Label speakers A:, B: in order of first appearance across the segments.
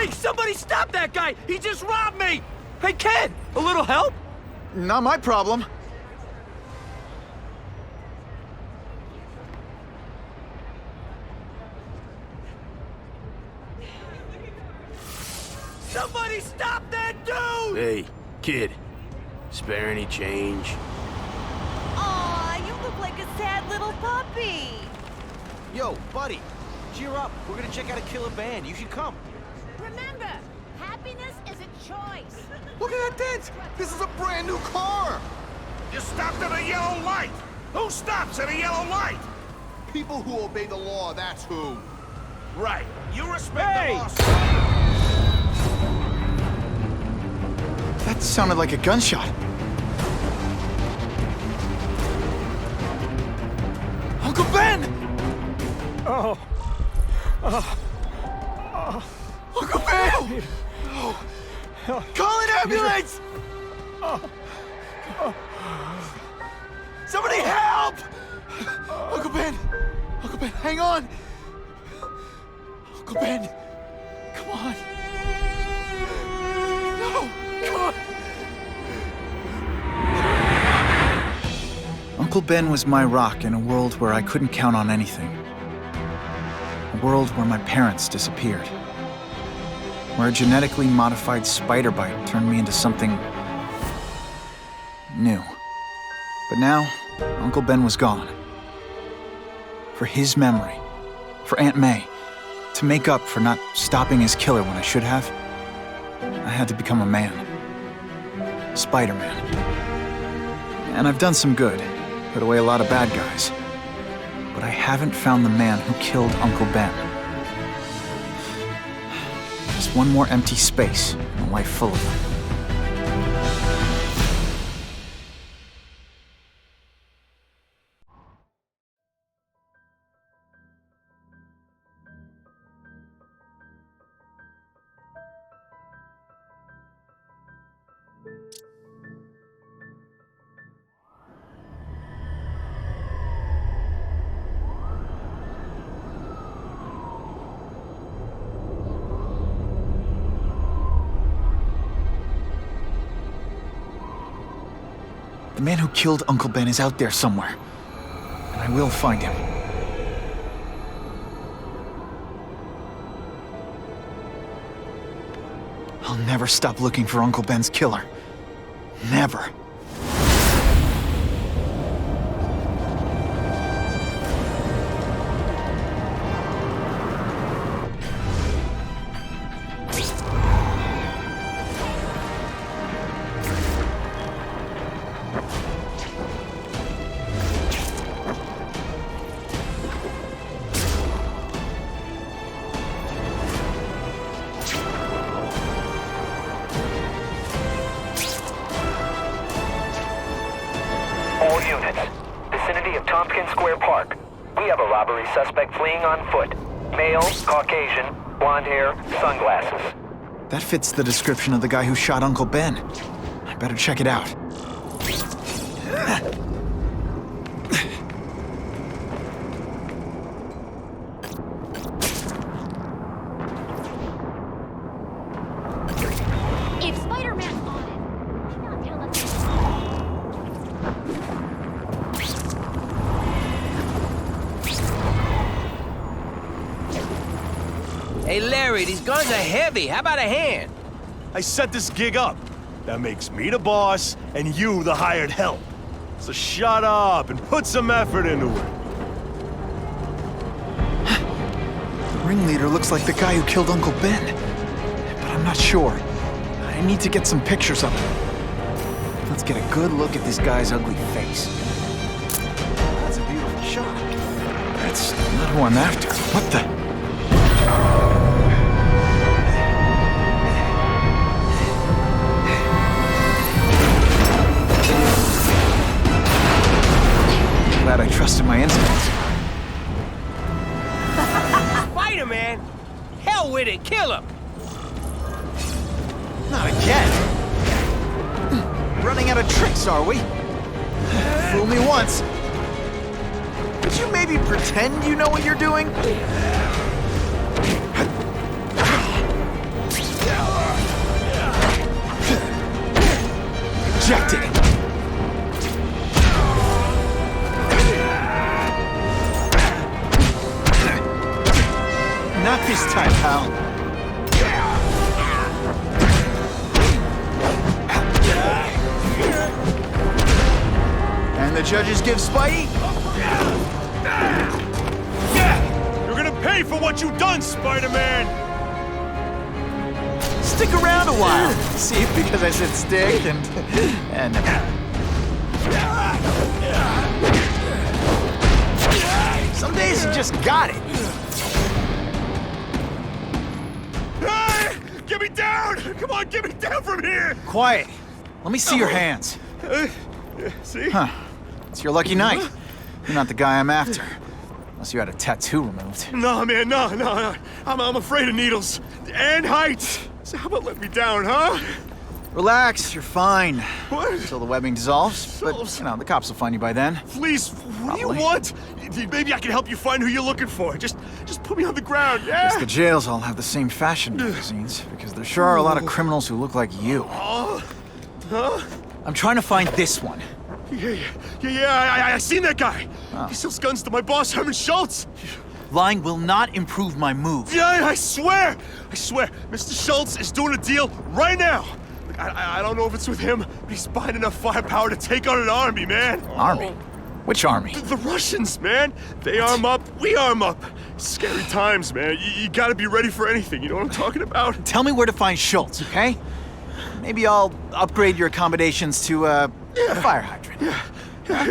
A: Hey, somebody stop that guy! He just robbed me! Hey, kid, a little help?
B: Not my problem.
A: Somebody stop that dude!
C: Hey, kid. Spare any change?
D: Aw, you look like a sad little puppy.
E: Yo, buddy, cheer up. We're gonna check out a killer band. You should come.
D: Remember, happiness is a choice.
B: Look at that dent! This is a brand new car!
F: You stopped at a yellow light! Who stops at a yellow light?
B: People who obey the law, that's who.
F: Right. You respect the law.
B: That sounded like a gunshot. Uncle Ben! Uncle Ben! Call an ambulance! Somebody help! Uncle Ben! Uncle Ben, hang on! Uncle Ben, come on! No! Come on! Uncle Ben was my rock in a world where I couldn't count on anything. A world where my parents disappeared. Where a genetically modified spider bite turned me into something new. But now, Uncle Ben was gone. For his memory, for Aunt May, to make up for not stopping his killer when I should have, I had to become a man. Spiderman. And I've done some good, put away a lot of bad guys. But I haven't found the man who killed Uncle Ben. Just one more empty space in a life full of them. The man who killed Uncle Ben is out there somewhere, and I will find him. I'll never stop looking for Uncle Ben's killer. Never.
G: All units, vicinity of Tompkins Square Park. We have a robbery suspect fleeing on foot. Male, Caucasian, blonde hair, sunglasses.
B: That fits the description of the guy who shot Uncle Ben. I better check it out.
D: If Spider-Man's on it, he can't tell us.
A: Hey, Larry, these guns are heavy. How about a hand?
C: I set this gig up. That makes me the boss and you the hired help. So shut up and put some effort into it.
B: The ringleader looks like the guy who killed Uncle Ben. But I'm not sure. I need to get some pictures of him. Let's get a good look at this guy's ugly face. That's a beautiful shot. That's not who I'm after. What the? Glad I trusted my instincts.
A: Spider-Man? Hell with it, kill him!
B: Not again. Running out of tricks, are we? Fool me once. Could you maybe pretend you know what you're doing? Rejected. Not this time, pal. And the judges give Spidey?
C: You're gonna pay for what you've done, Spider-Man!
B: Stick around a while. See, because I said stick and some days you just got it.
C: Hey! Get me down! Come on, get me down from here!
B: Quiet. Let me see your hands.
C: See?
B: Huh. It's your lucky night. You're not the guy I'm after. Unless you had a tattoo removed.
C: No, man, no. I'm afraid of needles. And heights. So how about let me down, huh?
B: Relax, you're fine.
C: What?
B: Until the webbing dissolves.
C: Dissolves?
B: But, you know, the cops will find you by then.
C: Please, what do you
B: Probably.
C: want? Maybe I can help you find who you're looking for. Just put me on the ground, yeah?
B: Guess the jails all have the same fashion magazines, because there sure are a lot of criminals who look like you.
C: Huh?
B: I'm trying to find this one.
C: Yeah, I seen that guy. He sells guns to my boss, Herman Schultz.
B: Lying will not improve my move.
C: Yeah, I swear. Mr. Schultz is doing a deal right now. Look, I don't know if it's with him, but he's buying enough firepower to take on an army, man.
B: Army? Which army?
C: The Russians, man. They arm up, we arm up. Scary times, man. You gotta be ready for anything, you know what I'm talking about?
B: Tell me where to find Schultz, okay? Maybe I'll upgrade your accommodations to a fire hydrant.
C: Yeah.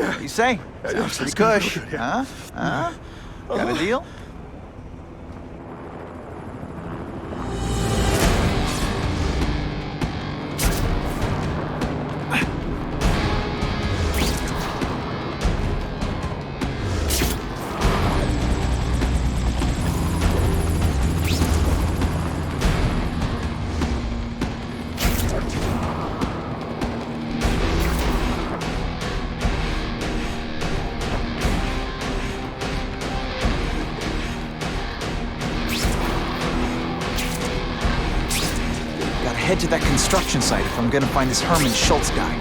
B: What do you say? Sounds pretty cush. Huh? Got a deal? Head to that construction site if I'm gonna find this Herman Schultz guy.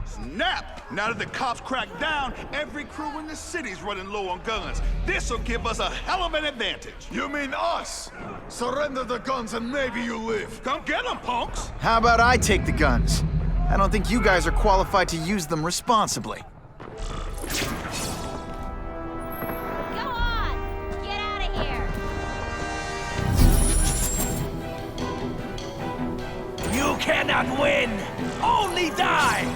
F: Snap! Now that the cops cracked down, every crew in the city's running low on guns. This'll give us a hell of an advantage.
H: You mean us? Surrender the guns and maybe you live.
F: Come get them, punks!
B: How about I take the guns? I don't think you guys are qualified to use them responsibly.
D: Go on! Get out of here!
A: You cannot win! Only die!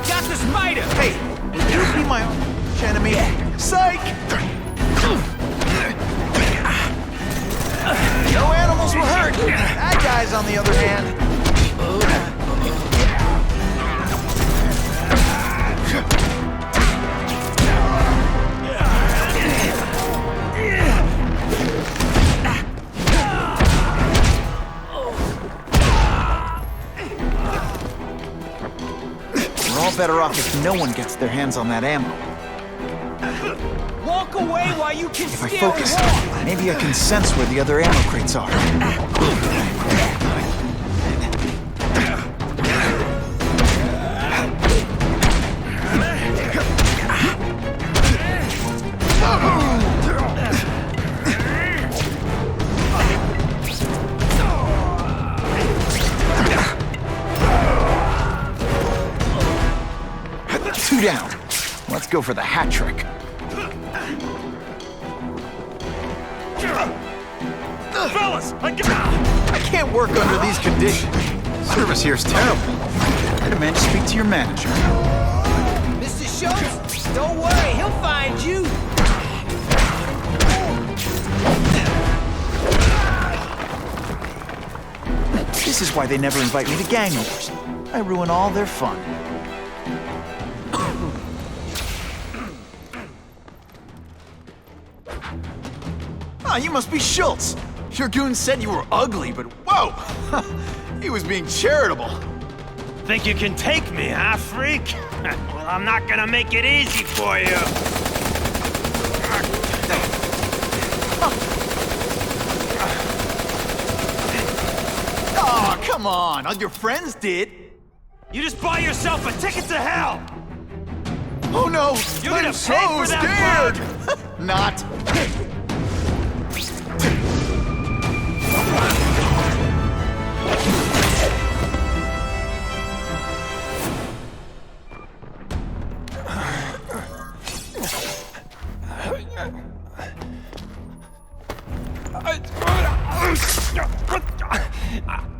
A: Got the spider!
B: Hey, will you be my arch enemy? Psych! No animals were hurt. That guy's on the other hand. We're all better off if no one gets their hands on that ammo.
A: Walk away while you can
B: If I
A: still
B: focus,
A: walk!
B: maybe I can sense where the other ammo crates are. Two down. Let's go for the hat trick.
C: Fellas,
B: I can't work under these conditions. Service here's terrible. I demand to speak to your manager.
A: Mr. Schultz, don't worry, he'll find you!
B: This is why they never invite me to gang wars. I ruin all their fun. Ah, you must be Schultz. Your goon said you were ugly, but whoa! He was being charitable.
A: Think you can take me, huh, freak? Well, I'm not gonna make it easy for you.
B: Oh, come on. All your friends did.
A: You just bought yourself a ticket to hell!
B: Oh no!
A: You're
B: I'm
A: gonna
B: so
A: pay for that
B: scared! Not.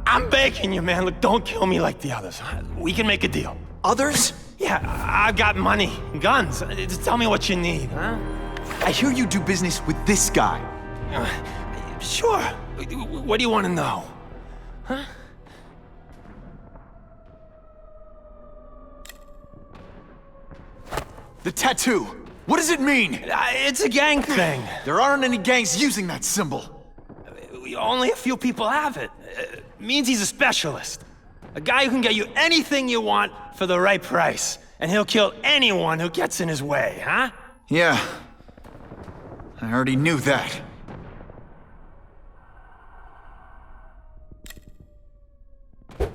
A: I'm begging you, man. Look, don't kill me like the others. We can make a deal.
B: Others?
A: Yeah, I've got money, guns. Just tell me what you need, huh?
B: I hear you do business with this guy.
A: Sure. What do you want to know? Huh?
B: The tattoo. What does it mean?
A: It's a gang thing.
B: There aren't any gangs using that symbol.
A: Only a few people have it. Means he's a specialist. A guy who can get you anything you want for the right price. And he'll kill anyone who gets in his way, huh?
B: Yeah. I already knew that.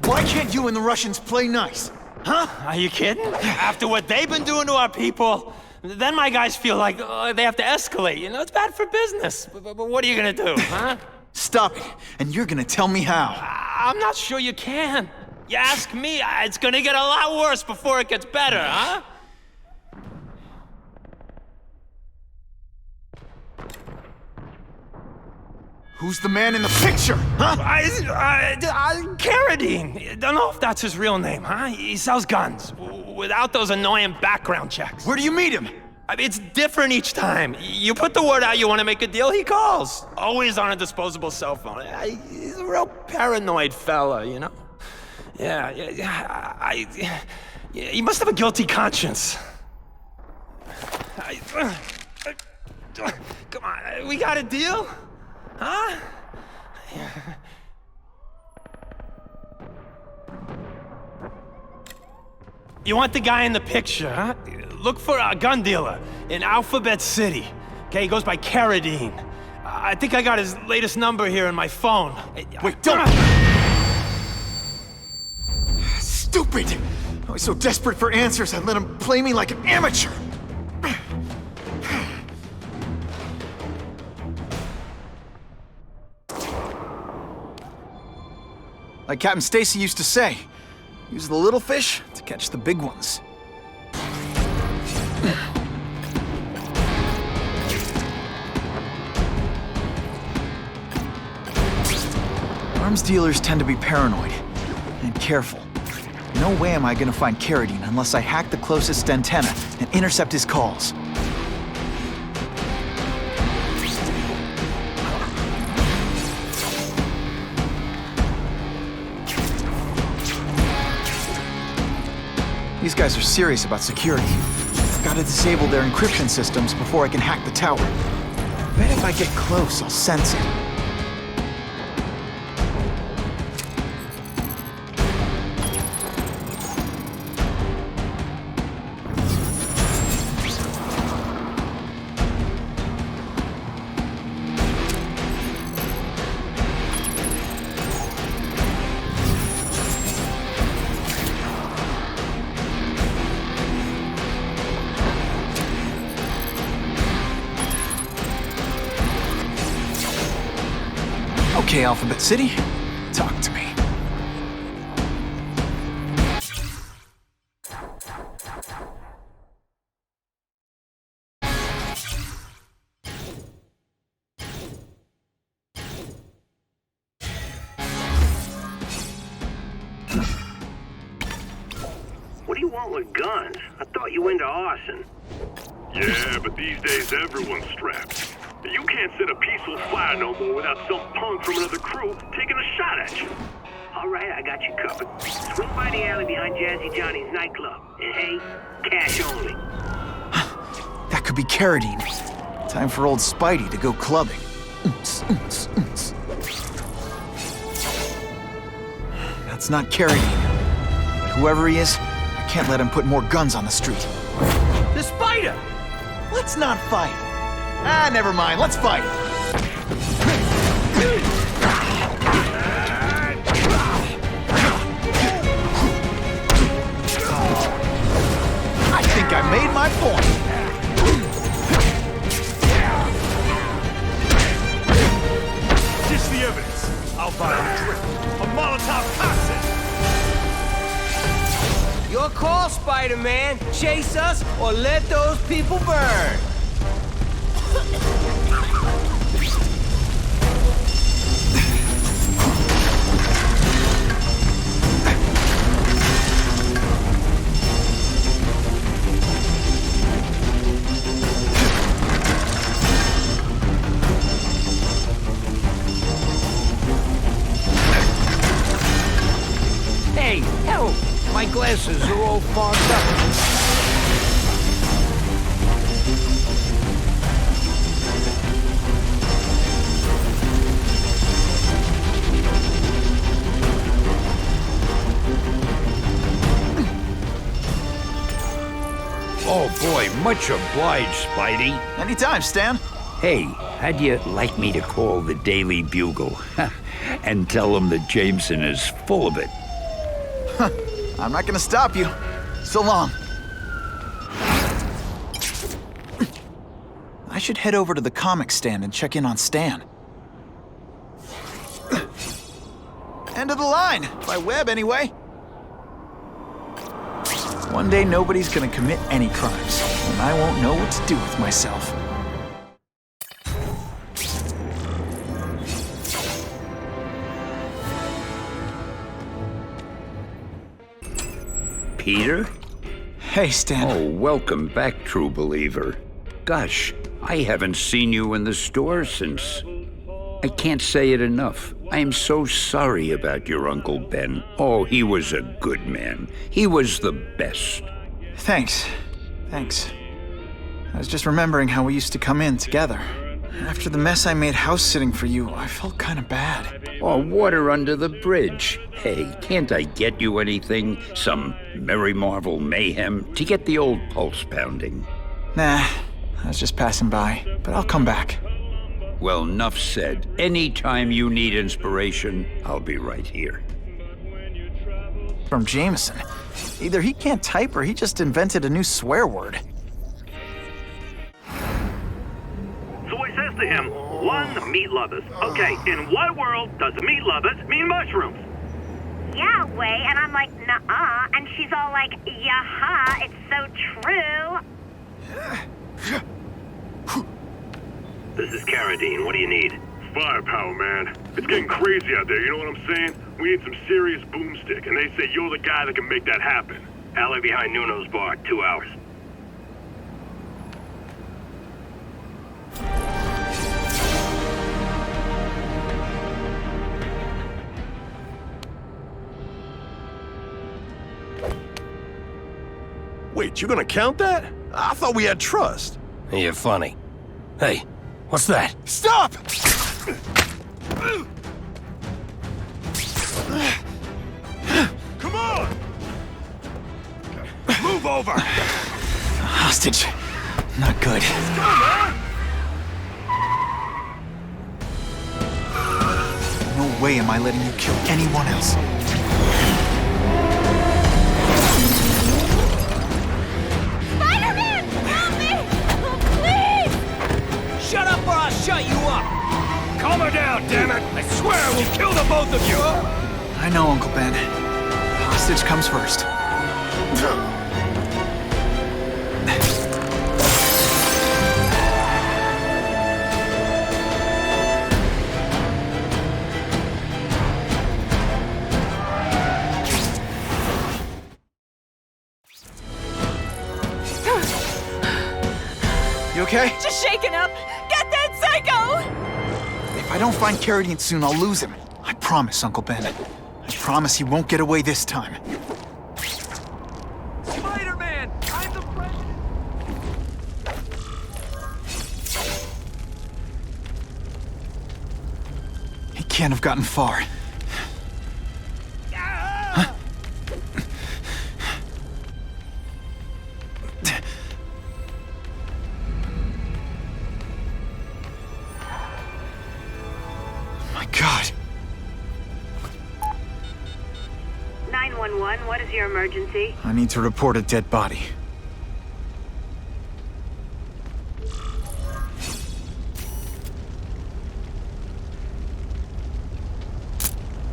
B: Why can't you and the Russians play nice?
A: Huh? Are you kidding? After what they've been doing to our people, then my guys feel like they have to escalate. You know, it's bad for business. But what are you gonna do, huh?
B: Stop it, and you're gonna tell me how.
A: I'm not sure you can. You ask me, it's gonna get a lot worse before it gets better, huh?
B: Who's the man in the picture, huh?
A: Carradine. Don't know if that's his real name, huh? He sells guns without those annoying background checks.
B: Where do you meet him?
A: I mean, it's different each time. You put the word out you want to make a deal, he calls. Always on a disposable cell phone. He's a real paranoid fella, you know? Yeah, he must have a guilty conscience. Come on, we got a deal? Huh? You want the guy in the picture, huh? Look for a gun dealer in Alphabet City. Okay, he goes by Carradine. I think I got his latest number here in my phone.
B: Wait, don't! Stupid! I was so desperate for answers, I let him play me like an amateur. Like Captain Stacy used to say, use the little fish to catch the big ones. Arms dealers tend to be paranoid and careful. No way am I gonna find Carradine unless I hack the closest antenna and intercept his calls. These guys are serious about security. I've got to disable their encryption systems before I can hack the tower. I bet if I get close, I'll sense it. Okay, Alphabet City, talk to me.
I: What do you want with guns? I thought you were into arson.
J: Yeah, but these days everyone's strapped. You can't set a peaceful fire no more without some punk from another crew taking a shot at you.
I: All right, I got you covered. Swing by the alley behind Jazzy Johnny's nightclub. And hey, cash only.
B: That could be Carradine. Time for old Spidey to go clubbing. That's not Carradine. But whoever he is, I can't let him put more guns on the street.
E: The spider!
B: Let's not fight. Ah, never mind. Let's fight. I think I made my point.
C: Ditch the evidence. I'll buy a drink. A Molotov cocktail.
E: Your call, Spider-Man. Chase us or let those people burn.
K: Hey, help! My glasses are all fogged up. Oh boy, much obliged, Spidey.
B: Anytime, Stan.
K: Hey, how'd you like me to call the Daily Bugle and tell them that Jameson is full of it?
B: I'm not gonna stop you. So long. I should head over to the comic stand and check in on Stan. End of the line, by Webb anyway. One day nobody's gonna commit any crimes, and I won't know what to do with myself.
K: Peter?
B: Hey, Stan.
K: Oh, welcome back, true believer. Gosh, I haven't seen you in the store since... I can't say it enough. I am so sorry about your Uncle Ben. Oh, he was a good man. He was the best.
B: Thanks. Thanks. I was just remembering how we used to come in together. After the mess I made house-sitting for you, I felt kind of bad.
K: Oh, water under the bridge. Hey, can't I get you anything? Some Merry Marvel mayhem to get the old pulse pounding?
B: Nah, I was just passing by, but I'll come back.
K: Well, enough said. Anytime you need inspiration, I'll be right here.
B: From Jameson. Either he can't type or he just invented a new swear word.
J: So I says to him, one, meat lovers. Okay, in what world does meat lovers mean mushrooms?
L: Yeah, way, and I'm like, nuh-uh, and she's all like, yaha, it's so true.
J: This is Carradine. What do you need?
C: Firepower, man. It's getting crazy out there, you know what I'm saying? We need some serious boomstick, and they say you're the guy that can make that happen.
J: Alley behind Nuno's bar, 2 hours.
C: Wait, you gonna count that? I thought we had trust.
A: You're funny. Hey, what's that?
C: Stop! Come on! Move over!
B: Hostage. Not good.
C: Let's go, man!
B: No way am I letting you kill anyone else.
D: Spider-Man! Help me! Please!
E: Shut up or I'll shut you up!
A: Calm her down, damn it! I swear I will kill the both of you!
B: I know, Uncle Ben. Hostage comes first. You okay?
D: Just shaken up! Get that psycho!
B: If I don't find Carradine soon, I'll lose him. I promise, Uncle Ben. I promise he won't get away this time.
E: Spider-Man! I'm the president!
B: He can't have gotten far.
I: 911, what is your emergency?
B: I need to report a dead body.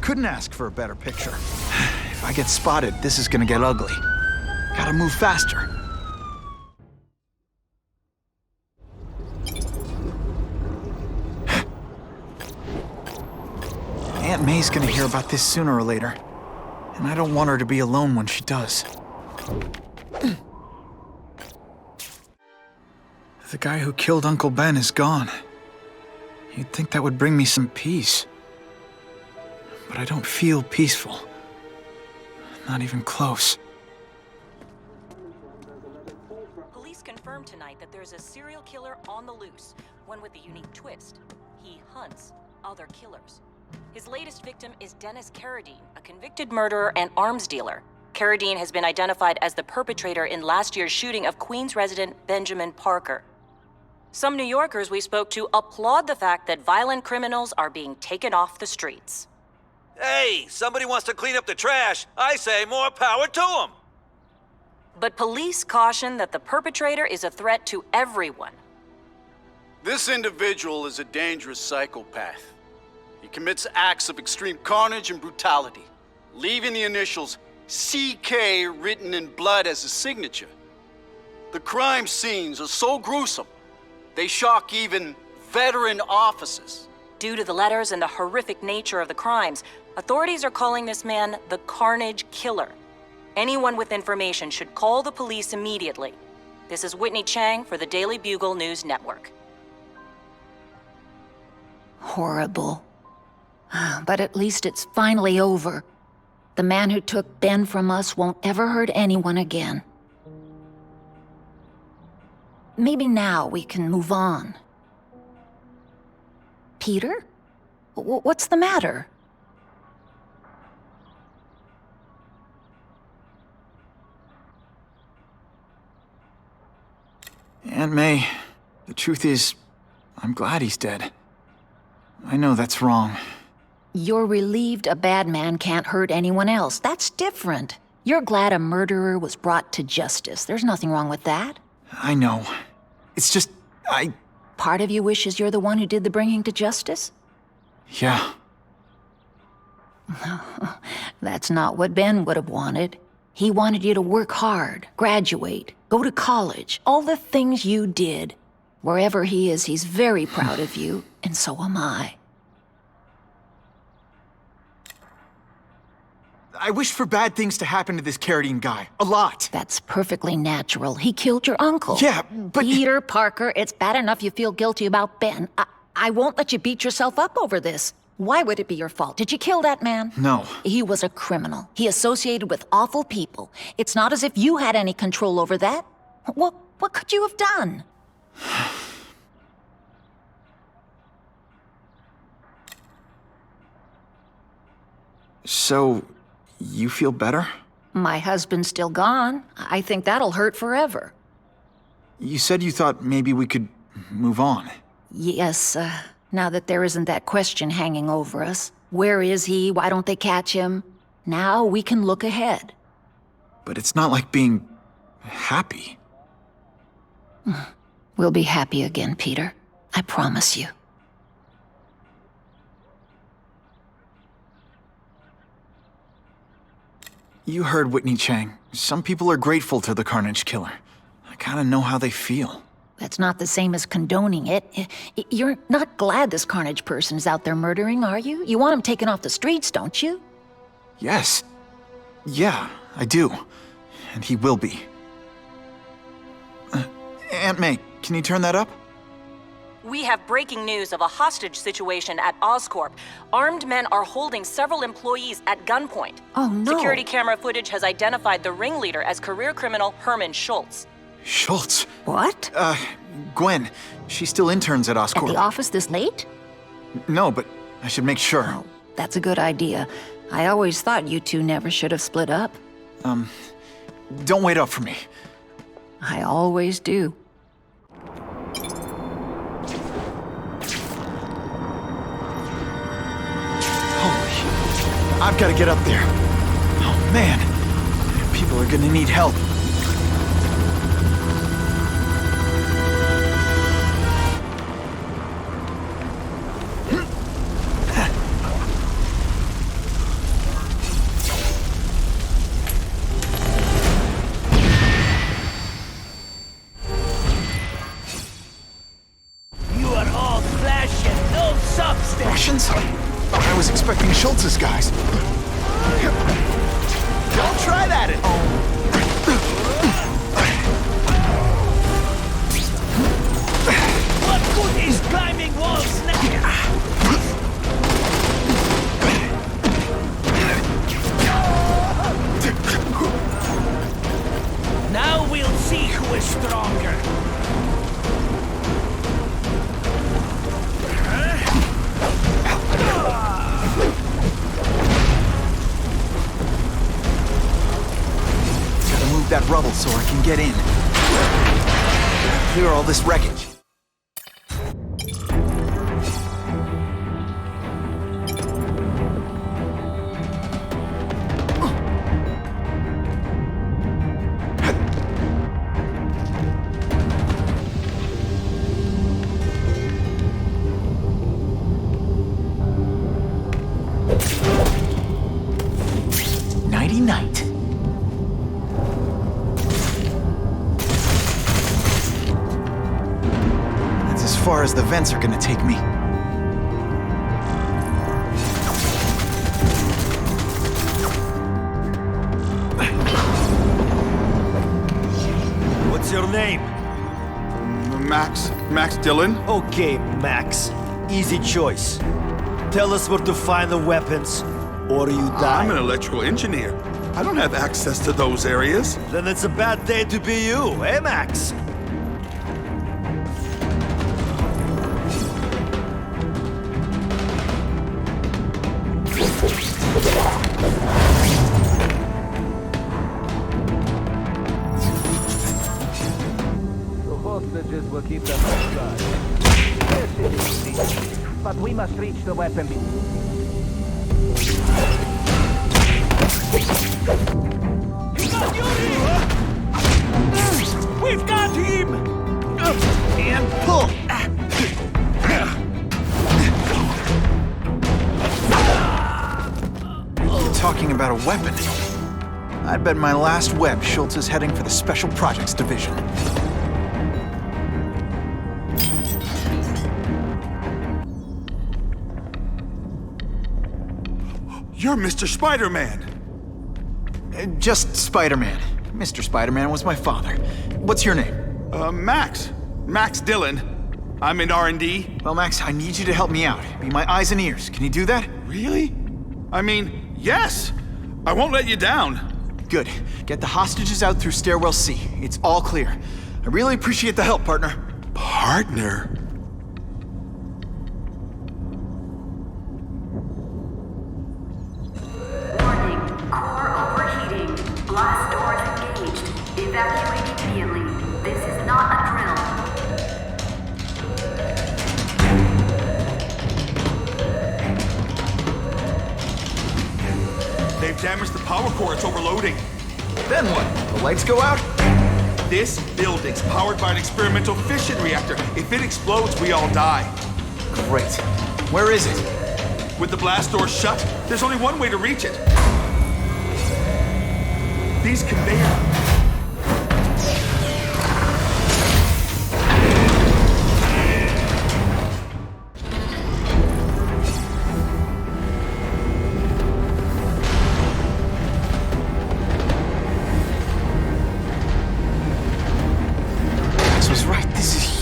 B: Couldn't ask for a better picture. If I get spotted, this is gonna get ugly. Gotta move faster. Aunt May's gonna hear about this sooner or later. And I don't want her to be alone when she does. The guy who killed Uncle Ben is gone. You'd think that would bring me some peace. But I don't feel peaceful. Not even close.
M: Police confirmed tonight that there's a serial killer on the loose, one with a unique twist. He hunts other killers. His latest victim is Dennis Carradine, a convicted murderer and arms dealer. Carradine has been identified as the perpetrator in last year's shooting of Queens resident Benjamin Parker. Some New Yorkers we spoke to applaud the fact that violent criminals are being taken off the streets.
E: Hey, somebody wants to clean up the trash. I say more power to them.
M: But police caution that the perpetrator is a threat to everyone.
N: This individual is a dangerous psychopath. He commits acts of extreme carnage and brutality, leaving the initials CK written in blood as a signature. The crime scenes are so gruesome, they shock even veteran officers.
M: Due to the letters and the horrific nature of the crimes, authorities are calling this man the Carnage Killer. Anyone with information should call the police immediately. This is Whitney Chang for the Daily Bugle News Network.
O: Horrible. But at least it's finally over. The man who took Ben from us won't ever hurt anyone again. Maybe now we can move on. Peter? What's the matter?
B: Aunt May, the truth is, I'm glad he's dead. I know that's wrong.
O: You're relieved a bad man can't hurt anyone else. That's different. You're glad a murderer was brought to justice. There's nothing wrong with that.
B: I know. It's just,
O: Part of you wishes you're the one who did the bringing to justice?
B: Yeah.
O: That's not what Ben would have wanted. He wanted you to work hard, graduate, go to college, all the things you did. Wherever he is, he's very proud of you, and so am I.
B: I wish for bad things to happen to this Carradine guy. A lot.
O: That's perfectly natural. He killed your uncle.
B: Yeah, but...
O: Peter Parker, it's bad enough you feel guilty about Ben. I won't let you beat yourself up over this. Why would it be your fault? Did you kill that man?
B: No.
O: He was a criminal. He associated with awful people. It's not as if you had any control over that. What could you have done?
B: So, you feel better?
O: My husband's still gone. I think that'll hurt forever.
B: You said you thought maybe we could move on.
O: Yes, now that there isn't that question hanging over us. Where is he? Why don't they catch him? Now we can look ahead.
B: But it's not like being happy.
O: We'll be happy again, Peter. I promise you.
B: You heard Whitney Chang. Some people are grateful to the Carnage Killer. I kinda know how they feel.
O: That's not the same as condoning it. You're not glad this Carnage person's out there murdering, are you? You want him taken off the streets, don't you?
B: Yes. Yeah, I do. And he will be. Aunt May, can you turn that up?
M: We have breaking news of a hostage situation at Oscorp. Armed men are holding several employees at gunpoint.
O: Oh, no.
M: Security camera footage has identified the ringleader as career criminal Herman Schultz.
B: Schultz?
O: What?
B: Gwen. She still interns at Oscorp.
O: At the office this late?
B: No, but I should make sure.
O: Oh, that's a good idea. I always thought you two never should have split up.
B: Don't wait up for me.
O: I always do.
B: I've got to get up there. Oh, Man, people are gonna need help.
E: You are all flesh and no substance.
B: Russians? I was expecting Schultz's guys.
E: Don't try that at home. What good is climbing walls now? Now we'll see who is stronger.
B: Gotta move that rubble so I can get in. Clear all this wreckage. Nighty-night. That's as far as the vents are gonna take me.
E: What's your name?
H: Max Dillon?
E: Okay, Max. Easy choice. Tell us where to find the weapons, or you die.
H: I'm an electrical engineer. I don't have access to those areas.
E: Then it's a bad day to be you, eh, Max?
P: The hostages will keep them outside. Yes, it is easy, but we must reach the weapon.
E: We've got him! And pull!
B: Talking about a weapon. I'd bet my last web Schultz is heading for the Special Projects Division.
H: You're Mr. Spider-Man.
B: Just Spiderman. Mr. Spiderman was my father. What's your name?
H: Max Dillon. I'm in R&D.
B: Well, Max, I need you to help me out. Be my eyes and ears. Can you do that?
H: Really? I mean, yes. I won't let you down.
B: Good. Get the hostages out through stairwell C. It's all clear. I really appreciate the help, partner.
H: Partner?
L: Warning, core overheating. Blast doors engaged. Evacuate immediately. This is not a drill.
H: They've damaged the power core. It's overloading.
B: Then what? The lights go out?
H: This building's powered by an experimental fission reactor. If it explodes, we all die.
B: Great. Where is it?
H: With the blast doors shut, there's only one way to reach it. These conveyors.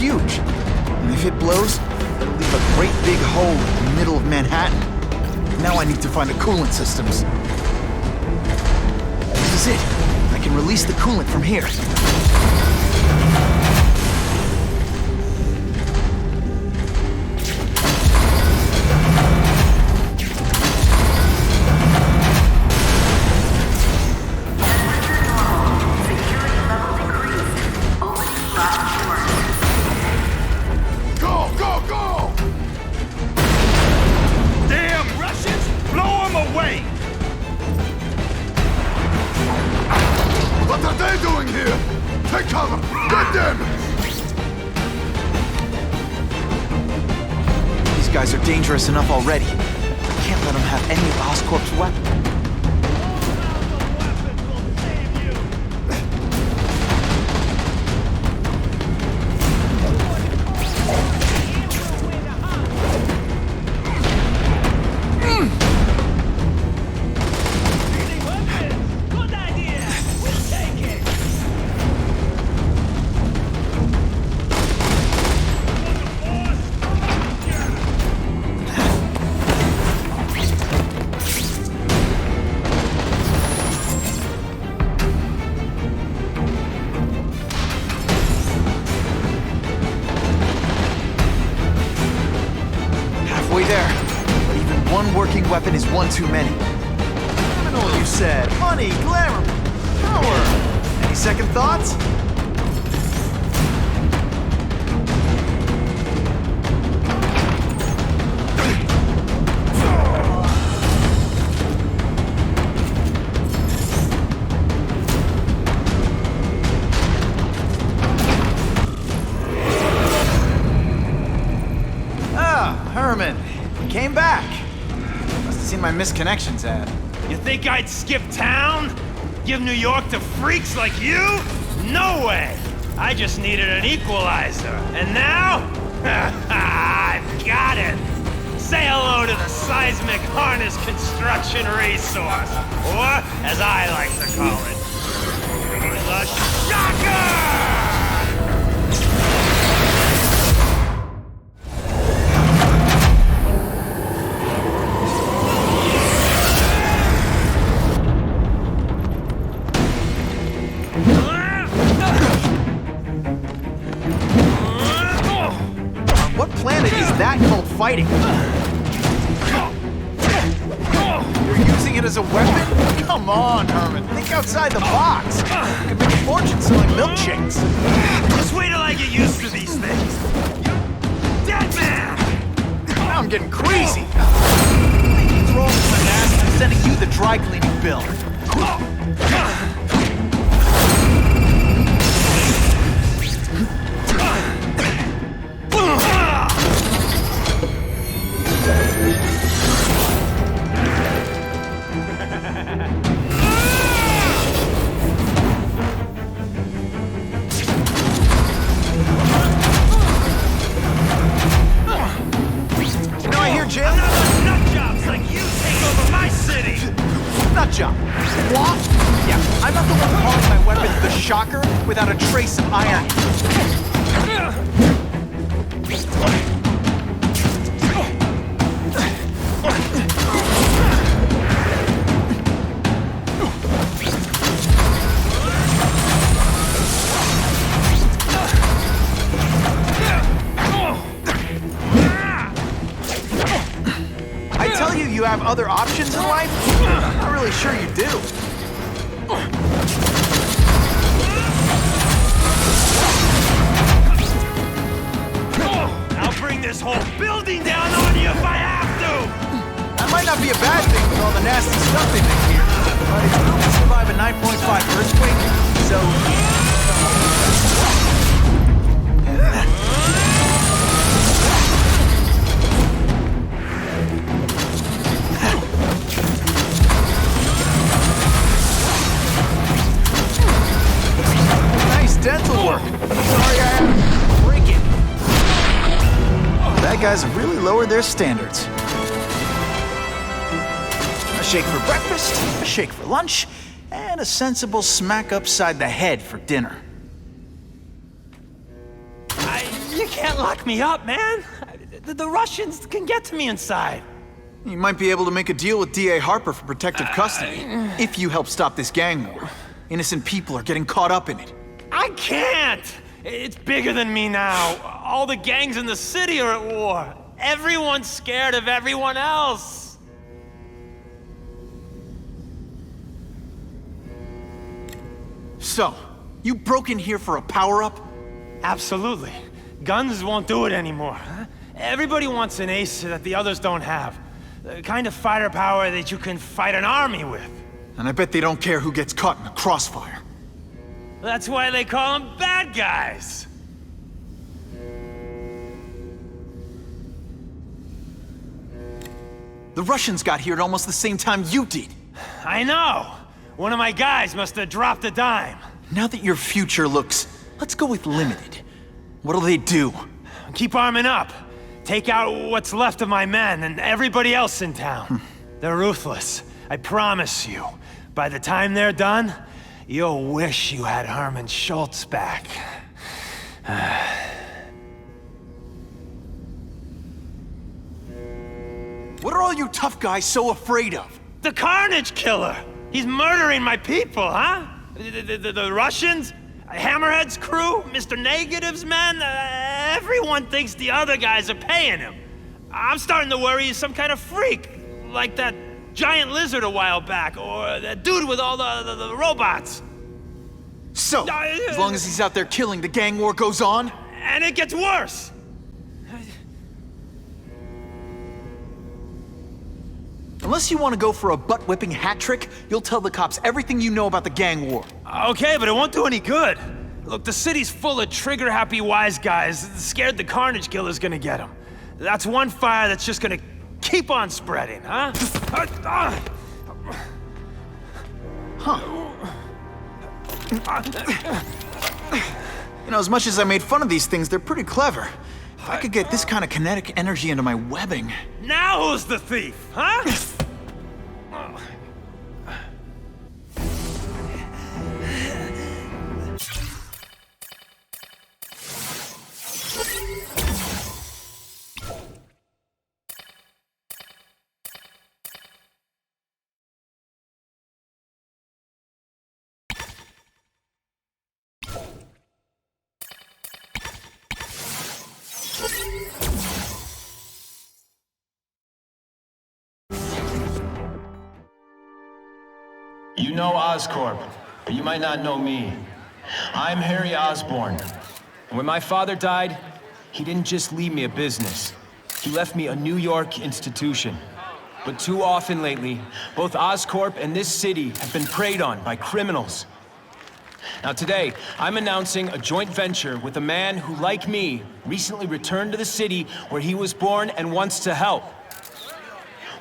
B: Huge. And if it blows, it'll leave a great big hole in the middle of Manhattan. Now I need to find the coolant systems. This is it. I can release the coolant from here.
F: What are they doing here? Take cover! Get them!
B: These guys are dangerous enough already. I can't let them have any of Oscorp's weapons. Weapon is one too many. I know what you said. Money, glamour, power. Any second thoughts? Ah, Herman. You came back. Seen my misconnections ad.
A: You think I'd skip town? Give New York to freaks like you? No way! I just needed an equalizer. And now? I've got it! Say hello to the seismic harness construction resource. Or, as I like to call it, the shocker!
B: Fighting. You're using it as a weapon? Come on, Herman. Think outside the box. You could make a fortune selling milkshakes.
A: Just wait till I get used to these things. Dead man!
B: Now I'm getting crazy. Making throwing my ass and sending you the dry cleaning bill. Without a trace of iron. I tell you, you have other options in life? I'm not really sure you do.
A: This whole building down on you if I have to!
B: That might not be a bad thing with all the nasty stuff they make here. But it's proof to survive a 9.5 earthquake, so... Nice dental work. Sorry I have to break it. Bad guys have really lowered their standards. A shake for breakfast, a shake for lunch, and a sensible smack upside the head for dinner.
A: You can't lock me up, man. The Russians can get to me inside.
B: You might be able to make a deal with D.A. Harper for protective custody, if you help stop this gang war. Innocent people are getting caught up in it.
A: I can't! It's bigger than me now. All the gangs in the city are at war. Everyone's scared of everyone else.
B: So, you broke in here for a power-up?
A: Absolutely. Guns won't do it anymore. Everybody wants an ace that the others don't have. The kind of fighter power that you can fight an army with.
B: And I bet they don't care who gets caught in the crossfire.
A: That's why they call them bad guys.
B: The Russians got here at almost the same time you did.
A: I know. One of my guys must have dropped a dime.
B: Now that your future looks, let's go with limited. What'll they do?
A: Keep arming up. Take out what's left of my men and everybody else in town. They're ruthless. I promise you. By the time they're done, you'll wish you had Herman Schultz back.
B: What are all you tough guys so afraid of?
A: The Carnage Killer! He's murdering my people, huh? The Russians? Hammerhead's crew? Mr. Negative's men? Everyone thinks the other guys are paying him. I'm starting to worry he's some kind of freak. Like that giant lizard a while back, or that dude with all the robots.
B: So, as long as he's out there killing, the gang war goes on?
A: And it gets worse!
B: Unless you want to go for a butt-whipping hat trick, you'll tell the cops everything you know about the gang war.
A: Okay, but it won't do any good. Look, the city's full of trigger-happy wise guys scared the Carnage Killer's gonna get them. That's one fire that's just gonna keep on spreading, huh?
B: You know, as much as I made fun of these things, they're pretty clever. If I could get this kind of kinetic energy into my webbing...
A: Now who's the thief, huh?
Q: You know Oscorp, but you might not know me. I'm Harry Osborn. And when my father died, he didn't just leave me a business. He left me a New York institution. But too often lately, both Oscorp and this city have been preyed on by criminals. Now today, I'm announcing a joint venture with a man who, like me, recently returned to the city where he was born and wants to help.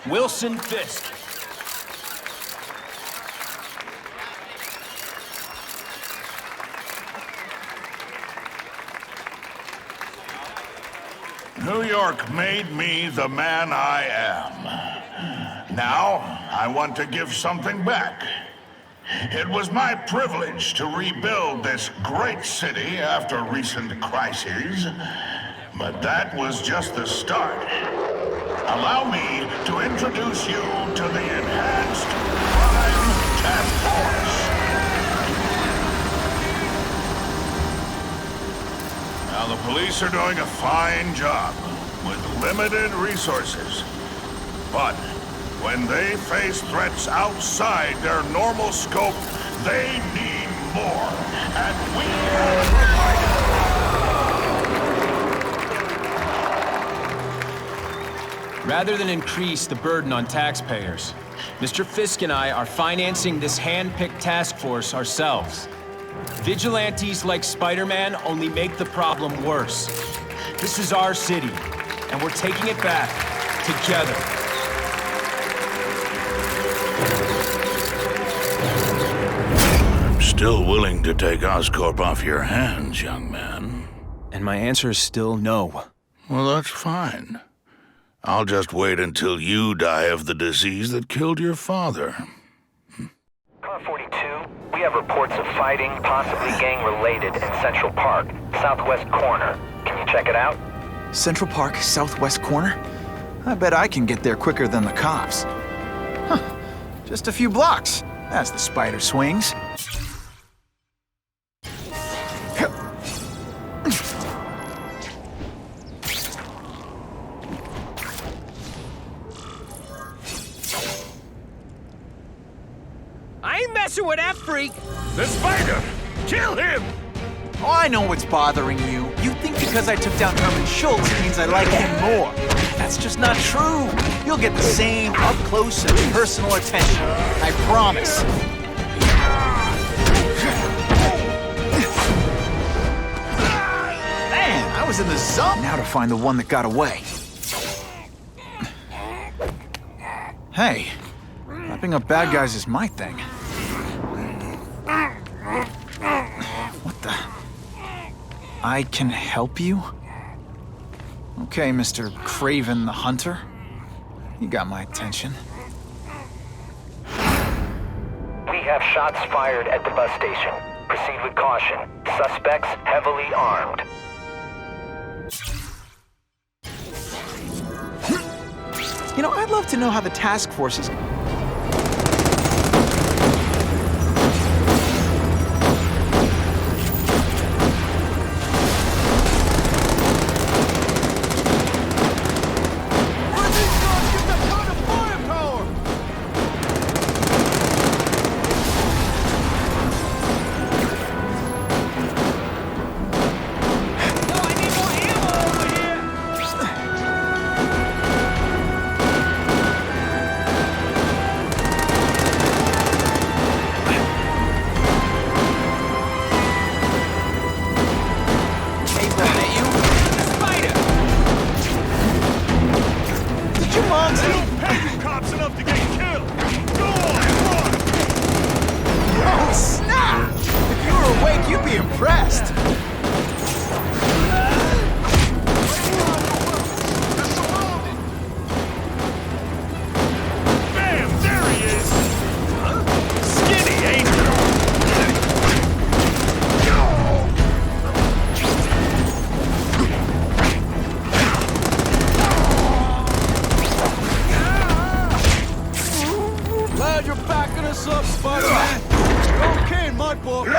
Q: Wilson Fisk.
F: New York made me the man I am. Now, I want to give something back. It was my privilege to rebuild this great city after recent crises, but that was just the start. Allow me to introduce you to the Enhanced Crime Task Force. Now, the police are doing a fine job with limited resources. But when they face threats outside their normal scope, they need more. And we will provide it.
Q: Rather than increase the burden on taxpayers, Mr. Fisk and I are financing this hand-picked task force ourselves. Vigilantes like Spiderman only make the problem worse. This is our city, and we're taking it back together.
F: I'm still willing to take Oscorp off your hands, young man.
Q: And my answer is still no.
F: Well, that's fine. I'll just wait until you die of the disease that killed your father.
G: Car 42, we have reports of fighting, possibly gang-related, in Central Park, southwest corner. Can you check it out?
B: Central Park, southwest corner? I bet I can get there quicker than the cops. Huh. Just a few blocks, as the spider swings.
P: I ain't messing with that freak!
F: The spider! Kill him!
B: Oh, I know what's bothering you. You think because I took down Herman Schultz it means I like him more. That's just not true. You'll get the same up-close and personal attention. I promise. was in the zone. Now to find the one that got away. Hey, wrapping up bad guys is my thing. What the? I can help you? Okay, Mr. Craven the Hunter. You got my attention.
G: We have shots fired at the bus station. Proceed with caution. Suspects heavily armed.
B: You know, I'd love to know how the task force is...
C: Glad you're backing us up, Spiderman. You're okay in my book.
B: Can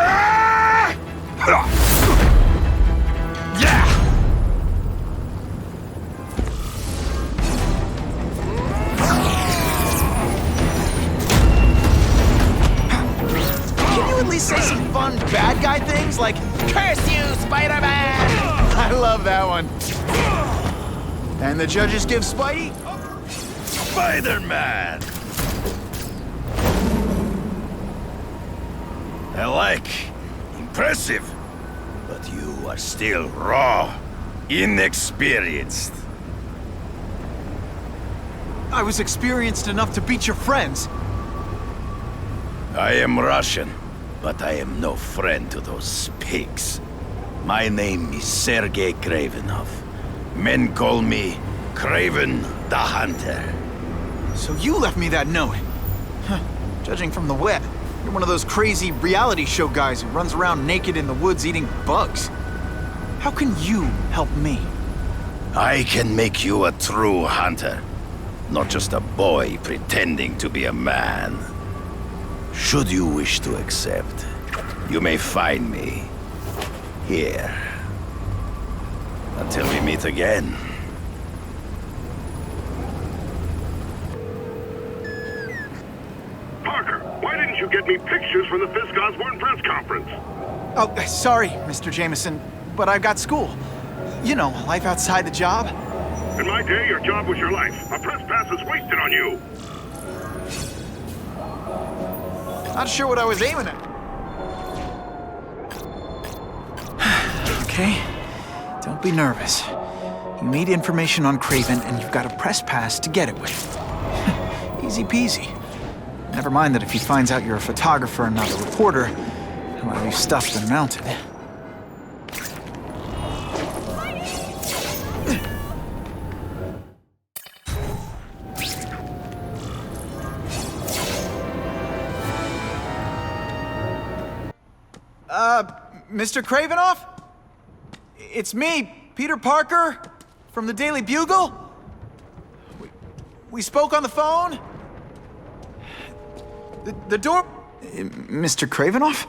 B: you at least say some fun bad guy things like, "Curse you, Spider-Man"? I love that one. And the judges give Spidey...
C: Spider-Man! I like. Impressive. But you are still raw, inexperienced.
B: I was experienced enough to beat your friends.
C: I am Russian, but I am no friend to those pigs. My name is Sergei Kravenov. Men call me Craven the Hunter.
B: So you left me that note. Huh. Judging from the web, you're one of those crazy reality show guys who runs around naked in the woods eating bugs. How can you help me?
C: I can make you a true hunter, not just a boy pretending to be a man. Should you wish to accept, you may find me here. Until we meet again.
J: Parker, why didn't you get me pictures from the Fisk Osborne press conference?
B: Oh, sorry, Mr. Jameson, but I've got school. You know, life outside the job.
J: In my day, your job was your life. A press pass is wasted on you.
B: Not sure what I was aiming at. Okay, don't be nervous. You need information on Craven, and you've got a press pass to get it with. Easy peasy. Never mind that if he finds out you're a photographer and not a reporter, he'll have you stuffed and mounted. Mr. Cravenoff? It's me, Peter Parker, from the Daily Bugle. We spoke on the phone. The door... Mr. Cravenoff?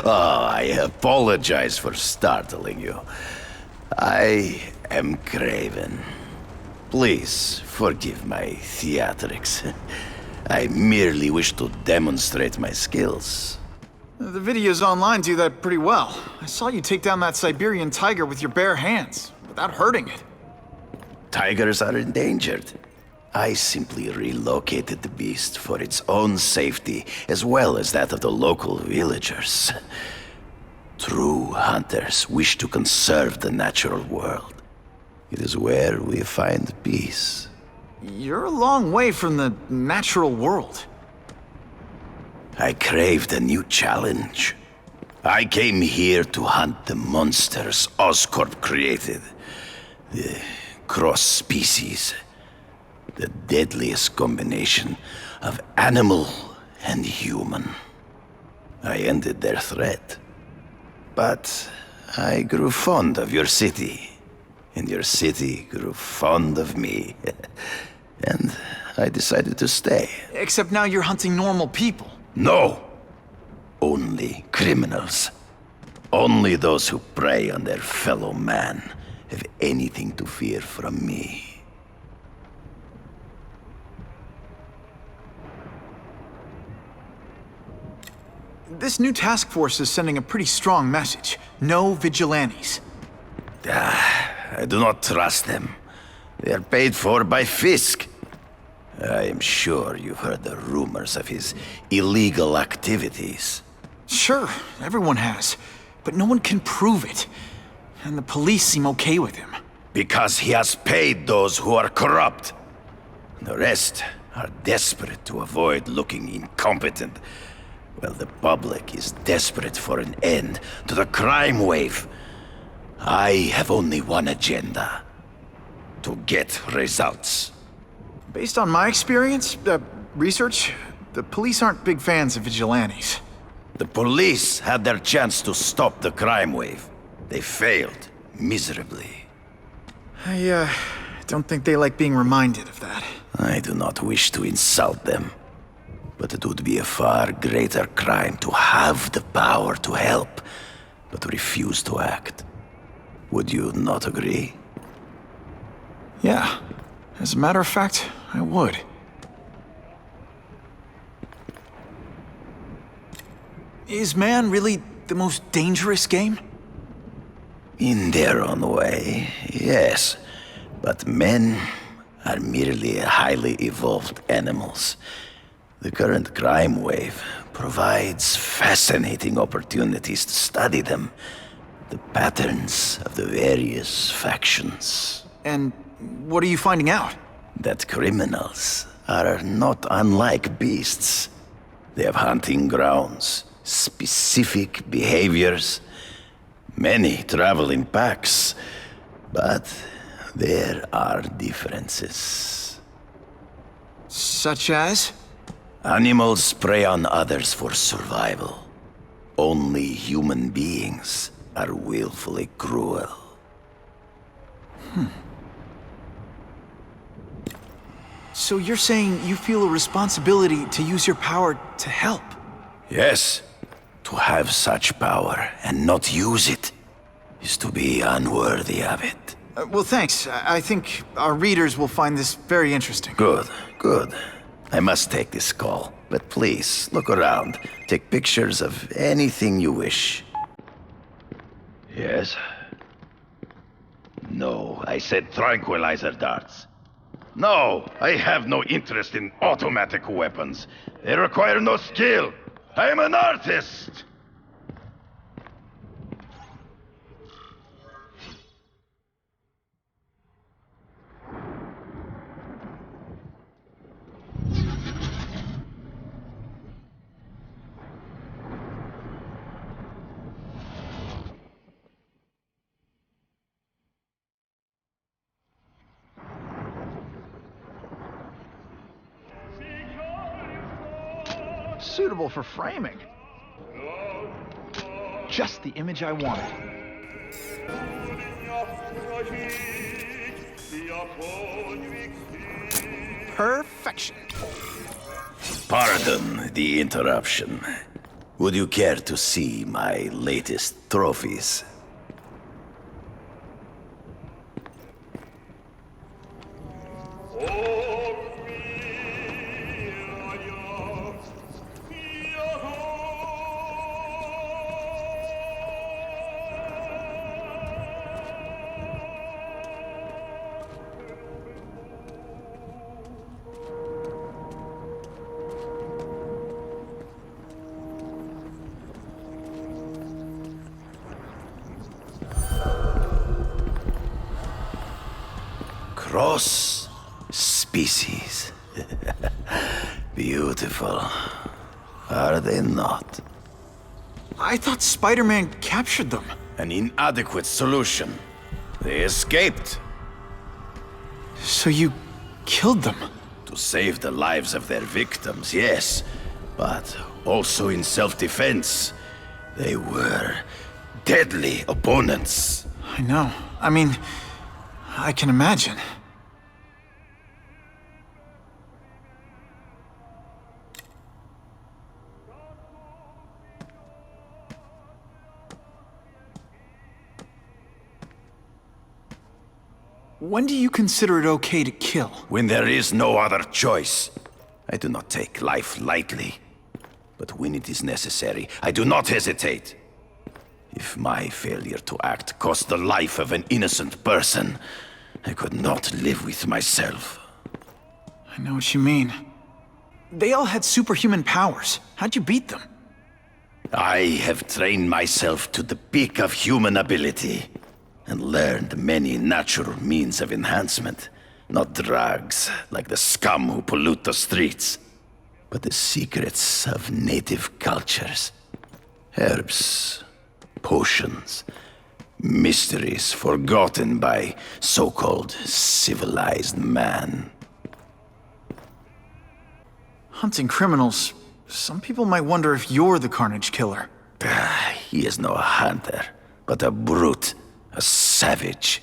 C: Oh, I apologize for startling you. I am Craven. Please forgive my theatrics. I merely wish to demonstrate my skills.
B: The videos online do that pretty well. I saw you take down that Siberian tiger with your bare hands, without hurting it.
C: Tigers are endangered. I simply relocated the beast for its own safety, as well as that of the local villagers. True hunters wish to conserve the natural world. It is where we find peace.
B: You're a long way from the natural world.
C: I craved a new challenge. I came here to hunt the monsters Oscorp created. The cross species. The deadliest combination of animal and human. I ended their threat. But I grew fond of your city. And your city grew fond of me. And I decided to stay.
B: Except now you're hunting normal people.
C: No! Only criminals. Only those who prey on their fellow man have anything to fear from me.
B: This new task force is sending a pretty strong message. No vigilantes.
C: I do not trust them. They are paid for by Fisk. I am sure you've heard the rumors of his illegal activities.
B: Sure, everyone has. But no one can prove it. And the police seem okay with him.
C: Because he has paid those who are corrupt. The rest are desperate to avoid looking incompetent. Well, the public is desperate for an end to the crime wave. I have only one agenda. To get results.
B: Based on my experience, research, the police aren't big fans of vigilantes.
C: The police had their chance to stop the crime wave. They failed miserably.
B: I don't think they like being reminded of that.
C: I do not wish to insult them. But it would be a far greater crime to have the power to help, but refuse to act. Would you not agree?
B: Yeah. As a matter of fact, I would. Is man really the most dangerous game?
C: In their own way, yes. But men are merely highly evolved animals. The current crime wave provides fascinating opportunities to study them. The patterns of the various factions.
B: And what are you finding out?
C: That criminals are not unlike beasts. They have hunting grounds, specific behaviors. Many travel in packs, but there are differences.
B: Such as?
C: Animals prey on others for survival. Only human beings are willfully cruel.
B: So you're saying you feel a responsibility to use your power to help?
C: Yes. To have such power and not use it is to be unworthy of it.
B: Well, thanks. I think our readers will find this very interesting.
C: Good, good. I must take this call, but please, look around. Take pictures of anything you wish. Yes? No, I said tranquilizer darts. No, I have no interest in automatic weapons. They require no skill. I am an artist!
B: Suitable for framing. Just the image I wanted. Perfection.
C: Pardon the interruption. Would you care to see my latest trophies? Cross species. Beautiful. Are they not?
B: I thought Spider-Man captured them.
C: An inadequate solution. They escaped.
B: So you killed them?
C: To save the lives of their victims, yes. But also in self-defense. They were deadly opponents.
B: I know. I mean, I can imagine. When do you consider it okay to kill?
C: When there is no other choice. I do not take life lightly. But when it is necessary, I do not hesitate. If my failure to act cost the life of an innocent person, I could not live with myself.
B: I know what you mean. They all had superhuman powers. How'd you beat them?
C: I have trained myself to the peak of human ability, and learned many natural means of enhancement. Not drugs, like the scum who pollute the streets, but the secrets of native cultures. Herbs, potions, mysteries forgotten by so-called civilized man.
B: Hunting criminals, some people might wonder if you're the Carnage Killer.
C: He is no hunter, but a brute, a savage.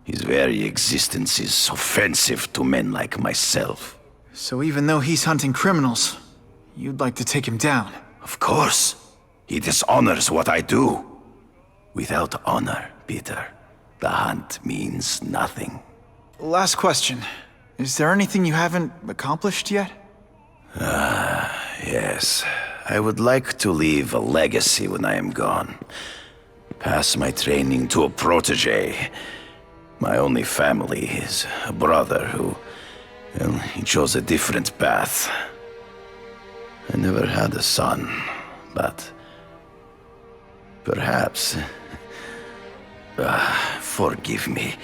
C: His very existence is offensive to men like myself.
B: So even though he's hunting criminals, you'd like to take him down?
C: Of course. He dishonors what I do. Without honor, Peter, the hunt means nothing.
B: Last question. Is there anything you haven't accomplished yet?
C: Yes. I would like to leave a legacy when I am gone. Pass my training to a protege. My only family is a brother who, well, he chose a different path. I never had a son, but perhaps... forgive me.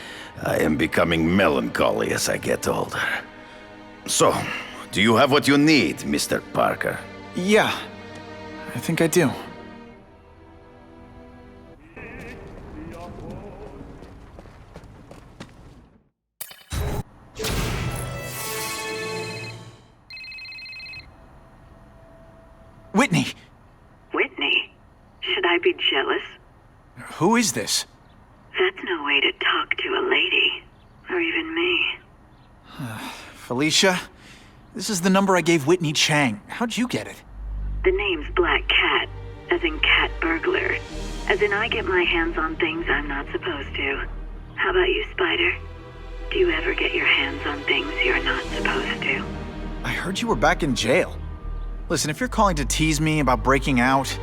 C: I am becoming melancholy as I get older. So, do you have what you need, Mr. Parker?
B: Yeah, I think I do. Whitney!
R: Whitney? Should I be jealous?
B: Who is this?
R: That's no way to talk to a lady. Or even me.
B: Felicia? This is the number I gave Whitney Chang. How'd you get it?
R: The name's Black Cat, as in cat burglar. As in I get my hands on things I'm not supposed to. How about you, Spider? Do you ever get your hands on things you're not supposed to?
B: I heard you were back in jail. Listen, if you're calling to tease me about breaking out...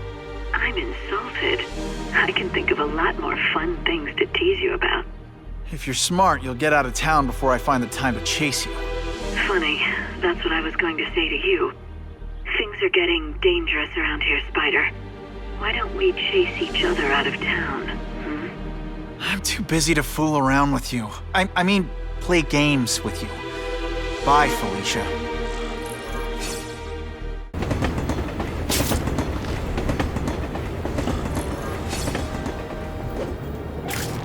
R: I'm insulted. I can think of a lot more fun things to tease you about.
B: If you're smart, you'll get out of town before I find the time to chase you.
R: Funny, that's what I was going to say to you. Things are getting dangerous around here, Spider. Why don't we chase each other out of town, hmm?
B: I'm too busy to fool around with you. I mean, play games with you. Bye, Felicia.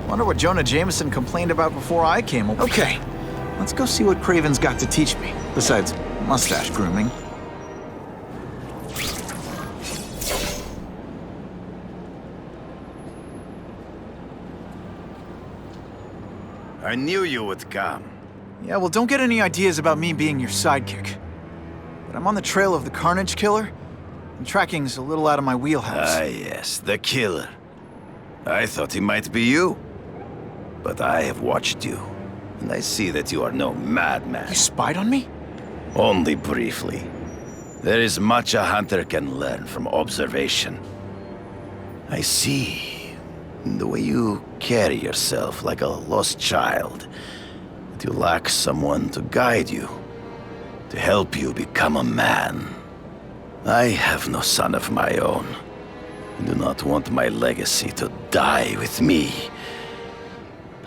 B: Wonder what Jonah Jameson complained about before I came over. Okay, let's go see what Craven's got to teach me, besides mustache grooming.
C: I knew you would come.
B: Yeah, well, don't get any ideas about me being your sidekick. But I'm on the trail of the Carnage Killer, and tracking's a little out of my wheelhouse.
C: Ah, yes, the killer. I thought he might be you. But I have watched you, and I see that you are no madman.
B: You spied on me?
C: Only briefly. There is much a hunter can learn from observation. I see in the way you carry yourself like a lost child, that you lack someone to guide you, to help you become a man. I have no son of my own. I do not want my legacy to die with me.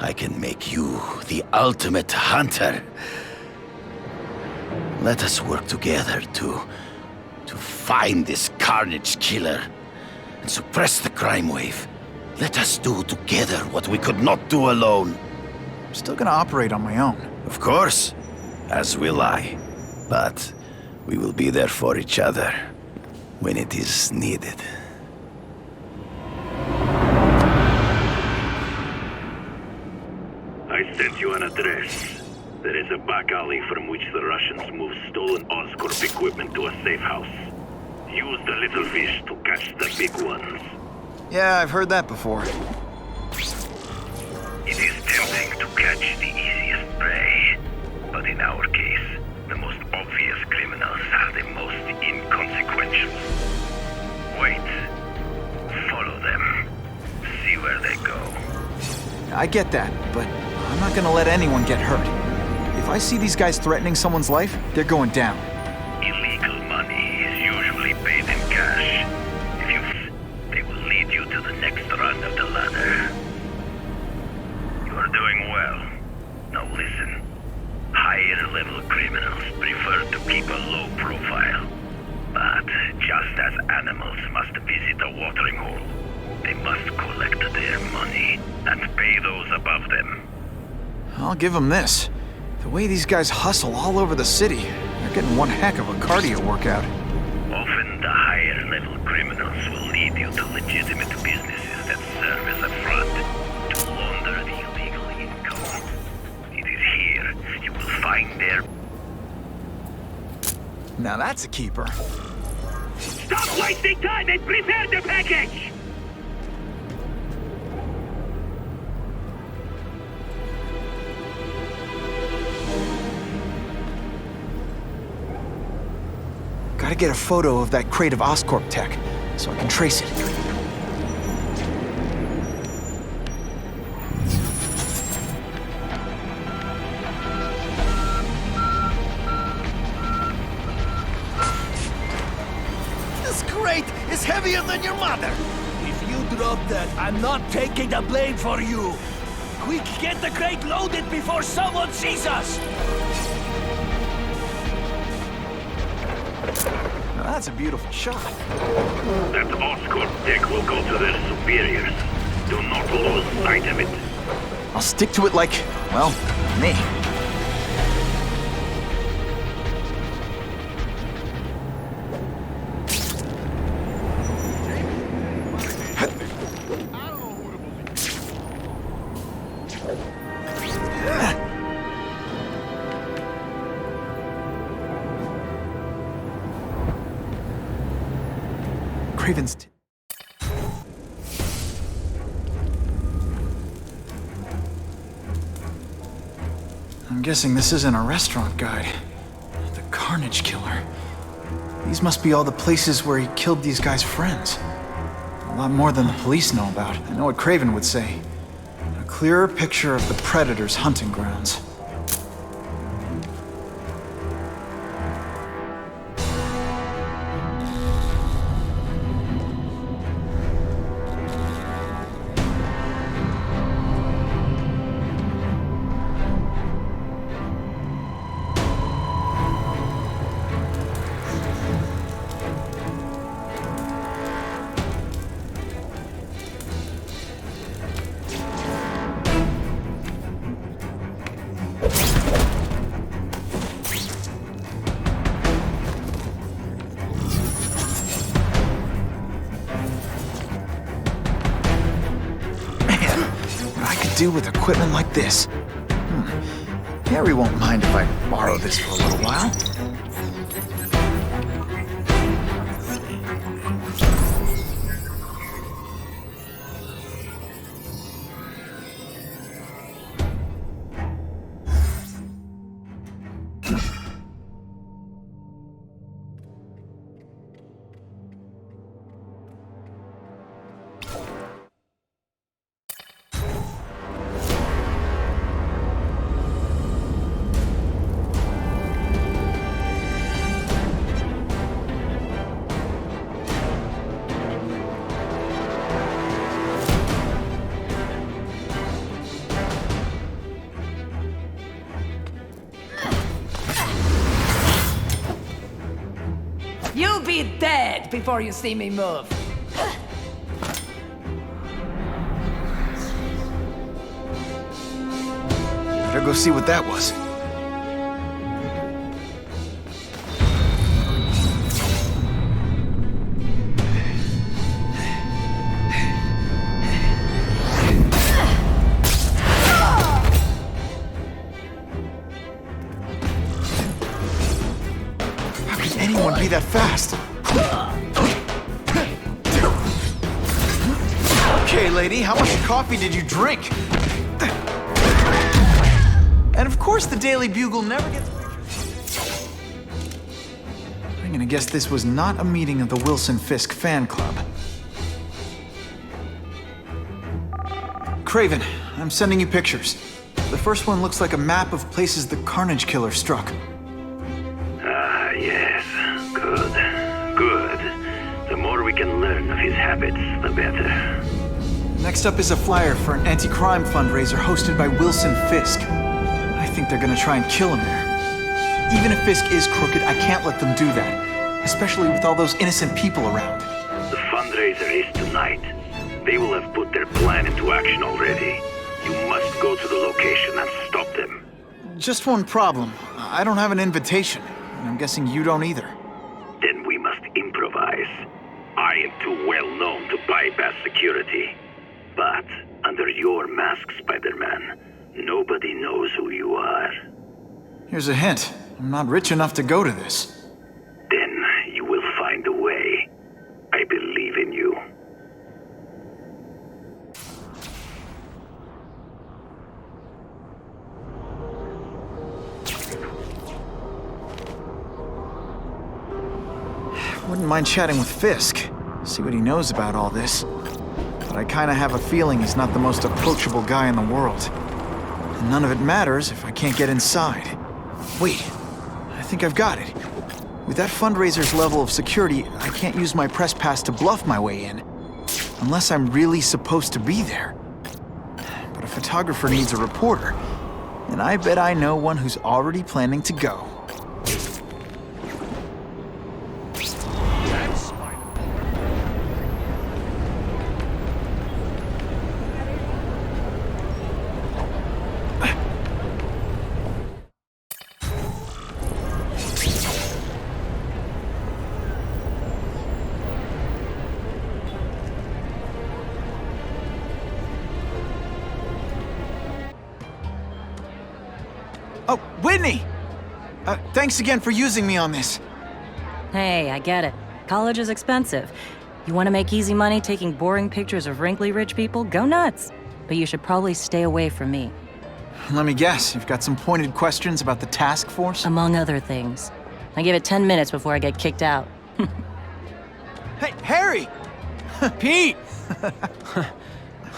C: I can make you the ultimate hunter. Let us work together to find this carnage killer and suppress the crime wave. Let us do together what we could not do alone.
B: I'm still gonna operate on my own.
C: Of course, as will I. But we will be there for each other when it is needed.
J: I sent you an address. There is a back alley from which the Russians move stolen Oscorp equipment to a safe house. Use the little fish to catch the big ones.
B: Yeah, I've heard that before.
J: It is tempting to catch the easiest prey, but in our case, the most obvious criminals are the most inconsequential. Wait. Follow them. See where they go.
B: I get that, but I'm not gonna let anyone get hurt. If I see these guys threatening someone's life, they're going down.
J: Illegal money is usually paid in cash. They will lead you to the next rung of the ladder. You are doing well. Now listen. Higher-level criminals prefer to keep a low profile. But just as animals must visit a watering hole, they must collect their money and pay those above them.
B: I'll give them this. The way these guys hustle all over the city, they're getting one heck of a cardio workout.
J: Often the higher-level criminals will lead you to legitimate businesses that serve as a front to launder the illegal income. It is here you will find their...
B: Now that's a keeper.
I: Stop wasting time and prepare the package!
B: Gotta get a photo of that crate of Oscorp tech, so I can trace it.
E: This crate is heavier than your mother!
P: If you drop that, I'm not taking the blame for you. Quick, get the crate loaded before someone sees us!
B: Now that's a beautiful shot.
J: That Oscorp tech will go to their superiors. Do not lose sight of it.
B: I'll stick to it like, well, me. Craven's... I'm guessing this isn't a restaurant guide. The Carnage Killer. These must be all the places where he killed these guys' friends. A lot more than the police know about. I know what Craven would say. A clearer picture of the Predator's hunting grounds. Do with equipment like this. Harry won't mind if I borrow this for a little while.
S: dead before you see me move.
B: Better go see what that was. How could anyone be that fast? Okay, lady, how much coffee did you drink? And of course the Daily Bugle never gets pictures. I'm gonna guess this was not a meeting of the Wilson Fisk fan club. Craven, I'm sending you pictures. The first one looks like a map of places the Carnage Killer struck.
J: Ah, yes. Good. Good. The more we can learn of his habits, the better.
B: Next up is a flyer for an anti-crime fundraiser hosted by Wilson Fisk. I think they're gonna try and kill him there. Even if Fisk is crooked, I can't let them do that. Especially with all those innocent people around.
J: The fundraiser is tonight. They will have put their plan into action already. You must go to the location and stop them.
B: Just one problem. I don't have an invitation, and I'm guessing you don't either.
J: Then we must improvise. I am too well known to bypass security. But under your mask, Spider-Man, nobody knows who you are.
B: Here's a hint. I'm not rich enough to go to this.
J: Then you will find a way. I believe in you.
B: Wouldn't mind chatting with Fisk. See what he knows about all this. But I kinda have a feeling he's not the most approachable guy in the world. And none of it matters if I can't get inside. Wait, I think I've got it. With that fundraiser's level of security, I can't use my press pass to bluff my way in. Unless I'm really supposed to be there. But a photographer needs a reporter. And I bet I know one who's already planning to go. Oh, Whitney! Thanks again for using me on this.
M: Hey, I get it. College is expensive. You want to make easy money taking boring pictures of wrinkly rich people? Go nuts. But you should probably stay away from me.
B: Let me guess, you've got some pointed questions about the task force?
M: Among other things. I give it 10 minutes before I get kicked out.
B: Hey, Harry!
Q: Pete!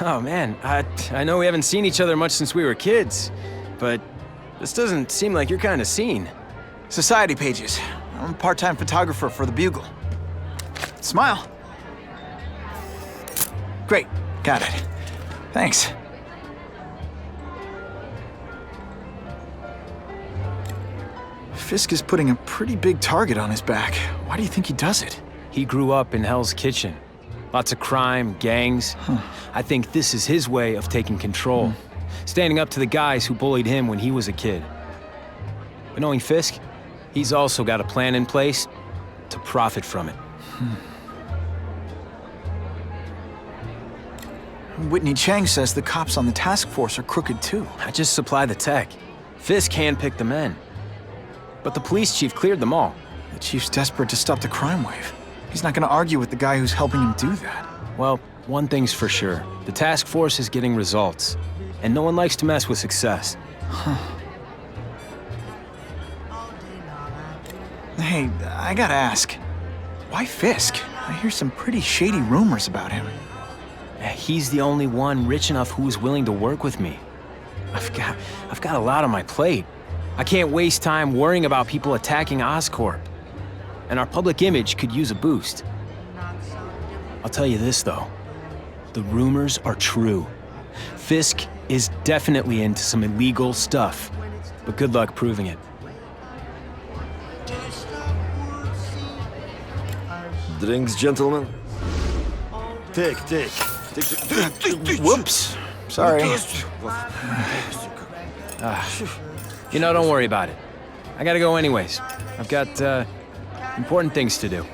Q: Oh man, I know we haven't seen each other much since we were kids, but this doesn't seem like your kind of scene.
B: Society pages. I'm a part-time photographer for the Bugle. Smile. Great, got it. Thanks. Fisk is putting a pretty big target on his back. Why do you think he does it?
Q: He grew up in Hell's Kitchen. Lots of crime, gangs. I think this is his way of taking control. Standing up to the guys who bullied him when he was a kid. But knowing Fisk, he's also got a plan in place to profit from it.
B: Whitney Chang says the cops on the task force are crooked too.
Q: I just supply the tech. Fisk handpicked the men. But the police chief cleared them all.
B: The chief's desperate to stop the crime wave. He's not gonna argue with the guy who's helping him do that.
Q: Well, one thing's for sure. The task force is getting results. And no one likes to mess with success.
B: Hey, I gotta ask. Why Fisk? I hear some pretty shady rumors about him.
Q: He's the only one rich enough who's willing to work with me. I've got a lot on my plate. I can't waste time worrying about people attacking Oscorp. And our public image could use a boost. I'll tell you this, though. The rumors are true. Fisk is definitely into some illegal stuff. But good luck proving it.
E: drinks, gentlemen? Take.
B: Whoops. Sorry.
Q: You know, don't worry about it. I gotta go anyways. I've got, important things to do.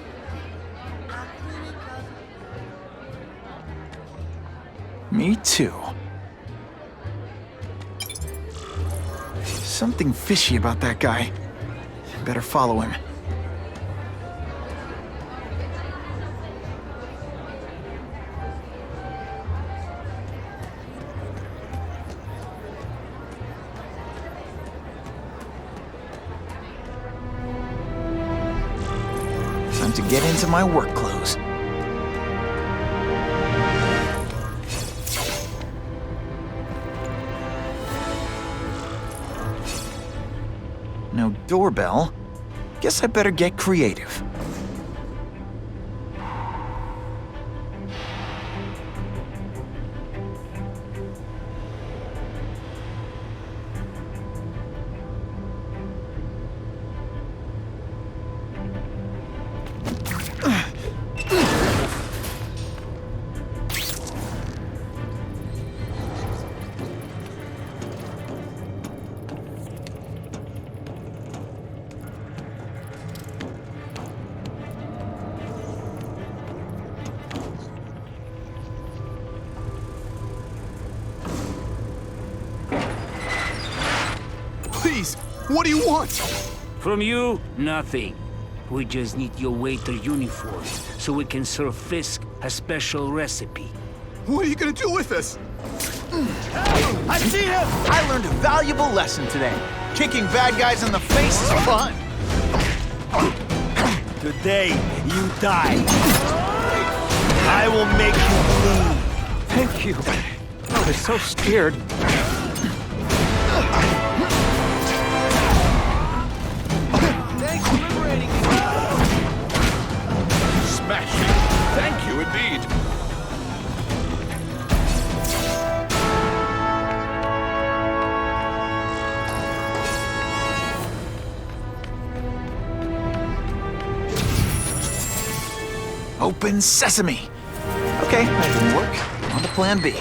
B: Me too. Something fishy about that guy. Better follow him. Time to get into my work clothes. No doorbell. Guess I better get creative.
T: Please, what do you want?
U: From you, nothing. We just need your waiter uniform so we can serve Fisk a special recipe.
T: What are you gonna do with us?
B: I see him! I learned a valuable lesson today. Kicking bad guys in the face is fun.
E: Today, you die. I will make you bleed.
B: Thank you. I was so scared.
T: Thanks for liberating me.
H: Smashing. Thank you indeed.
B: Open sesame. Okay, that didn't work. On to plan B.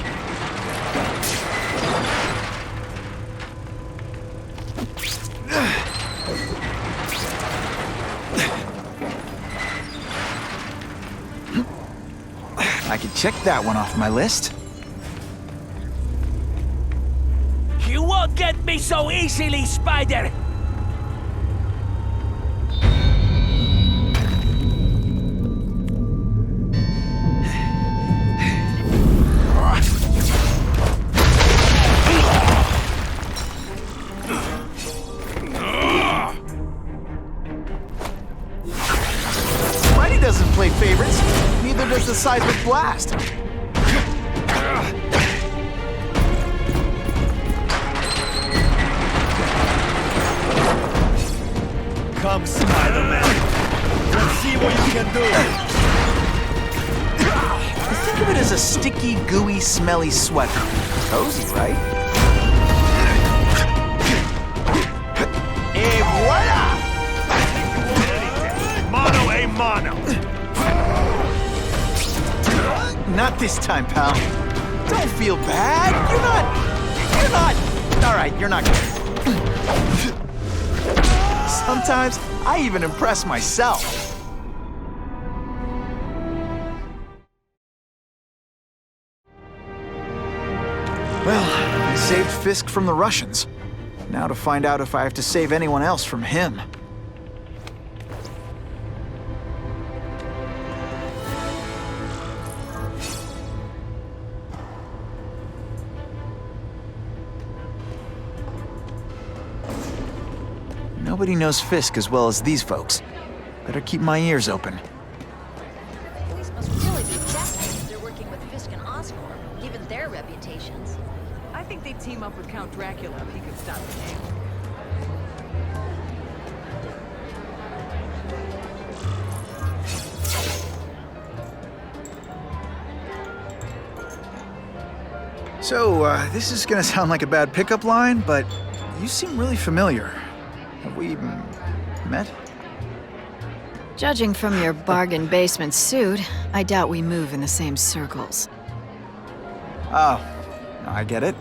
B: I can check that one off my list.
U: You won't get me so easily, Spider!
B: Spidey doesn't play favorites. Neither does the Seismic Blast.
E: Come, Spider-Man. Let's see what you can do.
B: Think of it as a sticky, gooey, smelly sweater. Cozy, right? Et voila!
A: Mono a mono.
B: Not this time, pal. Don't feel bad. You're not. All right, you're not good. Sometimes I even impress myself. Well, I saved Fisk from the Russians. Now to find out if I have to save anyone else from him. Nobody knows Fisk as well as these folks. Better keep my ears open.
O: Police must really be desperate if they're working with Fisk and Oscorp, given their reputations.
S: I think they'd team up with Count Dracula if he could stop the game.
B: So, this is gonna sound like a bad pickup line, but you seem really familiar. Have we met?
O: Judging from your bargain basement suit, I doubt we move in the same circles.
B: Oh, I get it.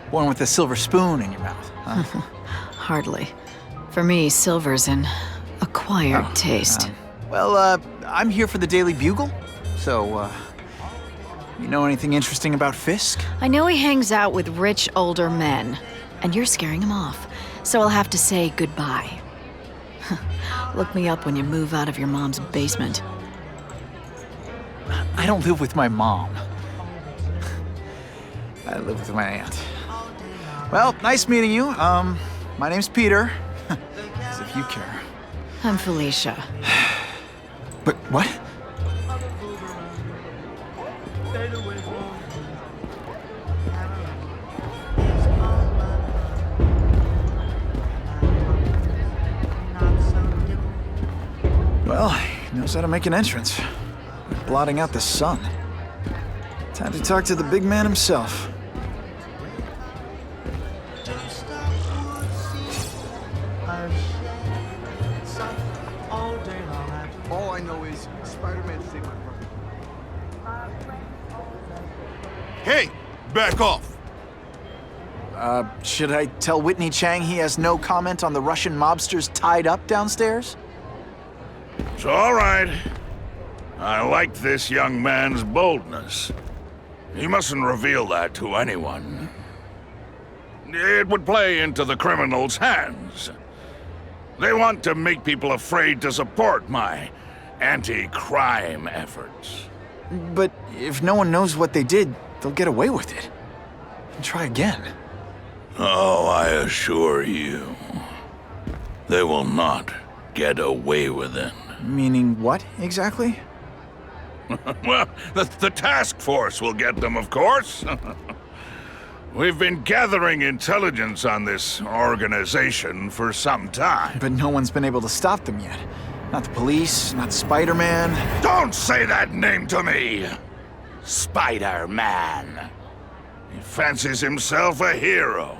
B: Born with a silver spoon in your mouth, huh?
O: Hardly. For me, silver's an acquired taste.
B: I'm here for the Daily Bugle, so, you know anything interesting about Fisk?
O: I know he hangs out with rich older men, and you're scaring him off, so I'll have to say goodbye. Look me up when you move out of your mom's basement.
B: I don't live with my mom. I live with my aunt. Well, nice meeting you. My name's Peter. As if you care.
O: I'm Felicia.
B: But what? Well, he knows how to make an entrance. Blotting out the sun. Time to talk to the big man himself.
T: All I know is Spider-Man saved my brother.
F: Hey, back off.
B: Should I tell Whitney Chang he has no comment on the Russian mobsters tied up downstairs?
F: It's all right. I like this young man's boldness. He mustn't reveal that to anyone. It would play into the criminals' hands. They want to make people afraid to support my anti-crime efforts.
B: But if no one knows what they did, they'll get away with it. And try again.
F: Oh, I assure you, they will not get away with it.
B: Meaning what, exactly?
F: Well, the task force will get them, of course. We've been gathering intelligence on this organization for some time.
B: But no one's been able to stop them yet. Not the police, not Spider-Man.
F: Don't say that name to me! Spider-Man. He fancies himself a hero.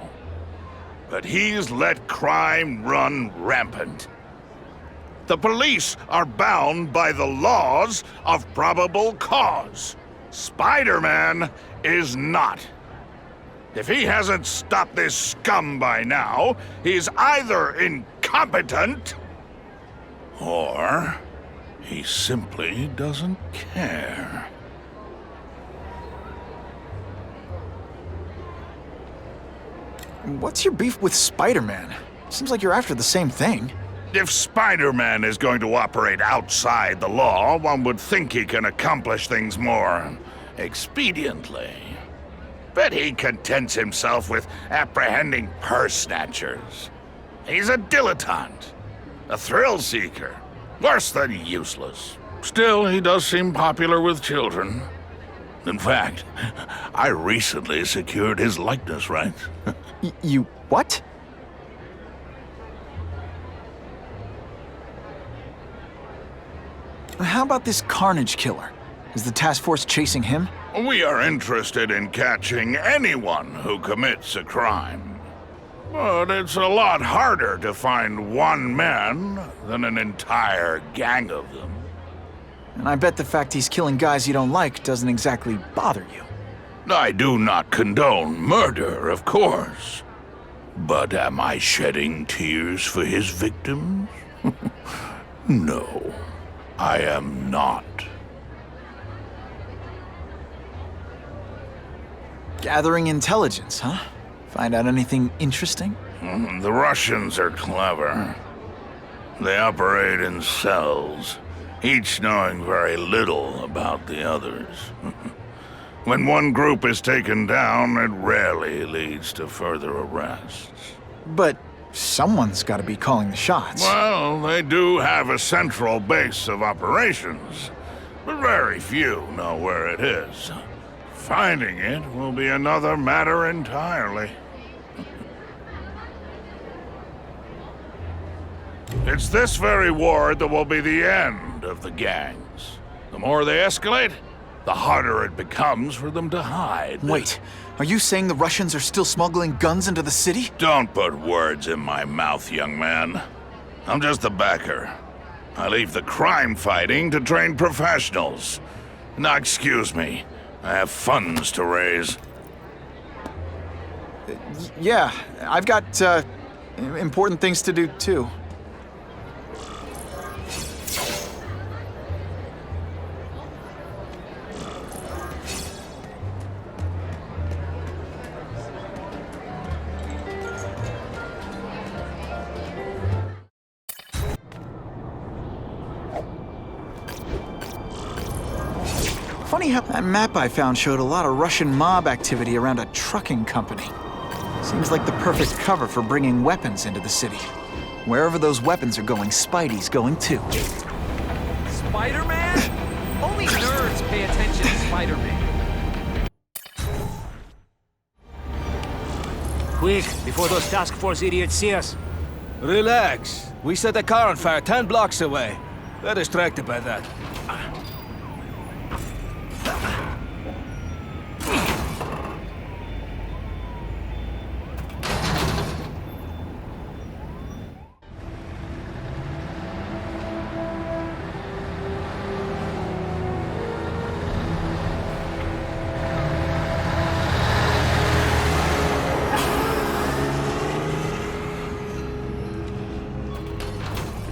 F: But he's let crime run rampant. The police are bound by the laws of probable cause. Spider-Man is not. If he hasn't stopped this scum by now, he's either incompetent or he simply doesn't care.
B: What's your beef with Spider-Man? Seems like you're after the same thing.
F: If Spider-Man is going to operate outside the law, one would think he can accomplish things more expediently. But he contents himself with apprehending purse snatchers. He's a dilettante, a thrill seeker, worse than useless. Still, he does seem popular with children. In fact, I recently secured his likeness rights.
B: You what? How about this Carnage killer? Is the task force chasing him?
F: We are interested in catching anyone who commits a crime. But it's a lot harder to find one man than an entire gang of them.
B: And I bet the fact he's killing guys you don't like doesn't exactly bother you.
F: I do not condone murder, of course. But am I shedding tears for his victims? No, I am not.
B: Gathering intelligence, huh? Find out anything interesting?
F: The Russians are clever. They operate in cells, each knowing very little about the others. When one group is taken down, it rarely leads to further arrests.
B: But someone's got to be calling the shots.
F: Well, they do have a central base of operations, but very few know where it is. Finding it will be another matter entirely. It's this very war that will be the end of the gangs. The more they escalate, the harder it becomes for them to hide.
B: Wait, are you saying the Russians are still smuggling guns into the city?
F: Don't put words in my mouth, young man. I'm just a backer. I leave the crime fighting to trained professionals. Now, excuse me. I have funds to raise.
B: Yeah, I've got, important things to do, too. Funny how that map I found showed a lot of Russian mob activity around a trucking company. Seems like the perfect cover for bringing weapons into the city. Wherever those weapons are going, Spidey's going too.
P: Spider-Man? Only nerds pay attention to Spider-Man.
U: Quick, before those task force idiots see us.
K: Relax. We set a car on fire 10 blocks away. They're distracted by that.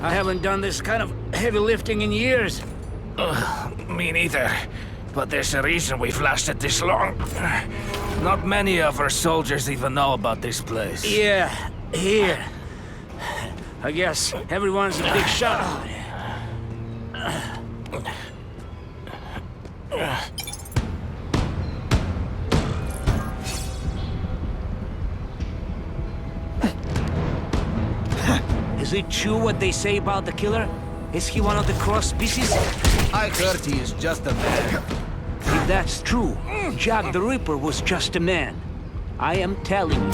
U: I haven't done this kind of heavy lifting in years.
K: Me neither. But there's a reason we've lasted this long. Not many of our soldiers even know about this place.
U: Yeah, here. I guess everyone's a big shot. Is it true what they say about the killer? Is he one of the cross species?
K: I heard he is just a man.
U: If that's true, Jack the Ripper was just a man. I am telling you.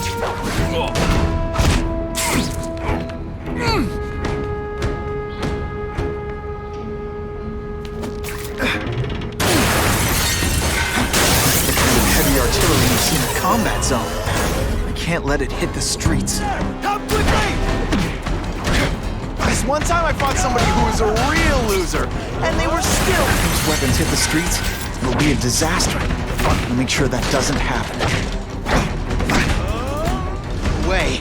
B: Heavy artillery you see in the combat zone. I can't let it hit the streets.
K: Come quickly!
B: This one time I fought somebody who was a real loser, and they were still... If those weapons hit the streets, it'll be a disaster. I'll make sure that doesn't happen. Way.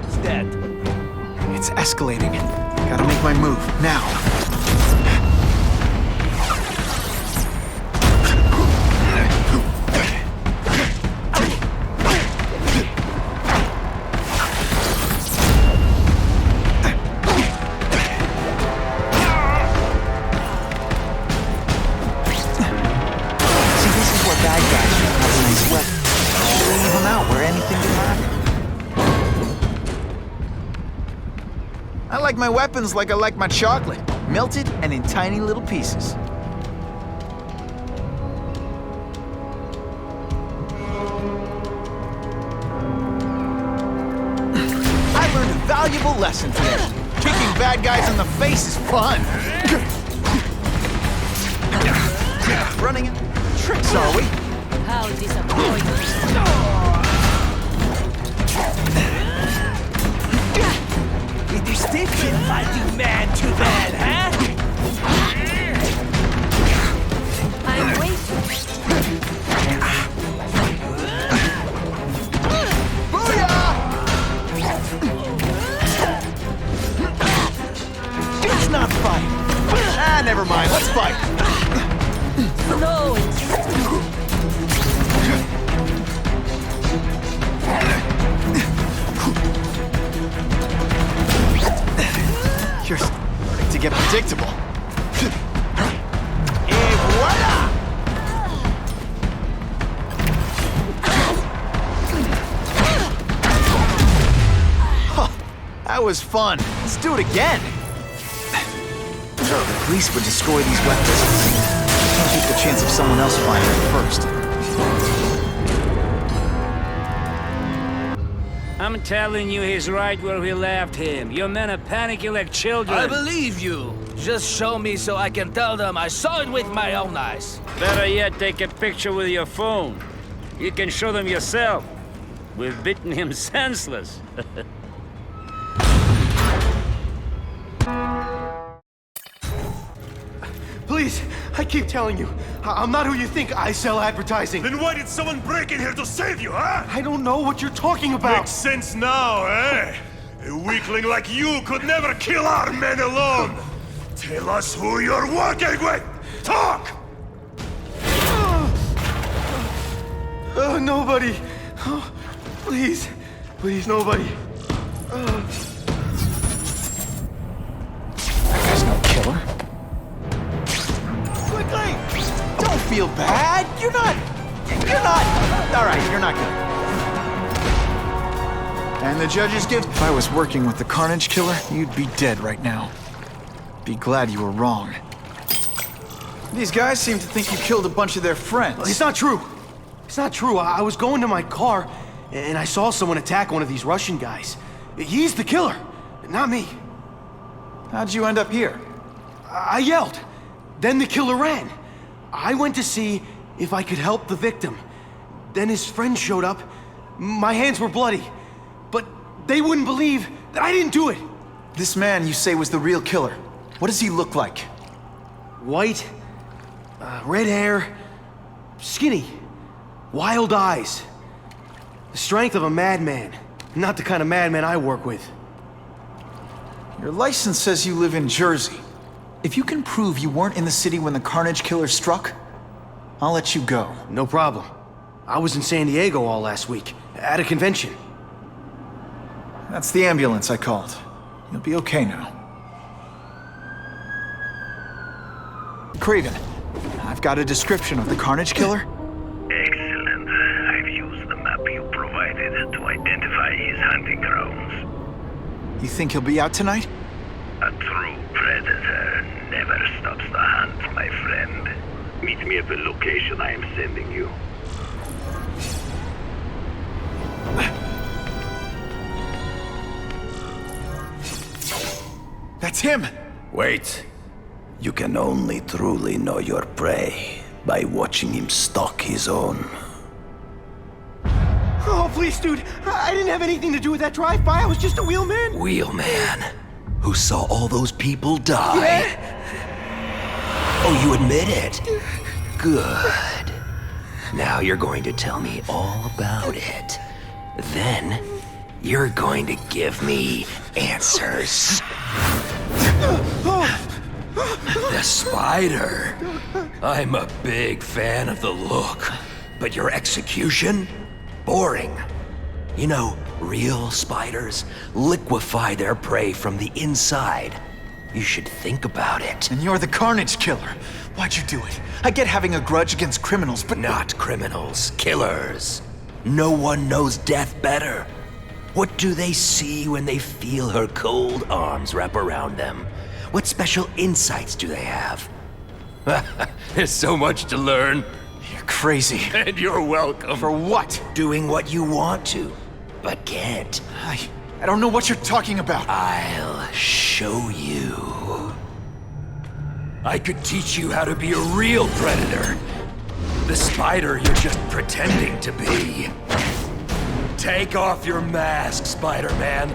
K: He's dead.
B: It's escalating. Gotta make my move, now. See, this is what bad guys do. Have a nice weapon. Leave them out where anything can happen. I like my weapons like I like my chocolate, melted and in tiny little pieces. I learned a valuable lesson today. Kicking bad guys in the face is fun. Running in tricks, are we?
M: How disappointing.
K: It is different fighting man to man, huh?
M: I'm waiting.
B: Let's not fight. Ah, never mind. Let's fight.
M: Slow and
B: You're starting to get predictable. Et voila! Huh, that was fun. Let's do it again. The police would destroy these weapons. Can't take the chance of someone else finding them first.
U: I'm telling you, he's right where we left him. Your men are panicking like children.
K: I believe you. Just show me so I can tell them I saw it with my own eyes.
U: Better yet, take a picture with your phone. You can show them yourself. We've beaten him senseless.
D: Please, I keep telling you, I'm not who you think. I sell advertising.
A: Then why did someone break in here to save you, huh?
D: I don't know what you're talking about.
A: Makes sense now, eh? A weakling like you could never kill our men alone. Tell us who you're working with. Talk!
D: Nobody. Oh, please. Please, nobody.
B: That guy's no killer.
E: Quickly! Don't feel bad. You're not. All right, you're not good.
B: And the judge's gift? If I was working with the Carnage Killer, you'd be dead right now. Be glad you were wrong. These guys seem to think you killed a bunch of their friends.
D: It's not true. It's not true. I was going to my car, and I saw someone attack one of these Russian guys. He's the killer, not me.
B: How'd you end up here?
D: I yelled. Then the killer ran. I went to see if I could help the victim. Then his friend showed up. My hands were bloody. But they wouldn't believe that I didn't do it.
B: This man you say was the real killer. What does he look like?
D: White, red hair, skinny, wild eyes. The strength of a madman. Not the kind of madman I work with.
B: Your license says you live in Jersey. If you can prove you weren't in the city when the Carnage Killer struck, I'll let you go.
D: No problem. I was in San Diego all last week, at a convention.
B: That's the ambulance I called. You'll be okay now. Craven, I've got a description of the Carnage Killer.
J: Excellent. I've used the map you provided to identify his hunting grounds.
B: You think he'll be out tonight?
J: A true predator never stops the hunt, my friend. Meet me at the location I am sending you.
B: That's him!
C: Wait. You can only truly know your prey by watching him stalk his own.
D: Oh, please, dude. I didn't have anything to do with that drive-by. I was just a wheelman.
V: Wheelman? Who saw all those people die?
D: Yeah.
V: Oh, you admit it? Good. Now you're going to tell me all about it. Then, you're going to give me answers. The spider. I'm a big fan of the look, but your execution? Boring. You know, real spiders liquefy their prey from the inside. You should think about it.
B: And you're the Carnage Killer. Why'd you do it? I get having a grudge against criminals, but...
V: Not criminals, killers. No one knows death better. What do they see when they feel her cold arms wrap around them? What special insights do they have? There's so much to learn.
B: You're crazy.
V: And you're welcome.
B: For what?
V: Doing what you want to, but can't.
B: I don't know what you're talking about.
V: I'll show you. I could teach you how to be a real predator. The spider you're just pretending to be. Take off your mask, Spider-Man.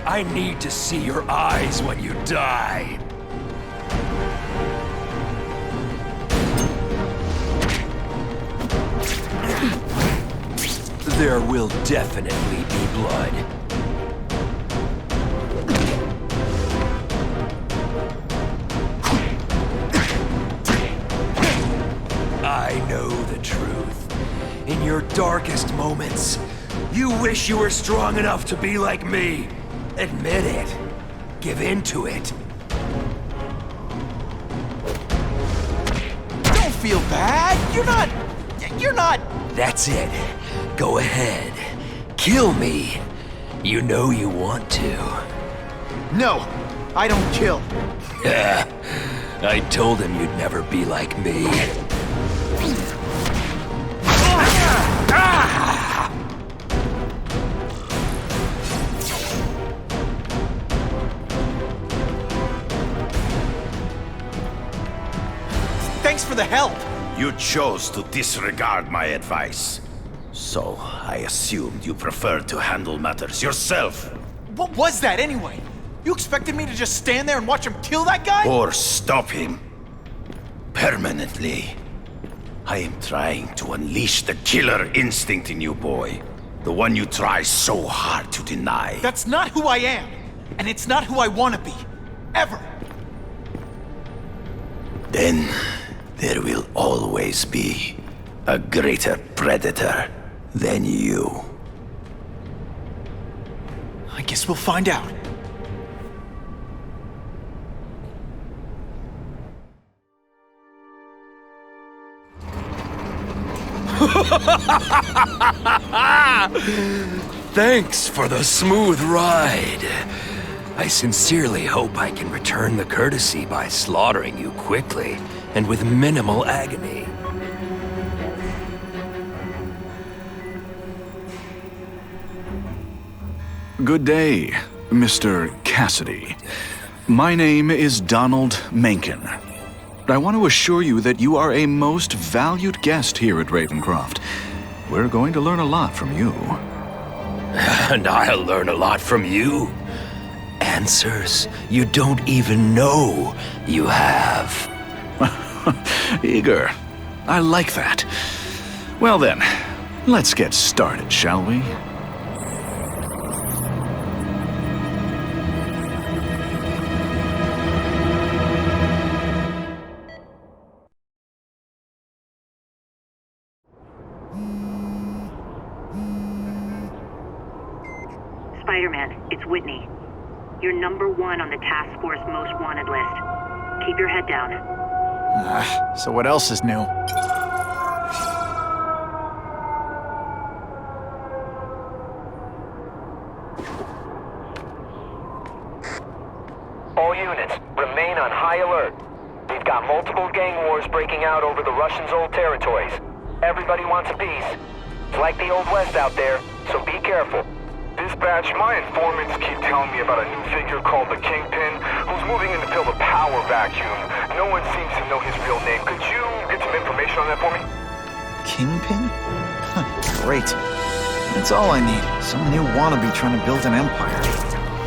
V: I need to see your eyes when you die. There will definitely be blood. I know the truth. In your darkest moments, you wish you were strong enough to be like me. Admit it. Give in to it.
E: Don't feel bad. You're not...
V: That's it. Go ahead. Kill me. You know you want to.
B: No, I don't kill.
V: I told him you'd never be like me.
B: Thanks for the help.
C: You chose to disregard my advice. So, I assumed you preferred to handle matters yourself.
B: What was that anyway? You expected me to just stand there and watch him kill that guy?
C: Or stop him. Permanently. I am trying to unleash the killer instinct in you, boy. The one you try so hard to deny.
B: That's not who I am. And it's not who I want to be. Ever.
C: Then, there will always be a greater predator than you.
B: I guess we'll find out.
V: Thanks for the smooth ride. I sincerely hope I can return the courtesy by slaughtering you quickly and with minimal agony.
L: Good day, Mr. Cassidy. My name is Donald Mencken. I want to assure you that you are a most valued guest here at Ravencroft. We're going to learn a lot from you.
V: And I'll learn a lot from you. Answers you don't even know you have.
L: Eager. I like that. Well then, let's get started, shall we?
R: Spider-Man, it's Whitney. You're #1 on the task force most wanted list. Keep your head down.
B: So what else is new?
G: All units, remain on high alert. We've got multiple gang wars breaking out over the Russians' old territories. Everybody wants a piece. It's like the Old West out there, so be careful.
N: Dispatch, my informants keep telling me about a new figure called the Kingpin, who's moving in to fill the power vacuum. No one seems to know his real name. Could you get some information on that for me?
B: Kingpin? Great. That's all I need. Some new wannabe trying to build an empire.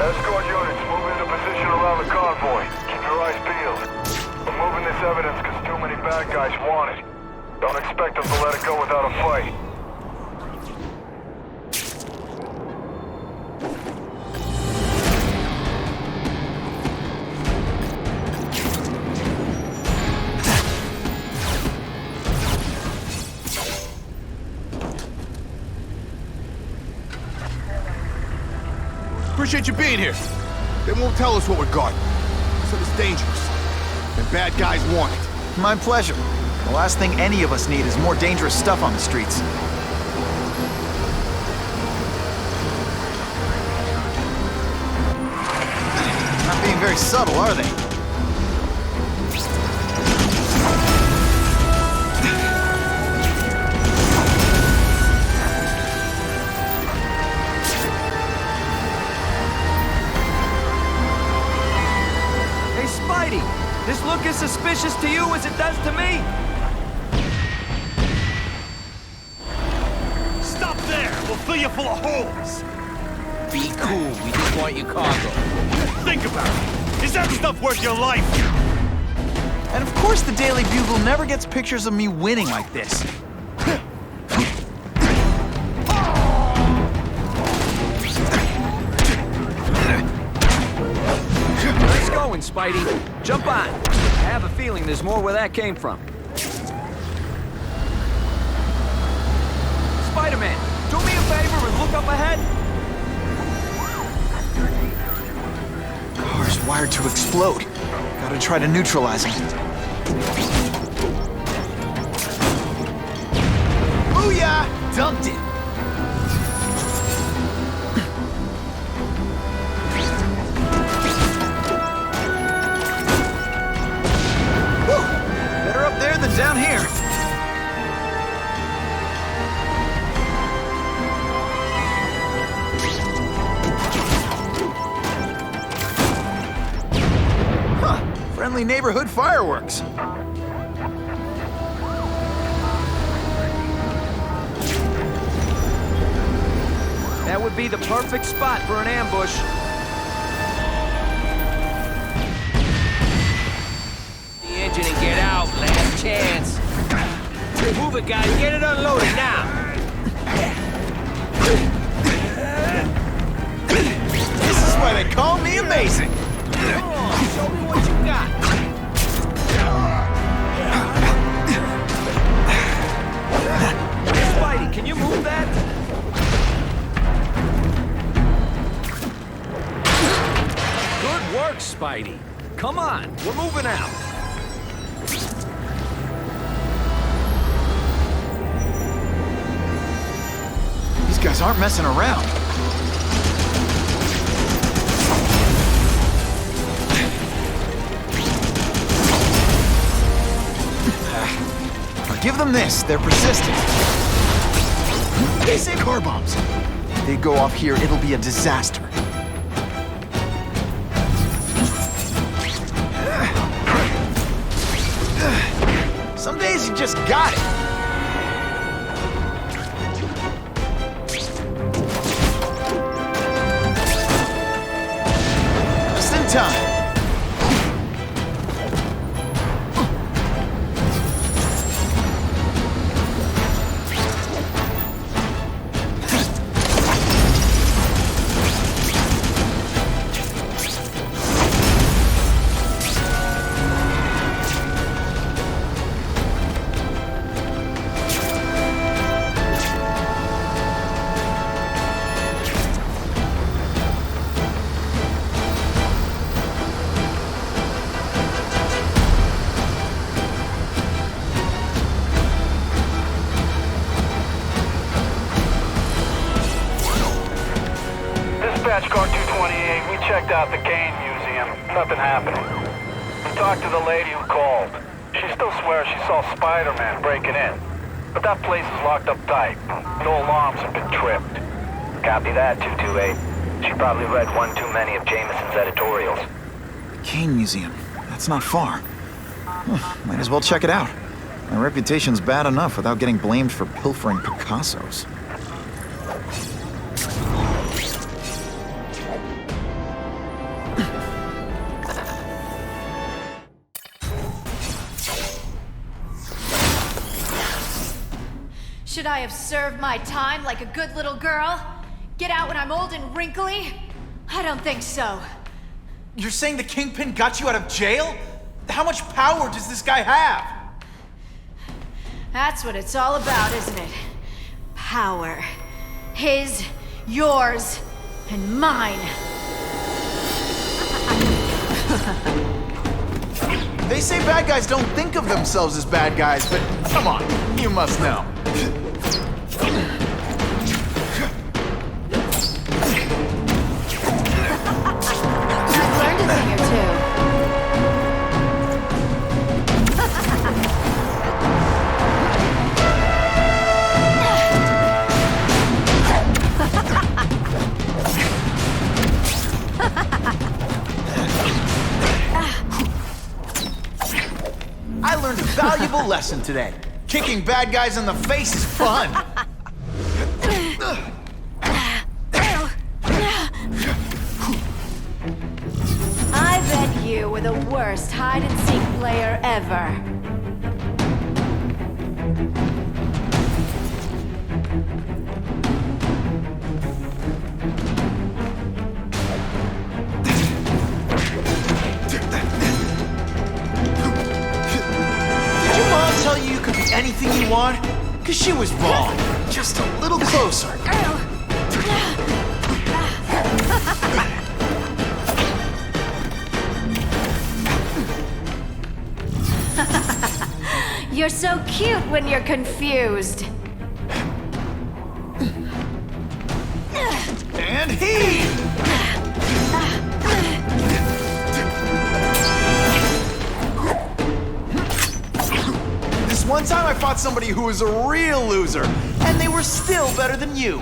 N: Escort units, move into position around the convoy. Keep your eyes peeled. We're moving this evidence because too many bad guys want it. Don't expect them to let it go without a fight.
T: Appreciate you being here. They won't tell us what we're guarding. So it's dangerous. And bad guys want it.
B: My pleasure. The last thing any of us need is more dangerous stuff on the streets. Not being very subtle, are they?
K: This look as suspicious to you as it does to me?
A: Stop there! We'll fill you full of holes!
K: Be cool, we just want your cargo.
A: Think about it! Is that stuff worth your life?
B: And of course the Daily Bugle never gets pictures of me winning like this.
K: Nice going, Spidey. Jump on. I have a feeling there's more where that came from. Spider-Man, do me a favor and look up ahead.
B: Car's wired to explode. Gotta try to neutralize him. Booyah! Dunked it! Better up there than down here. Huh. Friendly neighborhood fireworks.
P: That would be the perfect spot for an ambush. The engine and get out. Last chance. Move it, guys. Get it unloaded now.
B: This is why they call me amazing.
P: Come on, show me what you got. Spidey, can you move that? Good work, Spidey. Come on, we're moving out.
B: These guys aren't messing around. I'll give them this. They're persistent. They say car bombs. If they go off here, it'll be a disaster. Some days you just got it. Just in time.
N: Dispatch car 228, we checked out the Kane Museum. Nothing happening. We talked to the lady who called. She still swears she saw Spiderman breaking in. But that place is locked up tight. No alarms have been tripped.
G: Copy that, 228. She probably read one too many of Jameson's editorials.
B: Kane Museum. That's not far. Might as well check it out. My reputation's bad enough without getting blamed for pilfering Picassos.
I: Should I have served my time like a good little girl? Get out when I'm old and wrinkly? I don't think so.
B: You're saying the Kingpin got you out of jail? How much power does this guy have?
I: That's what it's all about, isn't it? Power. His, yours, and mine.
B: They say bad guys don't think of themselves as bad guys, but come on, you must know.
I: I've learned a thing or two.
B: I learned a valuable lesson today. Kicking bad guys in the face is fun.
I: I bet you were the worst hide-and-seek player ever.
B: Did your mom tell you you could be anything you want? Because she was wrong. Just a little closer.
I: You're so cute when you're confused.
B: And he! This one time I fought somebody who was a real loser, and they were still better than you.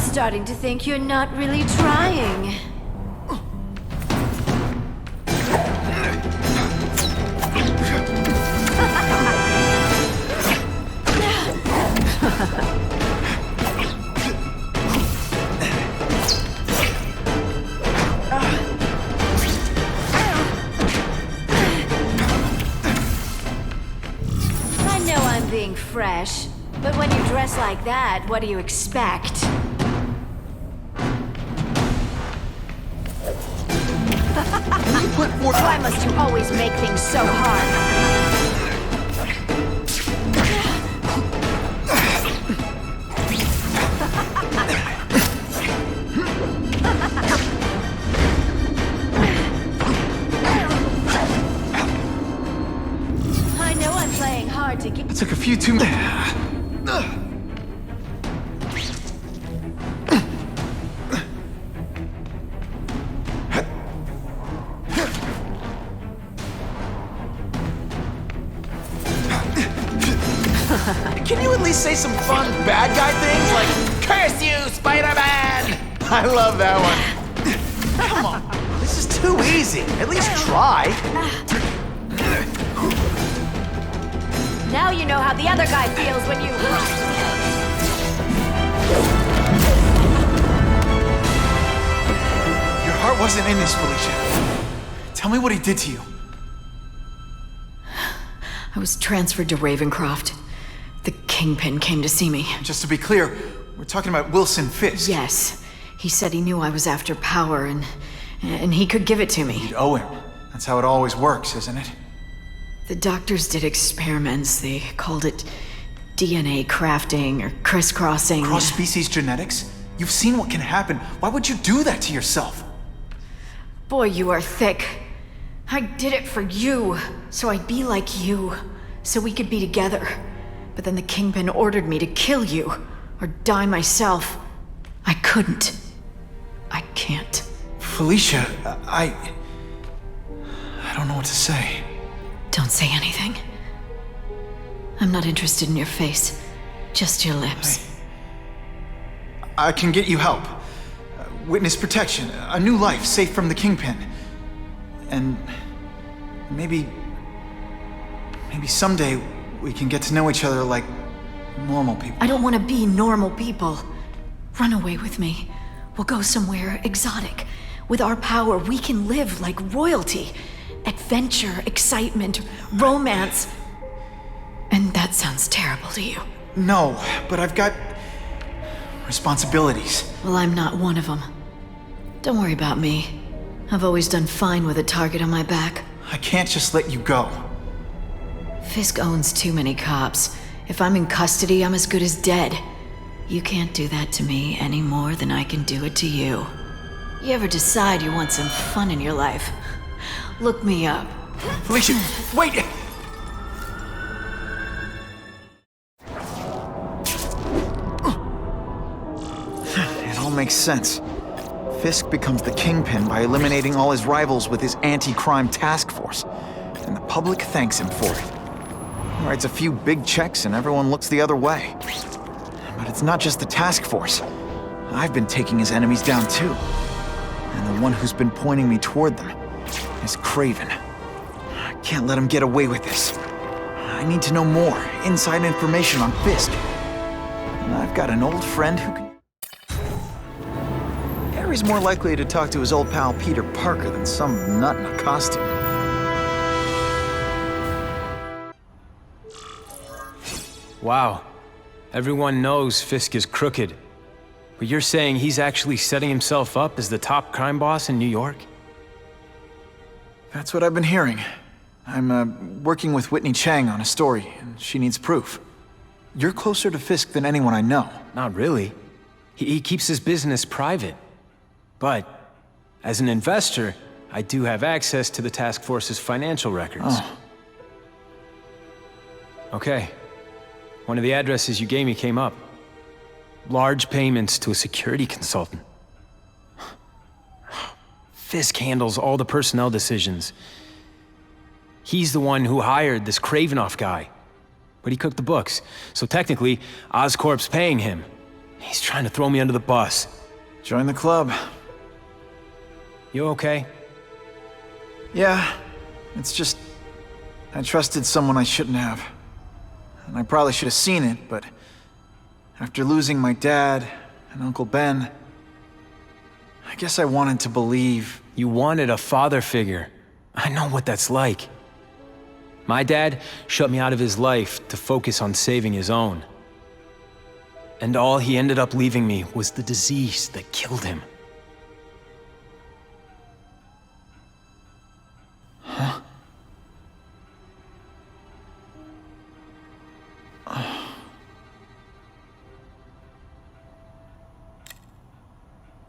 I: starting to think you're not really trying. I know I'm being fresh, but when you dress like that, what do you expect? Why must you always make things so hard? I know I'm playing hard to get.
B: It took a few too many.
H: Can you at least say some fun bad guy things like, "Curse you, Spider-Man"? I love that one. Come on, this is too easy. At least try.
I: Now you know how the other guy feels when you...
B: Your heart wasn't in this, Felicia. Tell me what he did to you.
Q: I was transferred to Ravencroft. The Kingpin came to see me.
B: Just to be clear, we're talking about Wilson Fisk.
Q: Yes. He said he knew I was after power and he could give it to me.
B: You'd owe him. That's how it always works, isn't it?
Q: The doctors did experiments. They called it DNA crafting or crisscrossing.
B: Cross-species genetics? You've seen what can happen. Why would you do that to yourself?
Q: Boy, you are thick. I did it for you, so I'd be like you, so we could be together. But then the Kingpin ordered me to kill you, or die myself. I couldn't. I can't.
B: Felicia, I don't know what to say.
Q: Don't say anything. I'm not interested in your face, just your lips.
B: I can get you help. Witness protection, a new life safe from the Kingpin. And maybe someday we can get to know each other like normal people.
Q: I don't want to be normal people. Run away with me. We'll go somewhere exotic. With our power, we can live like royalty. Adventure, excitement, romance. And that sounds terrible to you.
B: No, but I've got responsibilities.
Q: Well, I'm not one of them. Don't worry about me. I've always done fine with a target on my back.
B: I can't just let you go.
Q: Fisk owns too many cops. If I'm in custody, I'm as good as dead. You can't do that to me any more than I can do it to you. You ever decide you want some fun in your life? Look me up.
B: Felicia, wait! It all makes sense. Fisk becomes the Kingpin by eliminating all his rivals with his anti-crime task force. And the public thanks him for it. He writes a few big checks and everyone looks the other way. But it's not just the task force. I've been taking his enemies down too. And the one who's been pointing me toward them is Kraven. I can't let him get away with this. I need to know more, inside information on Fisk. And I've got an old friend who can... Harry's more likely to talk to his old pal Peter Parker than some nut in a costume.
W: Wow. Everyone knows Fisk is crooked. But you're saying he's actually setting himself up as the top crime boss in New York?
B: That's what I've been hearing. I'm working with Whitney Chang on a story, and she needs proof. You're closer to Fisk than anyone I know.
W: Not really. He keeps his business private. But, as an investor, I do have access to the task force's financial records.
B: Oh.
W: Okay. One of the addresses you gave me came up. Large payments to a security consultant. Fisk handles all the personnel decisions. He's the one who hired this Kravinoff guy. But he cooked the books, so technically, Oscorp's paying him. He's trying to throw me under the bus.
B: Join the club.
W: You okay?
B: Yeah, it's just... I trusted someone I shouldn't have. And I probably should have seen it, but... after losing my dad and Uncle Ben... I guess I wanted to believe...
W: You wanted a father figure. I know what that's like. My dad shut me out of his life to focus on saving his own. And all he ended up leaving me was the disease that killed him.
B: Huh?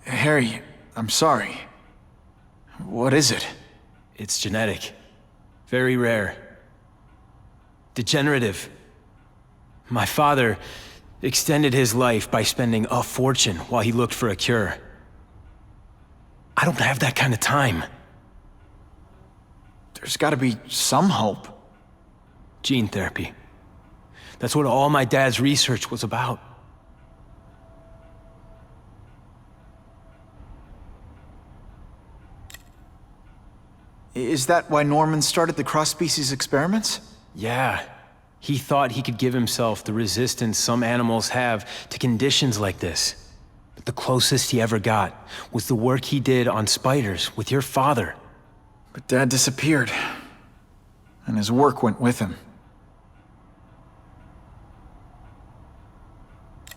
B: Harry, I'm sorry. What is it?
W: It's genetic. Very rare. Degenerative. My father extended his life by spending a fortune while he looked for a cure. I don't have that kind of time.
B: There's gotta be some hope.
W: Gene therapy. That's what all my dad's research was about.
B: Is that why Norman started the cross-species experiments?
W: Yeah. He thought he could give himself the resistance some animals have to conditions like this. But the closest he ever got was the work he did on spiders with your father.
B: But Dad disappeared. And his work went with him.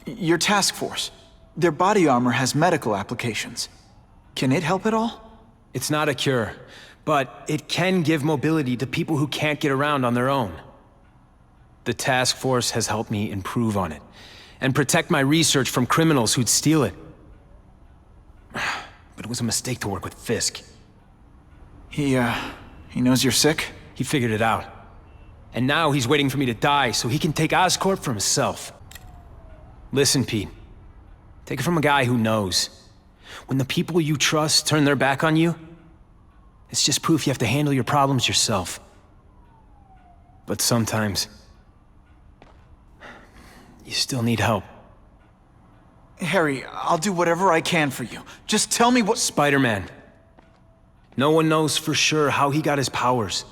B: Your task force. Their body armor has medical applications. Can it help at all?
W: It's not a cure, but it can give mobility to people who can't get around on their own. The task force has helped me improve on it, and protect my research from criminals who'd steal it. But it was a mistake to work with Fisk.
B: He knows you're sick?
W: He figured it out. And now he's waiting for me to die so he can take Oscorp for himself. Listen, Pete. Take it from a guy who knows. When the people you trust turn their back on you, it's just proof you have to handle your problems yourself. But sometimes, you still need help.
B: Harry, I'll do whatever I can for you. Just tell me what—
W: Spider-Man. No one knows for sure how he got his powers.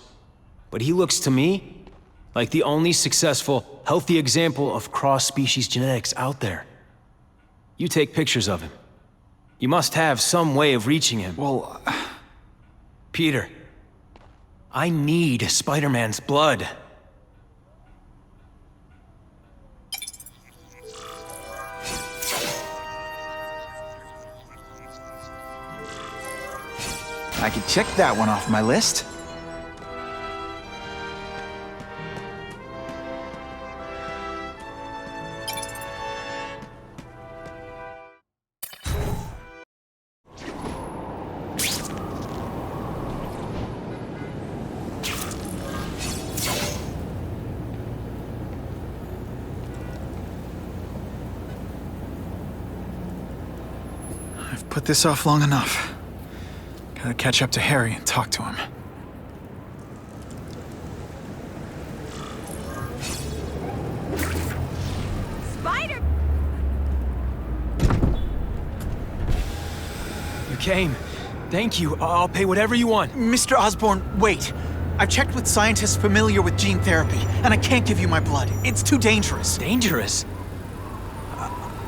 W: But he looks to me like the only successful, healthy example of cross-species genetics out there. You take pictures of him. You must have some way of reaching him.
B: Well,
W: Peter, I need Spider-Man's blood.
B: I could check that one off my list. I've put this off long enough. Gotta catch up to Harry and talk to him.
I: Spider!
W: You came. Thank you. I'll pay whatever you want.
B: Mr. Osborn, wait. I've checked with scientists familiar with gene therapy, and I can't give you my blood. It's too dangerous.
W: Dangerous?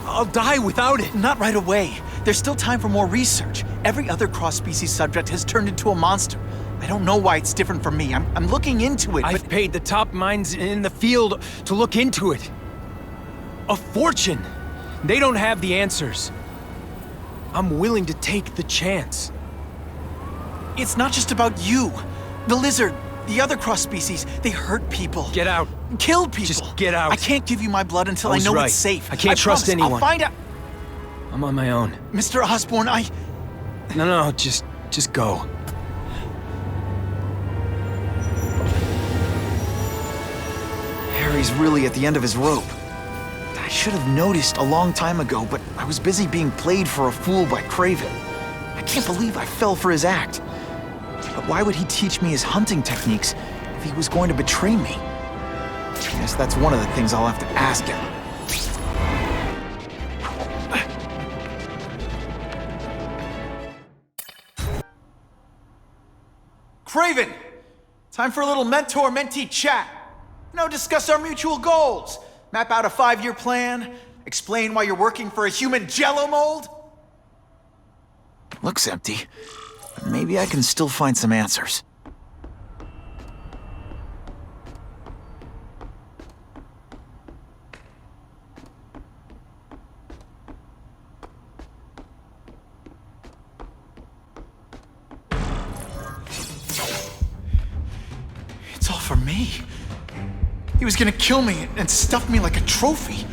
W: I'll die without it.
B: Not right away. There's still time for more research. Every other cross-species subject has turned into a monster. I don't know why it's different from me. I'm looking into it,
W: I've paid the top minds in the field to look into it. A fortune. They don't have the answers. I'm willing to take the chance.
B: It's not just about you. The lizard, the other cross-species, they hurt people.
W: Get out.
B: Kill people.
W: Just get out.
B: I can't give you my blood until I know it's safe.
W: I can't trust
B: promise.
W: anyone.
B: I'll find out.
W: I'm on my own.
B: Mr. Osborn,
W: No, just go.
B: Harry's really at the end of his rope. I should have noticed a long time ago, but I was busy being played for a fool by Craven. I can't believe I fell for his act. But why would he teach me his hunting techniques if he was going to betray me? I guess that's one of the things I'll have to ask him. Craven! Time for a little mentor-mentee chat. Discuss our mutual goals. Map out a 5-year plan. Explain why you're working for a human jello mold. Looks empty, but maybe I can still find some answers. It's all for me. He was gonna kill me and stuff me like a trophy.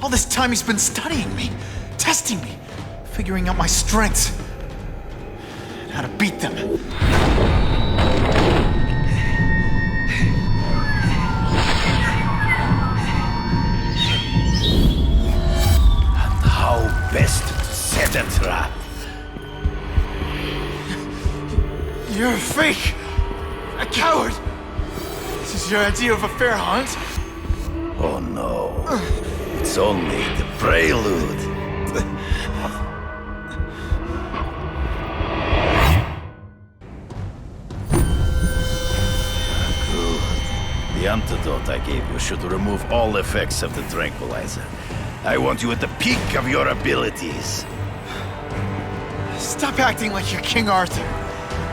B: All this time he's been studying me, testing me, figuring out my strengths, and how to beat them.
C: And how best to set a trap.
B: You're a fake! A coward! This is your idea of a fair hunt?
C: Oh no. It's only the prelude. Good. The antidote I gave you should remove all effects of the tranquilizer. I want you at the peak of your abilities.
B: Stop acting like you're King Arthur.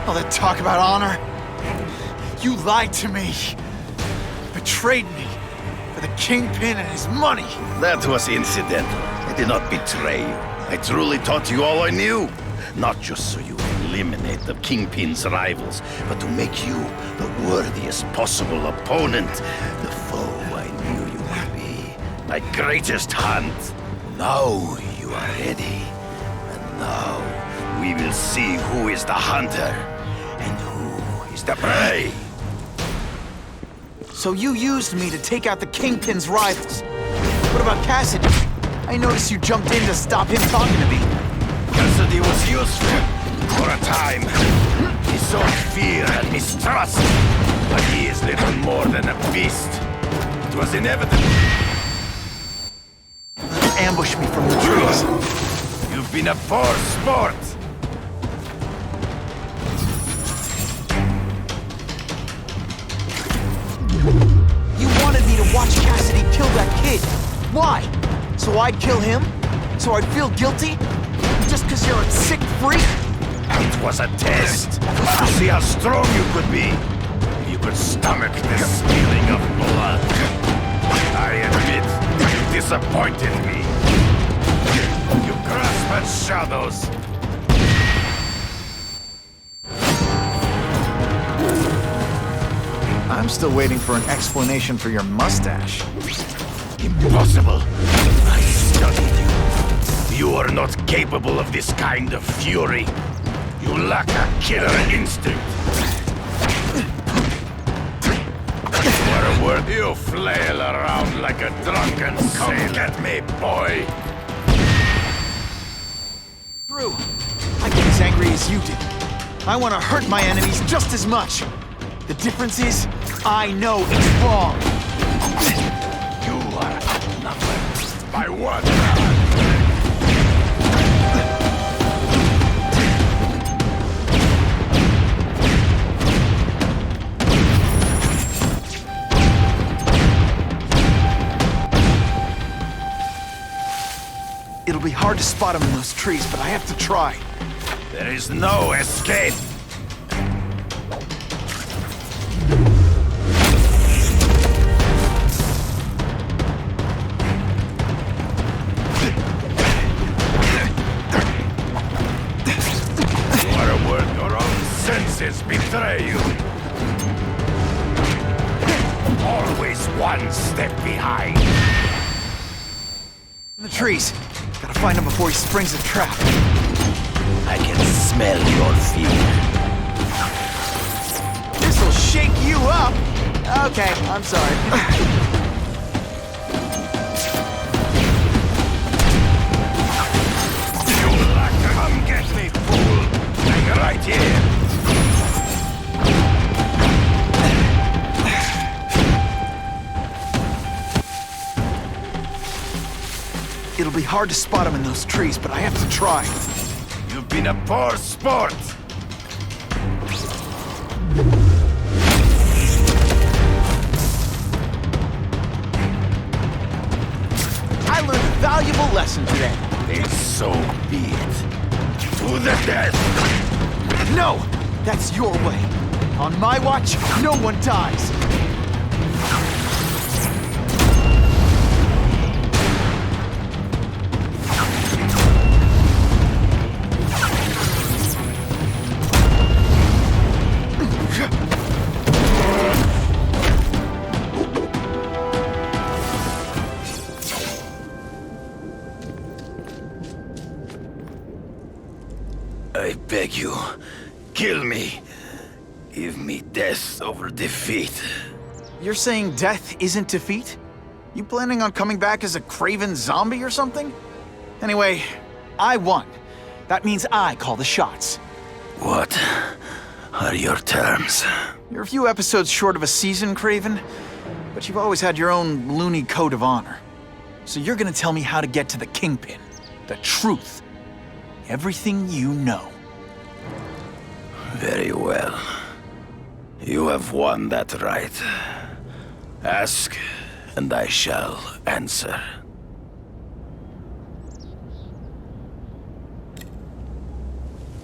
B: All that talk about honor. You lied to me. Betrayed me. For the Kingpin and his money.
C: That was incidental. I did not betray you. I truly taught you all I knew. Not just so you eliminate the Kingpin's rivals, but to make you the worthiest possible opponent. The foe I knew you would be. My greatest hunt. Now you are ready. And now we will see who is the hunter and who is the prey.
B: So you used me to take out the Kingpin's rivals. What about Cassidy? I noticed you jumped in to stop him talking to me.
C: Cassidy was useful for a time. He sowed fear and mistrust, but he is little more than a beast. It was inevitable.
B: Ambush me from the trees.
C: You've been a poor sport.
B: You wanted me to watch Cassidy kill that kid. Why? So I'd kill him? So I'd feel guilty? Just because you're a sick freak?
C: It was a test. To see how strong you could be. If you could stomach the spilling of blood. I admit, you disappointed me. You grasp at shadows.
B: I'm still waiting for an explanation for your mustache.
C: Impossible. I studied you. You are not capable of this kind of fury. You lack a killer instinct. For a word, you flail around like a drunken sailor. Come get me, boy.
B: True. I get as angry as you do. I want to hurt my enemies just as much. The difference is, I know it's wrong.
C: You are outnumbered by one.
B: It'll be hard to spot him in those trees, but I have to try.
C: There is no escape. Betray you. Always one step behind.
B: In the trees. Gotta find him before he springs a trap.
C: I can smell your fear.
B: This'll shake you up. Okay, I'm sorry.
C: Come get me, fool. Hang right here.
B: It'll be hard to spot him in those trees, but I have to try.
C: You've been a poor sport.
B: I learned a valuable lesson today.
C: Then so be it. To the death!
B: No! That's your way. On my watch, no one dies.
C: I beg you, kill me. Give me death over defeat.
B: You're saying death isn't defeat? You planning on coming back as a craven zombie or something? Anyway, I won. That means I call the shots.
C: What are your terms?
B: You're a few episodes short of a season, Craven, but you've always had your own loony code of honor. So you're gonna tell me how to get to the Kingpin. The truth. Everything you know.
C: Very well. You have won that right. Ask, and I shall answer.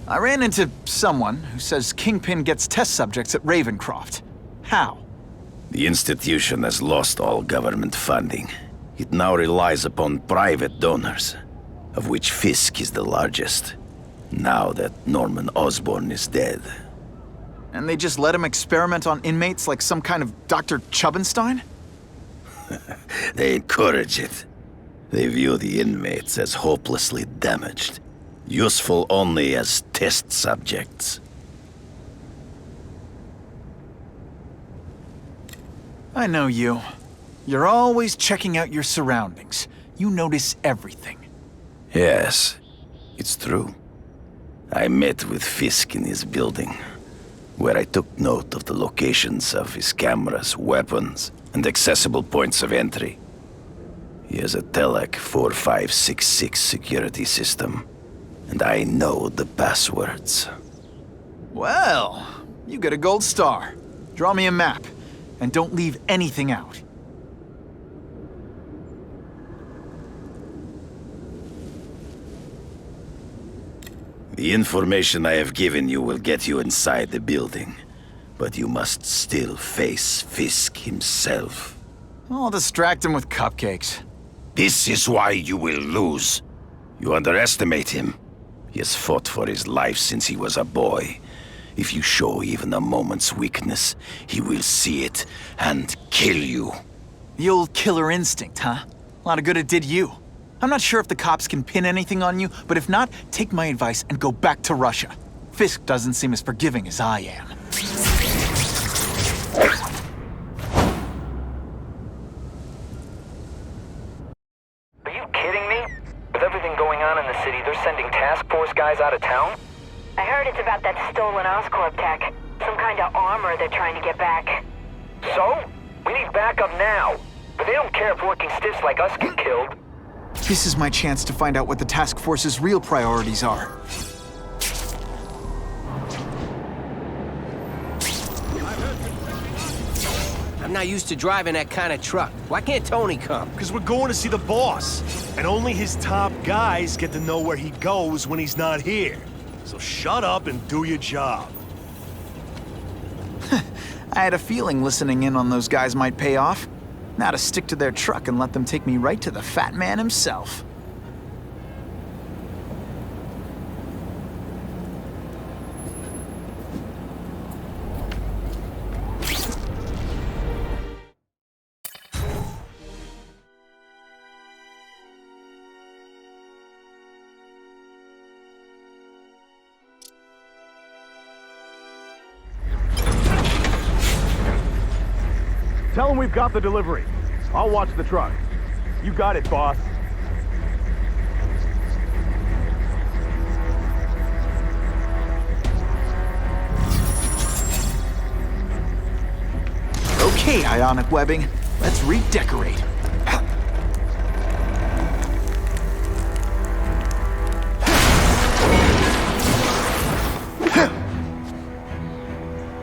B: I ran into someone who says Kingpin gets test subjects at Ravencroft. How?
C: The institution has lost all government funding. It now relies upon private donors, of which Fisk is the largest, now that Norman Osborn is dead.
B: And they just let him experiment on inmates like some kind of Dr. Chubbenstein?
C: They encourage it. They view the inmates as hopelessly damaged, useful only as test subjects.
B: I know you. You're always checking out your surroundings. You notice everything.
C: Yes, it's true. I met with Fisk in his building, where I took note of the locations of his cameras, weapons, and accessible points of entry. He has a Telec 4566 security system, and I know the passwords.
B: Well, you get a gold star. Draw me a map, and don't leave anything out.
C: The information I have given you will get you inside the building, but you must still face Fisk himself.
B: I'll distract him with cupcakes.
C: This is why you will lose. You underestimate him. He has fought for his life since he was a boy. If you show even a moment's weakness, he will see it and kill you.
B: The old killer instinct, huh? A lot of good it did you. I'm not sure if the cops can pin anything on you, but if not, take my advice and go back to Russia. Fisk doesn't seem as forgiving as I am.
G: Are you kidding me? With everything going on in the city, they're sending task force guys out of town?
R: I heard it's about that stolen Oscorp tech. Some kind of armor they're trying to get back.
G: So? We need backup now. But they don't care if working stiffs like us get killed.
B: This is my chance to find out what the task force's real priorities are.
H: I'm not used to driving that kind of truck. Why can't Tony come?
D: Because we're going to see the boss. And only his top guys get to know where he goes when he's not here. So shut up and do your job.
B: I had a feeling listening in on those guys might pay off. Now to stick to their truck and let them take me right to the fat man himself.
F: Tell him we've got the delivery. I'll watch the truck. You got it, boss.
B: Okay, ionic webbing. Let's redecorate.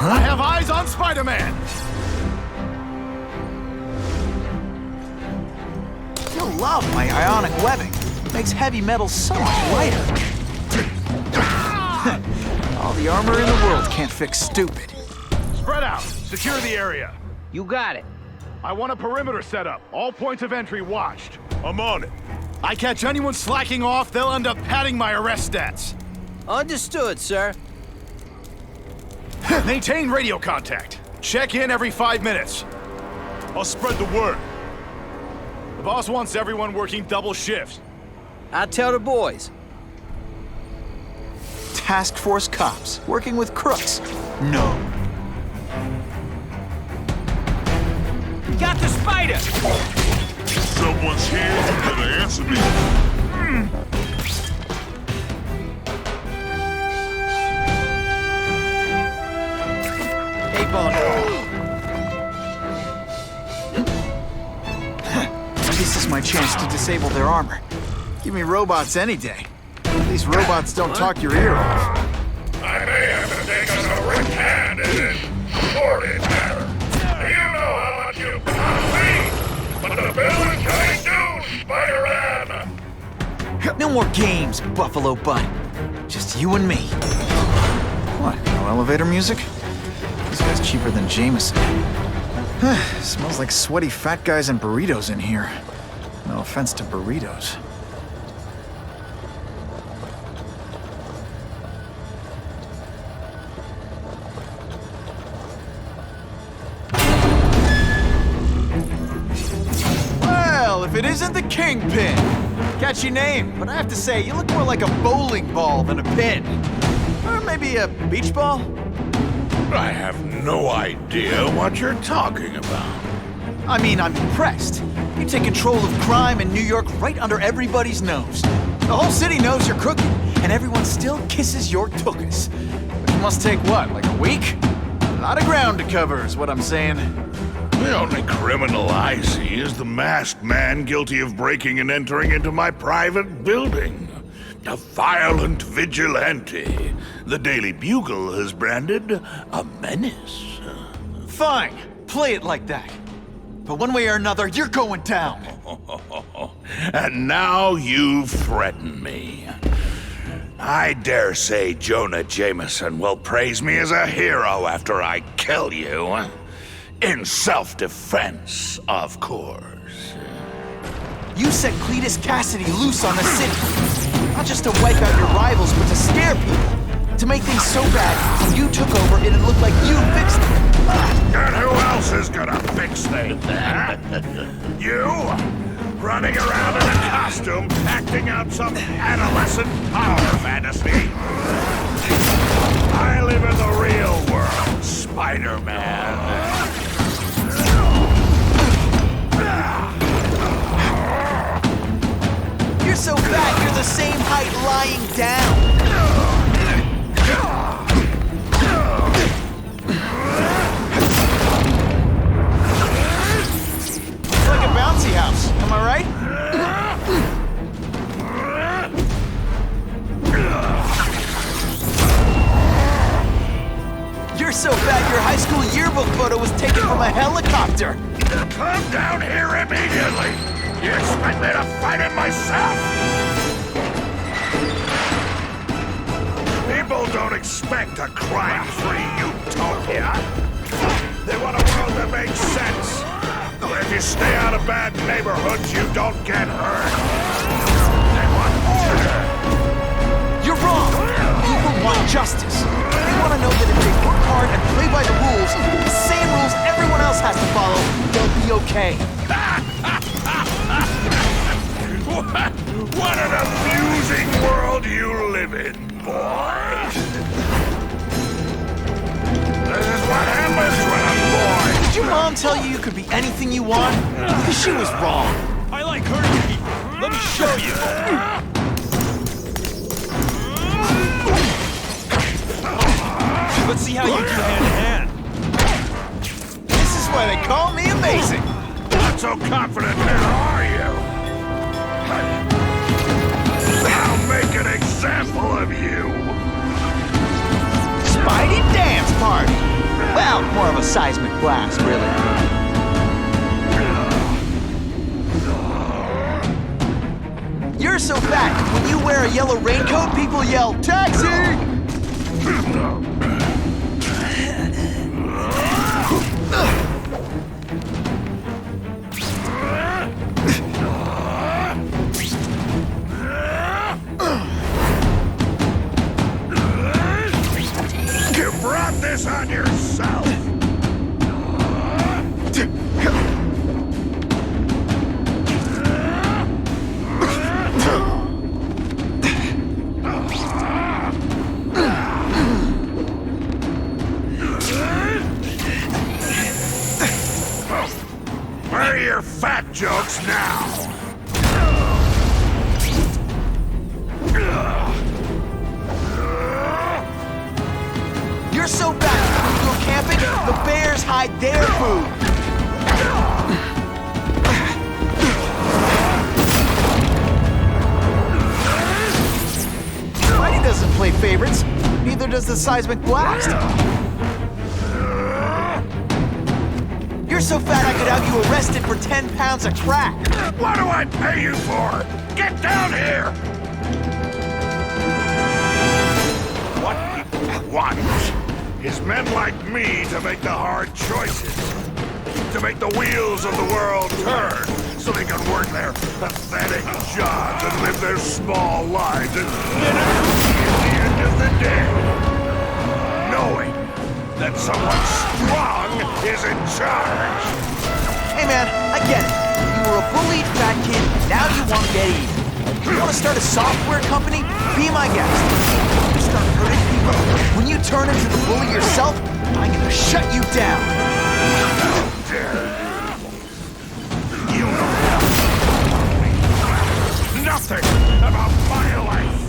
T: I have Spider-Man!
B: You'll love my ionic webbing. It makes heavy metal so much lighter. All the armor in the world can't fix stupid.
F: Spread out. Secure the area.
P: You got it.
F: I want a perimeter set up. All points of entry watched.
T: I'm on it. I catch anyone slacking off, they'll end up padding my arrest stats.
P: Understood, sir.
F: Maintain radio contact. Check in every 5 minutes. I'll spread the word. The boss wants everyone working double shifts.
P: I'll tell the boys.
B: Task force cops working with crooks. No.
P: Got the spider!
M: Someone's here, you better answer me.
P: Hey, Bono.
B: This is my chance to disable their armor. Give me robots any day. These robots don't talk your ear off.
M: I may have to take a direct hand in it. Sordid matter. You know how much you cost me, but the bill is coming due, Spider-Man.
B: No more games, Buffalo Butt. Just you and me. What, no elevator music? This guy's cheaper than Jameson. Smells like sweaty fat guys and burritos in here. No offense to burritos. Well, if it isn't the Kingpin. Catchy name, but I have to say, you look more like a bowling ball than a pin. Or maybe a beach ball?
M: I have no idea what you're talking about.
B: I mean, I'm impressed. You take control of crime in New York right under everybody's nose. The whole city knows you're crooked, and everyone still kisses your tuchus. But it must take what, like a week? A lot of ground to cover is what I'm saying.
M: The only criminal I see is the masked man guilty of breaking and entering into my private building. A violent vigilante. The Daily Bugle has branded a menace.
B: Fine, play it like that. But one way or another, you're going down.
M: And now you threaten me. I dare say Jonah Jameson will praise me as a hero after I kill you. In self-defense, of course.
B: You set Cletus Cassidy loose on the city. Not just to wipe out your rivals, but to scare people. To make things so bad, when you took over, it'd look like you fixed it.
M: And who else is gonna fix things? Huh? You? Running around in a costume, acting out some adolescent power fantasy? I live in the real world, Spider-Man.
B: You're so fat, you're the same height lying down. It's like a bouncy house, am I right? You're so fat, your high school yearbook photo was taken from a helicopter.
M: Come down here immediately! You expect me to fight it myself? People don't expect a crime-free utopia. They want a world that makes sense. Where if you stay out of bad neighborhoods, you don't get hurt. They want order.
B: You're wrong. People want justice. They want to know that if they work hard and play by the rules, the same rules everyone else has to follow, they'll be okay.
M: What an amusing world you live in, boy. This is what happens when a boy...
B: Did your mom tell you you could be anything you want? She was wrong.
A: I like hurting people. Let me show you. Let's see how you do hand-to-hand.
B: This is why they call me amazing.
M: Not so confident now, are you? I'll make an example of you.
B: Spidey dance party. Well, more of a
O: seismic blast, really. You're so fat, when you wear a yellow raincoat, people yell, "Taxi!"
M: You brought this on yourself! Where are your fat jokes now?
O: You're so fat, when you go camping, the bears hide their food. Spidey doesn't play favorites. Neither does the seismic blast. You're so fat I could have you arrested for 10 pounds of crack.
M: What do I pay you for? Get down here! What people want is men like me to make the hard choices. To make the wheels of the world turn so they can work their pathetic jobs and live their small lives and get a cookie at the end of the day. Knowing that someone strong is in charge.
O: Hey man, I get it. You were a bullied fat kid, now you want to get even. You want to start a software company? Be my guest. You start hurting people. When you turn into the bully yourself, I'm gonna shut you down.
M: You know nothing about my life.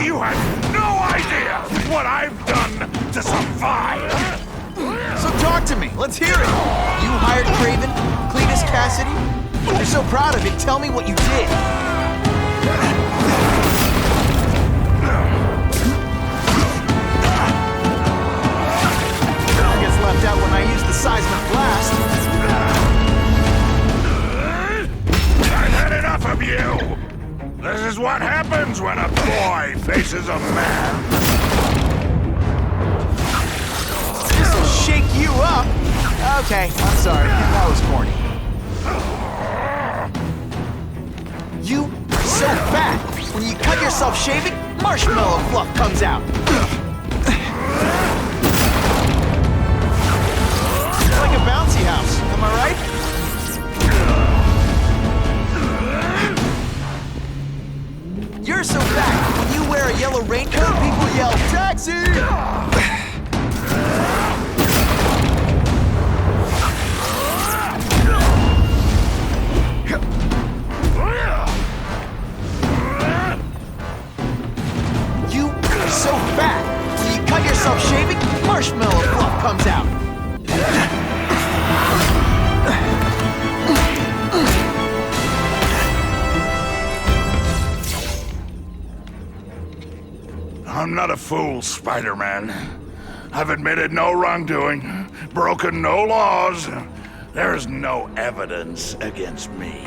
M: You have no idea what I've done to survive.
O: So talk to me. Let's hear it. You hired Craven, Cletus Cassidy. You're so proud of it. Tell me what you did. Gets left out when I use the seismic blast.
M: I've had enough of you. This is what happens when a boy faces a man.
O: This'll shake you up. Okay, I'm sorry. That was corny. You are so fat. When you cut yourself shaving, marshmallow fluff comes out. Like a bouncy house, am I right? You're so fat. When you wear a yellow raincoat, people yell, "Taxi!" You are so fat. When you cut yourself shaving, marshmallow fluff comes out.
M: I'm not a fool, Spider-Man. I've admitted no wrongdoing, broken no laws. There's no evidence against me.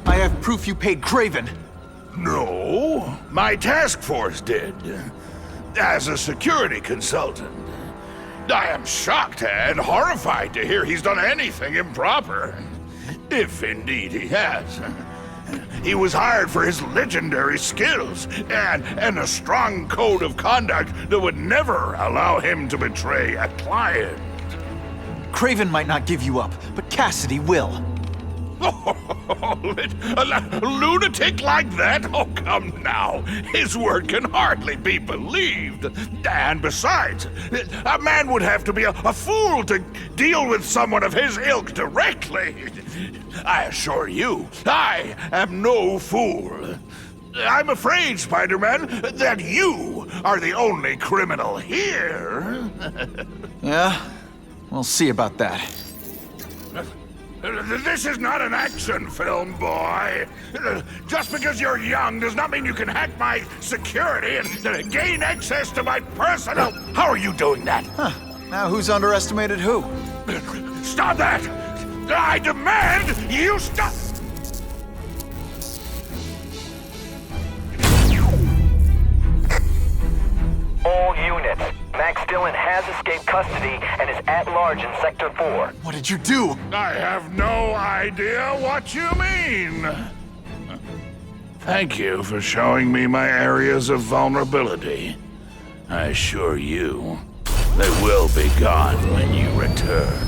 O: I have proof you paid Craven.
M: No, my task force did. As a security consultant. I am shocked and horrified to hear he's done anything improper. If indeed he has. He was hired for his legendary skills and a strong code of conduct that would never allow him to betray a client.
O: Craven might not give you up, but Cassidy will.
M: A lunatic like that? Oh, come now. His word can hardly be believed. And besides, a man would have to be a fool to deal with someone of his ilk directly. I assure you, I am no fool. I'm afraid, Spider-Man, that you are the only criminal here.
B: Yeah? We'll see about that.
M: This is not an action film, boy. Just because you're young does not mean you can hack my security and gain access to my personal... How are you doing that?
B: Huh. Now who's underestimated who?
M: Stop that! I demand you stop!
G: All units. Max Dillon has escaped custody and is at large in Sector 4.
B: What did you do?
M: I have no idea what you mean. Thank you for showing me my areas of vulnerability. I assure you, they will be gone when you return.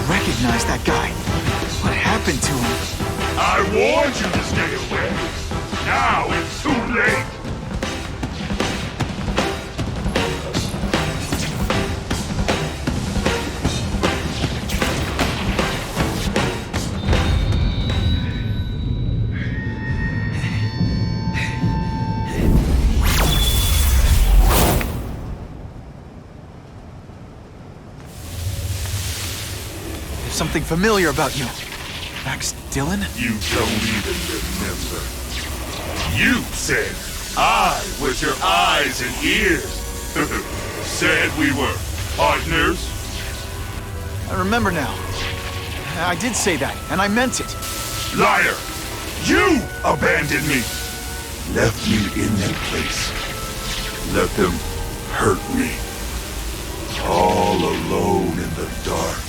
B: Recognize that guy. What happened to him?
M: I warned you to stay away. Now it's too late.
B: Something familiar about you. Max Dillon?
M: You don't even remember. You said I was your eyes and ears. Said we were partners.
B: I remember now. I did say that, and I meant it.
M: Liar! You abandoned me! Left me in that place. Let them hurt me. All alone in the dark.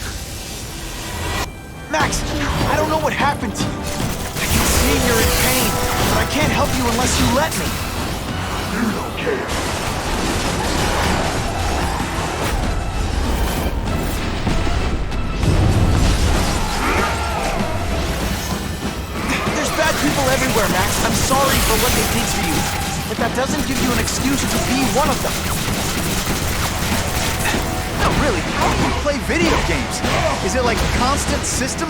B: Max, I don't know what happened to you. I can see you're in pain, but I can't help you unless you let me.
M: You don't care.
B: There's bad people everywhere, Max. I'm sorry for what they did to you, but that doesn't give you an excuse to be one of them. No, really, how do you play video games? Is it like a constant system?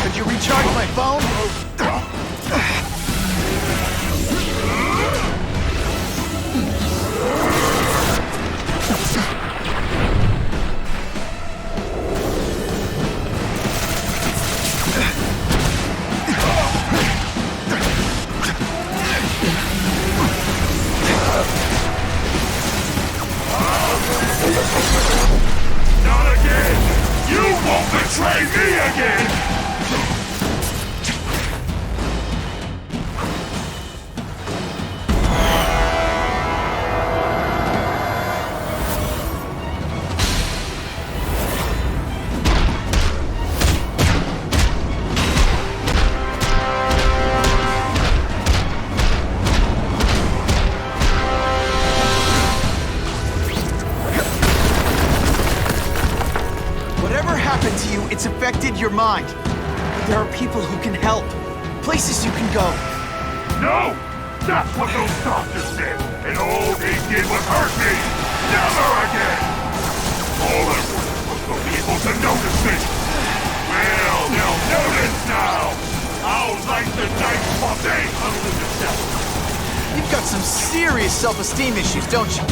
B: Could you recharge my phone?
M: Not again! You won't betray me again!
B: It's affected your mind. But there are people who can help. Places you can go.
M: No! That's what those doctors said! And all they did was hurt me! Never again! All I wanted was for people to notice me! Well, they'll notice now! I'll light the night while they humble themselves!
B: You've got some serious self-esteem issues, don't you?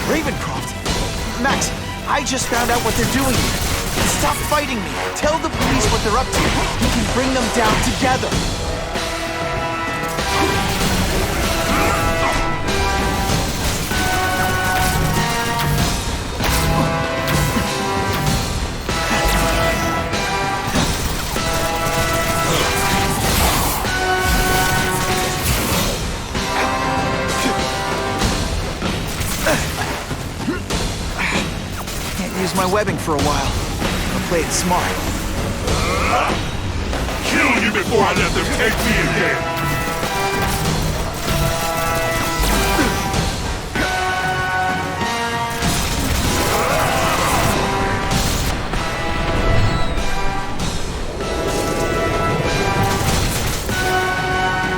O: Ravencroft! Max, I just found out what they're doing here. Stop fighting me. Tell the police what they're up to. We can bring them down together. Can't use my webbing for a while. I'll play it smart.
M: Kill you before I let them take me again!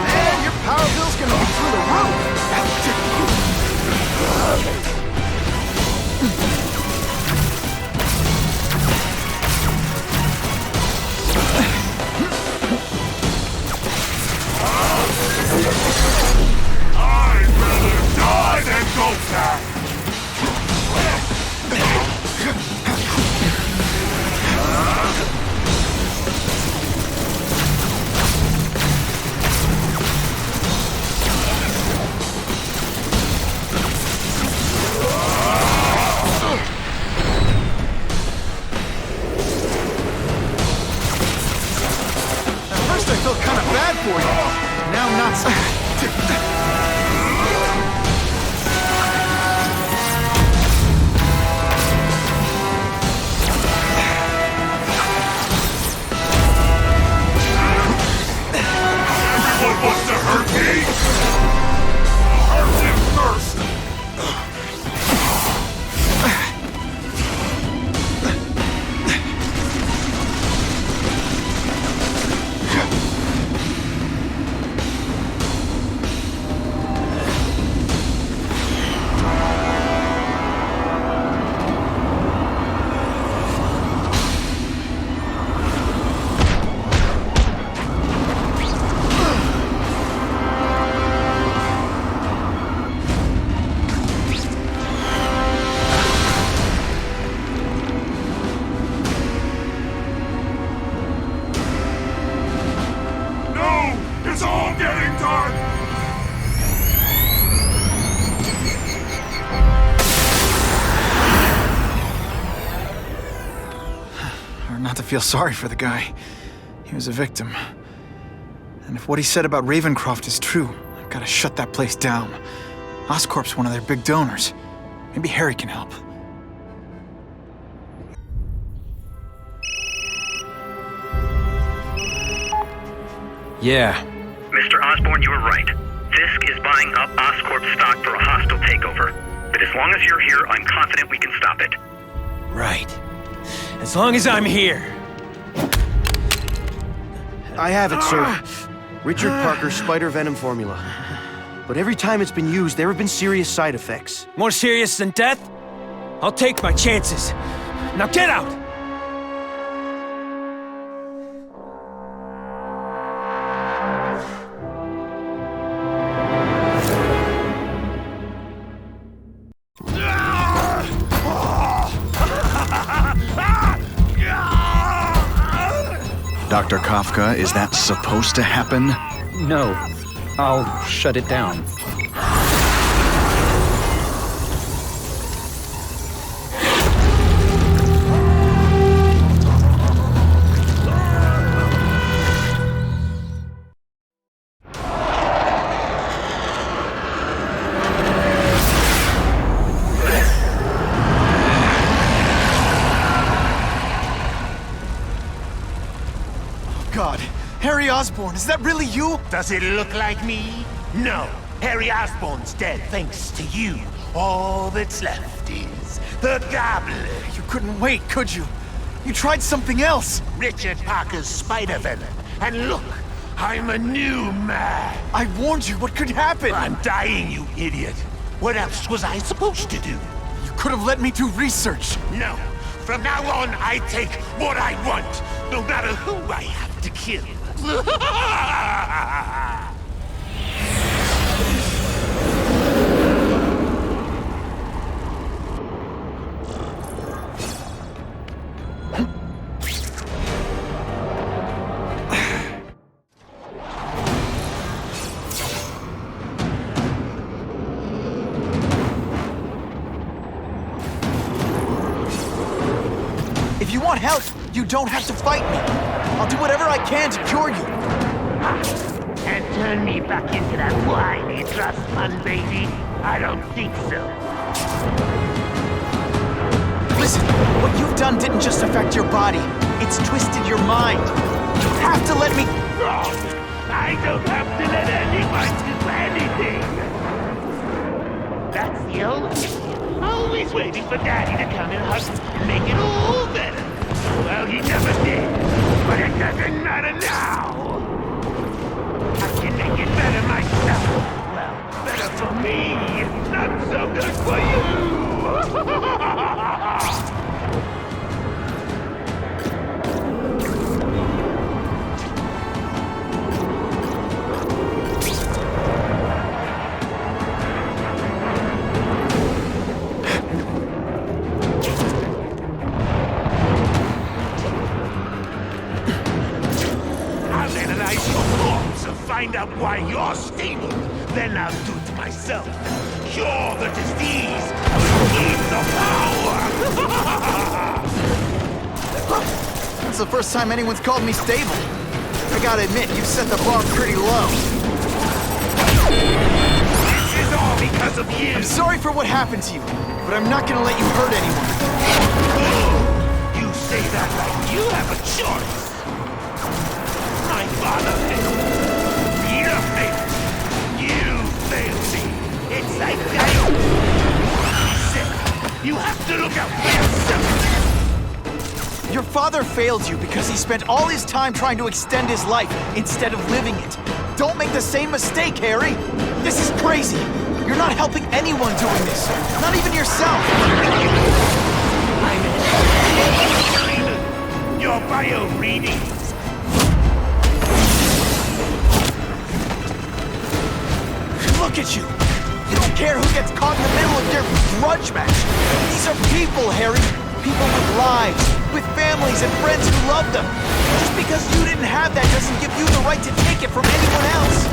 T: Man, your power bill's gonna be through the roof!
M: I'd rather die than go back!
T: At first I felt kind of bad for you. Now not so.
M: Everyone wants to hurt me! I'll hurt them first! No! It's all getting dark!
B: Hard not to feel sorry for the guy. He was a victim. And if what he said about Ravencroft is true, I've got to shut that place down. Oscorp's one of their big donors. Maybe Harry can help.
W: Yeah.
G: Mr. Osborn, you were right. Fisk is buying up Oscorp stock for a hostile takeover. But as long as you're here, I'm confident we can stop it.
W: Right. As long as I'm here.
D: I have it, sir. Richard Parker's spider venom formula. But every time it's been used, there have been serious side effects.
W: More serious than death? I'll take my chances. Now get out!
L: Dr. Kafka, is that supposed to happen?
J: No. I'll shut it down.
D: God, Harry Osborn, is that really you?
S: Does it look like me? No. Harry Osborn's dead thanks to you. All that's left is the Goblin.
D: You couldn't wait, could you? You tried something else.
S: Richard Parker's spider venom. And look, I'm a new man.
D: I warned you. What could happen?
S: I'm dying, you idiot. What else was I supposed to do?
D: You could have let me do research.
S: No. From now on, I take what I want, no matter who I have to kill.
O: you don't have to fight me. I'll do whatever I can to cure you.
S: And turn me back into that whiny trust fund baby? I don't think so.
O: Listen, what you've done didn't just affect your body. It's twisted your mind. You have to let me...
S: Wrong! I don't have to let anyone do anything! That's the old me. Always waiting for Daddy to come and hug and make it all better. Well, he never did. But it doesn't matter now! I can make it better myself. Well, better for me. Not so good for you. I'll analyze your thoughts and find out why you're stable. Then I'll do it myself. Cure the disease. Keep the power.
O: That's the first time anyone's called me stable. I gotta admit, you've set the bar pretty low.
S: This is all because of you.
O: I'm sorry for what happened to you, but I'm not gonna let you hurt anyone.
S: You say that like you have a choice. My father failed. Peter failed. You failed me. It's like that. He said, you have to look out for yourself.
O: Your father failed you because he spent all his time trying to extend his life instead of living it. Don't make the same mistake, Harry. This is crazy. You're not helping anyone doing this. Not even yourself.
S: Your bio readings.
O: Look at you. You don't care who gets caught in the middle of your grudge match. These are people, Harry. People with lives, with families and friends who love them. Just because you didn't have that doesn't give you the right to take it from anyone else.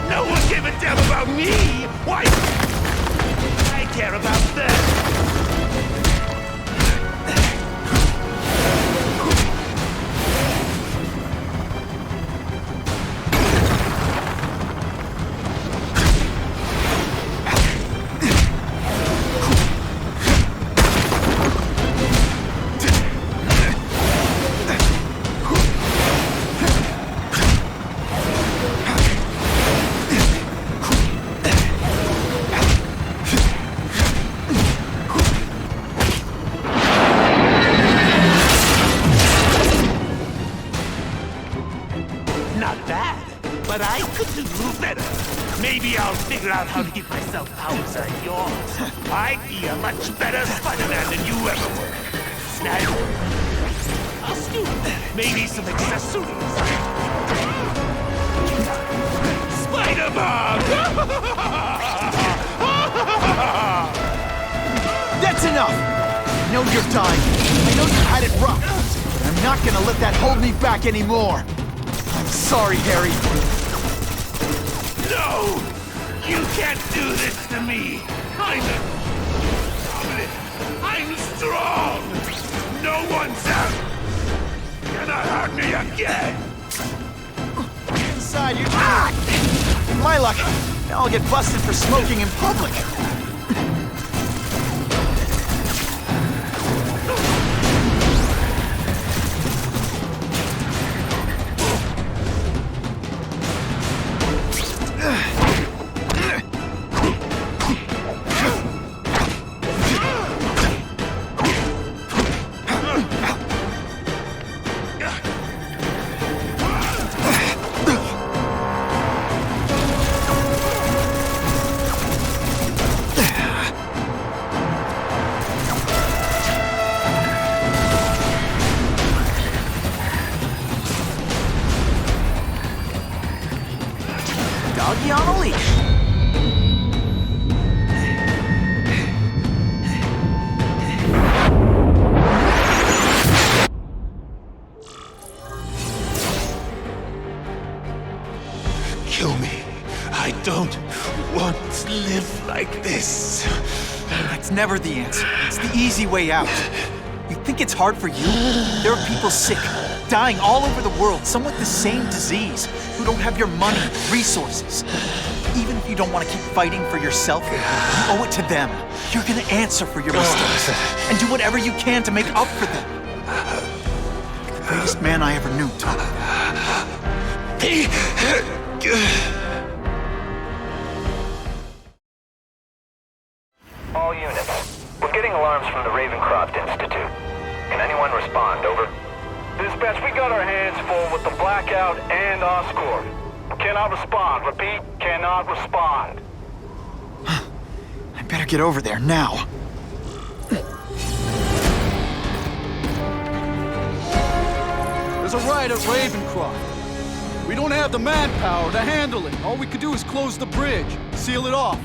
S: No one gave a damn about me. Why? I care about them. Figure out how to give myself powers like yours. I'd be a much better Spider-Man than you ever were. Snag costume, maybe some accessories. Spider-Man!
O: That's enough! I know you're dying. I know you had it rough. But I'm not gonna let that hold me back anymore. I'm sorry, Harry.
S: No! You can't do this to me! I'm dominant! I'm strong! No one's out! Cannot hurt me again!
O: Inside, you're... In my luck, now I'll get busted for smoking in public. Doggy on a leash.
S: Kill me. I don't want to live like this.
O: That's never the answer. It's the easy way out. You
B: Think it's hard for you? There are people sick, dying all over the world, some with the same disease, who don't have your money, resources. Even if you don't want to keep fighting for yourself, you owe it to them. You're gonna answer for your mistakes, and do whatever you can to make up for them. The greatest man I ever knew, Tom.
G: All units. We're getting alarms from the Ravencroft Institute. Can anyone respond? Over.
N: Dispatch, we got our hands full with the Blackout and Oscorp. Cannot respond. Repeat, cannot respond.
B: I better get over there now.
E: There's a riot at Ravencroft. We don't have the manpower to handle it. All we could do is close the bridge, seal it off.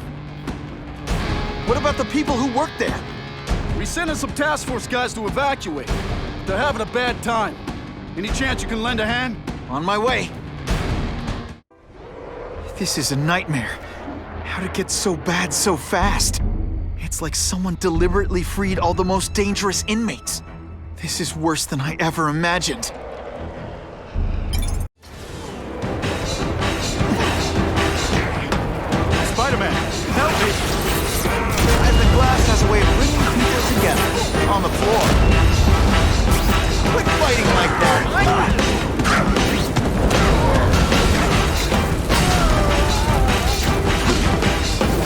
B: What about the people who work there?
E: We sent in some task force guys to evacuate. They're having a bad time. Any chance you can lend a hand?
B: On my way. This is a nightmare. How'd it get so bad so fast? It's like someone deliberately freed all the most dangerous inmates. This is worse than I ever imagined.
E: Spiderman, help me!
O: The glass has a way of bringing people together. On the floor. Quit fighting like that!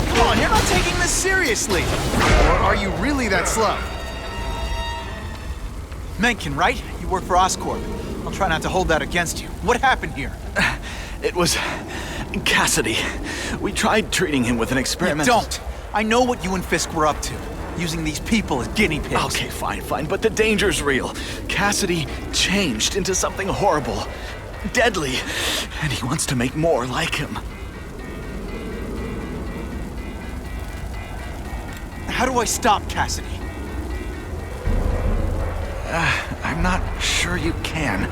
O: Come on, you're not taking this seriously! Or are you really that slow?
B: Mencken, right? You work for Oscorp. I'll try not to hold that against you. What happened here?
L: It was Cassidy. We tried treating him with an experiment.
B: Don't! I know what you and Fisk were up to. Using these people as guinea pigs.
L: Okay, fine, but the danger's real. Cassidy changed into something horrible, deadly, and he wants to make more like him.
B: How do I stop Cassidy?
L: I'm not sure you can.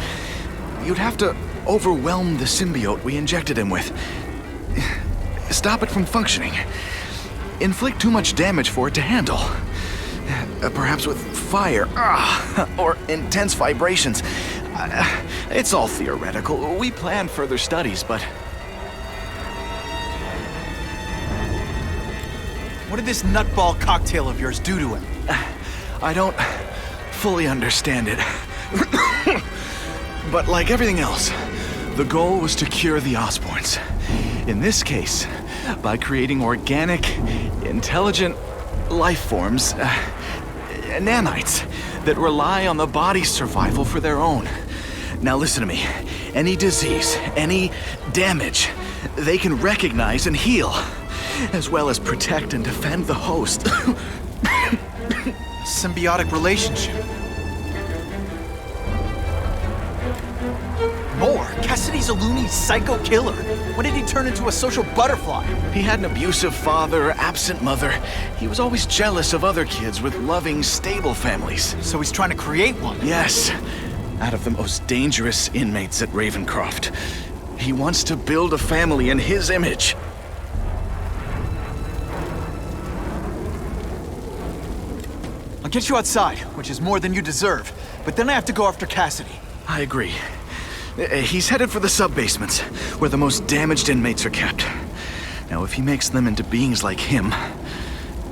L: You'd have to overwhelm the symbiote we injected him with. Stop it from functioning. Inflict too much damage for it to handle. Perhaps with fire, or intense vibrations. It's all theoretical. We plan further studies, but...
B: What did this nutball cocktail of yours do to him?
L: I don't fully understand it. But like everything else, the goal was to cure the Osborns. In this case, by creating organic, intelligent life forms, nanites, that rely on the body's survival for their own. Now listen to me. Any disease, any damage, they can recognize and heal, as well as protect and defend the host.
B: Symbiotic relationship. More? Cassidy's a loony psycho killer. When did he turn into a social butterfly?
L: He had an abusive father, absent mother. He was always jealous of other kids with loving, stable families.
B: So he's trying to create one?
L: Yes. Out of the most dangerous inmates at Ravencroft. He wants to build a family in his image.
B: I'll get you outside, which is more than you deserve. But then I have to go after Cassidy.
L: I agree. He's headed for the sub-basements, where the most damaged inmates are kept. Now, if he makes them into beings like him,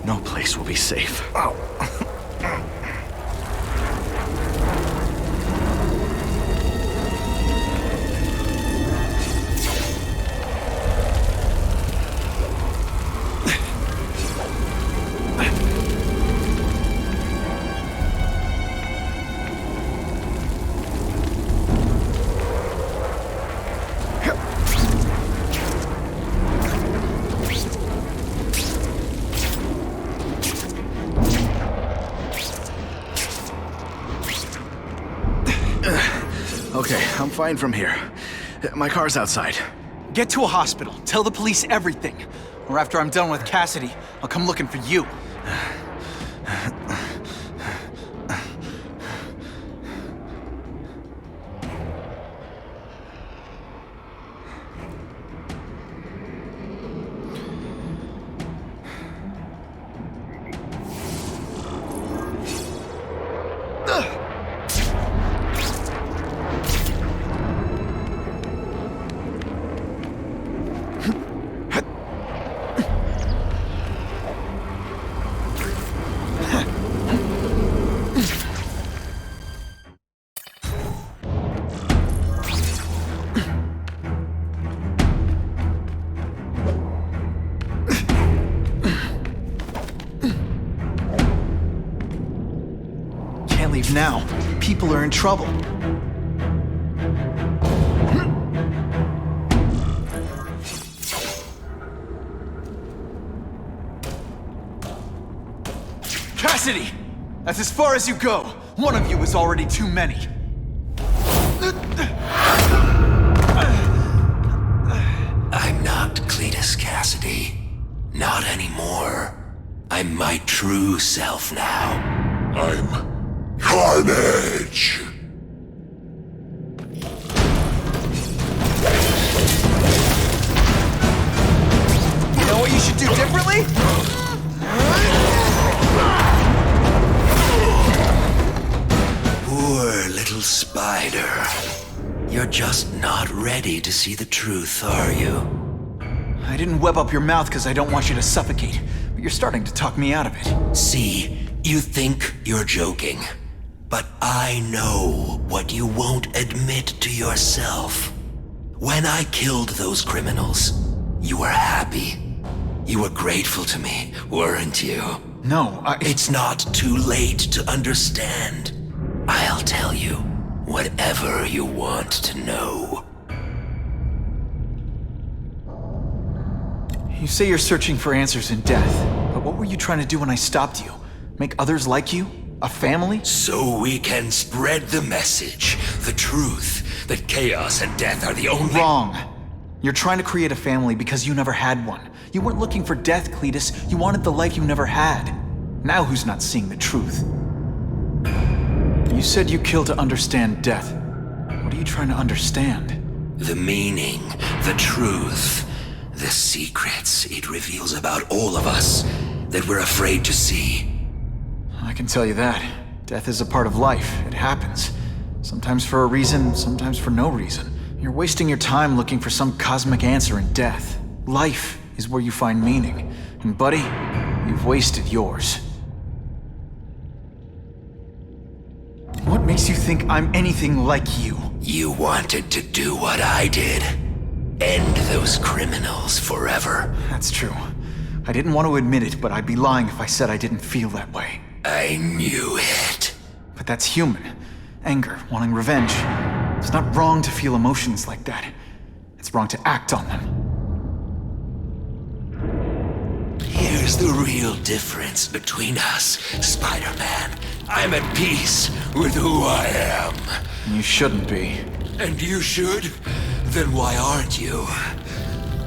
L: no place will be safe. Oh. Okay, I'm fine from here. My car's outside.
B: Get to a hospital. Tell the police everything. Or after I'm done with Cassidy, I'll come looking for you. now, people are in trouble. Cassidy! That's as far as you go. One of you is already too many.
K: I'm not Cletus Cassidy. Not anymore. I'm my true self now.
M: I'm Carnage!
O: You know what you should do differently?
K: Poor little spider. You're just not ready to see the truth, are you?
B: I didn't web up your mouth because I don't want you to suffocate, but you're starting to talk me out of it.
K: See, you think you're joking. But I know what you won't admit to yourself. When I killed those criminals, you were happy. You were grateful to me, weren't you?
B: No,
K: It's not too late to understand. I'll tell you whatever you want to know.
B: You say you're searching for answers in death, but what were you trying to do when I stopped you? Make others like you? A family?
K: So we can spread the message, the truth, that chaos and death are the only—
B: Wrong. You're trying to create a family because you never had one. You weren't looking for death, Cletus. You wanted the life you never had. Now who's not seeing the truth? You said you killed to understand death. What are you trying to understand?
K: The meaning, the truth, the secrets it reveals about all of us that we're afraid to see.
B: I can tell you that. Death is a part of life. It happens. Sometimes for a reason, sometimes for no reason. You're wasting your time looking for some cosmic answer in death. Life is where you find meaning. And buddy, you've wasted yours. What makes you think I'm anything like you?
K: You wanted to do what I did. End those criminals forever.
B: That's true. I didn't want to admit it, but I'd be lying if I said I didn't feel that way.
K: I knew it.
B: But that's human. Anger, wanting revenge. It's not wrong to feel emotions like that. It's wrong to act on them.
K: Here's the real difference between us, Spider-Man. I'm at peace with who I am.
B: You shouldn't be.
K: And you should? Then why aren't you?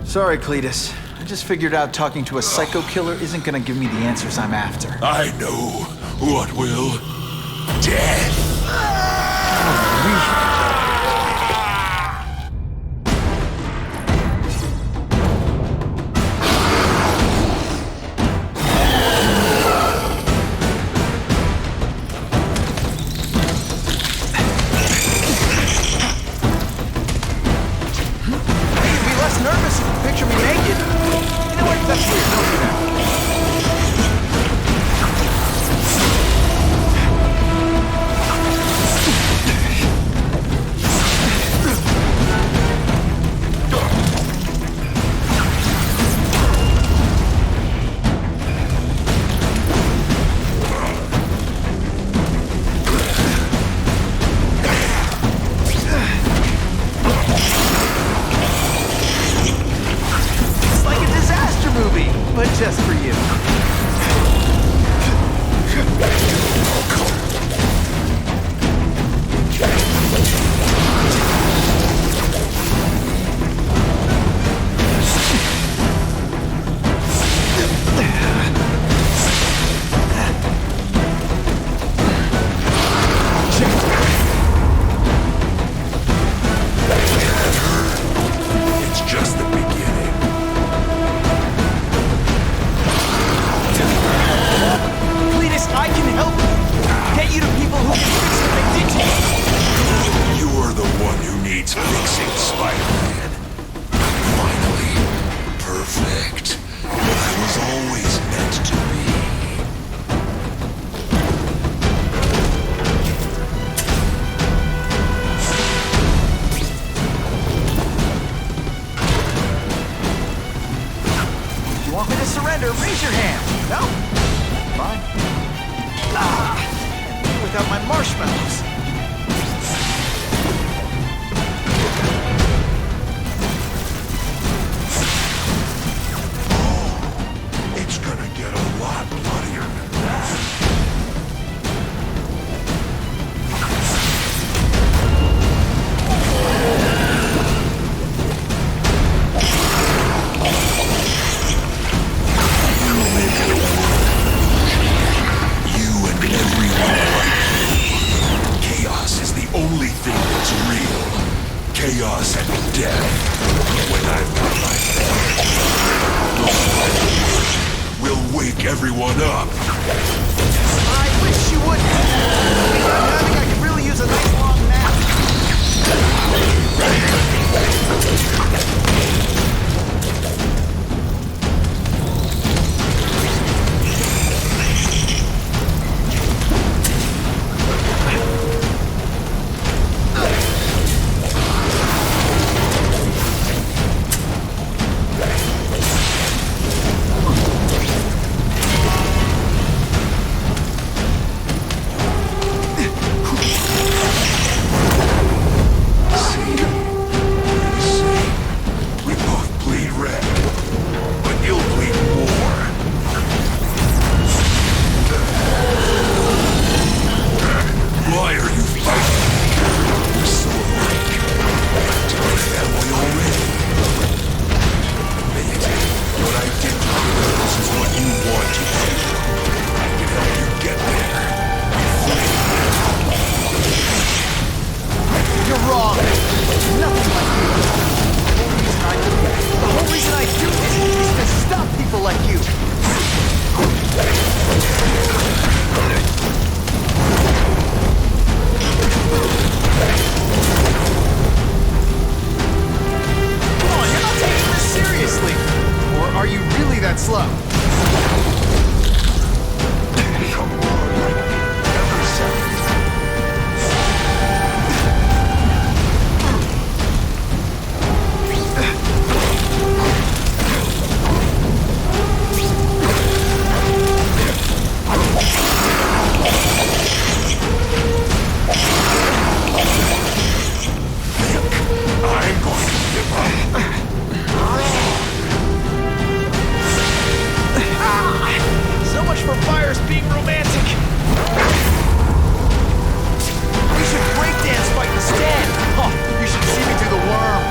B: Sorry, Cletus. I just figured out talking to a psycho killer isn't gonna give me the answers I'm after.
M: I know what will. Death!
O: Just for you.
M: It's just the beginning.
O: I can help you. Get you to people who can fix what they did to you.
M: You're the one who needs fixing, Spider-Man. Finally, perfect. I was always meant to be.
O: If you want me to surrender, raise your hand. No? Fine. without my marshmallows.
M: It's gonna get a lot bloodier than that. You and everyone. Chaos is the only thing that's real. Chaos and death. When I've got my we'll wake everyone up.
O: I wish you wouldn't. I'm having, I could really use a nice long nap.
M: We both bleed red, but you'll bleed more. Why are you fighting? We're so alike. To my family already. Mate, what I did to criminals is what you want to do. I can help you get there.
O: You're wrong. Nothing like you. The whole reason I do this is to stop people like you. Come on, you're not taking this seriously. Or are you really that slow?
M: Come on, every second. I'm going to give up.
O: So much for fires being romantic. We should breakdance fight instead. Oh, you should see me do the worm.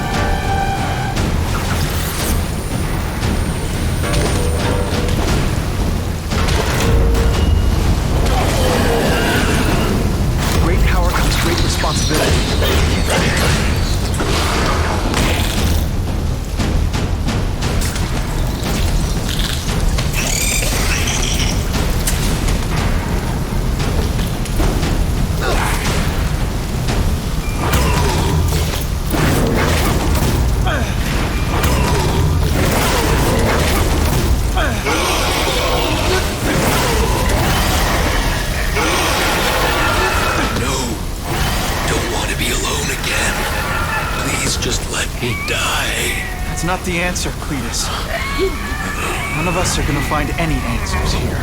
O: Great power comes great responsibility.
K: No. Don't want to be alone again. Please just let me die.
B: That's not the answer, Cletus. None of us are gonna find any answers here.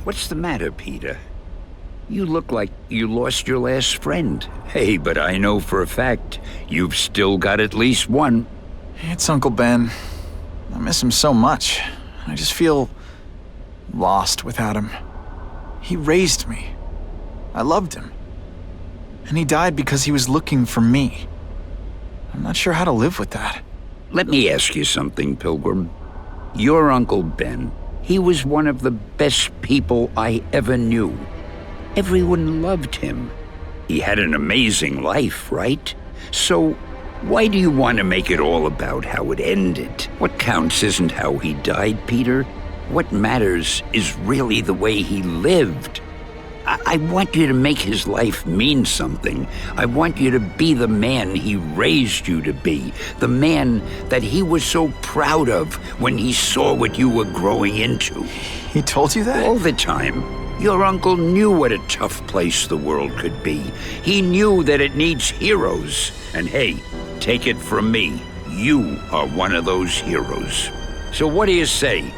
Q: What's the matter, Peter? You look like you lost your last friend. Hey, but I know for a fact you've still got at least one.
B: It's Uncle Ben. I miss him so much. I just feel lost without him. He raised me. I loved him. And he died because he was looking for me. I'm not sure how to live with that.
Q: Let me ask you something, Pilgrim. Your Uncle Ben, he was one of the best people I ever knew. Everyone loved him. He had an amazing life, right? So, why do you want to make it all about how it ended? What counts isn't how he died, Peter. What matters is really the way he lived. I want you to make his life mean something. I want you to be the man he raised you to be. The man that he was so proud of when he saw what you were growing into.
B: He told you that?
Q: All the time. Your uncle knew what a tough place the world could be. He knew that it needs heroes. And hey, take it from me. You are one of those heroes. So what do you say?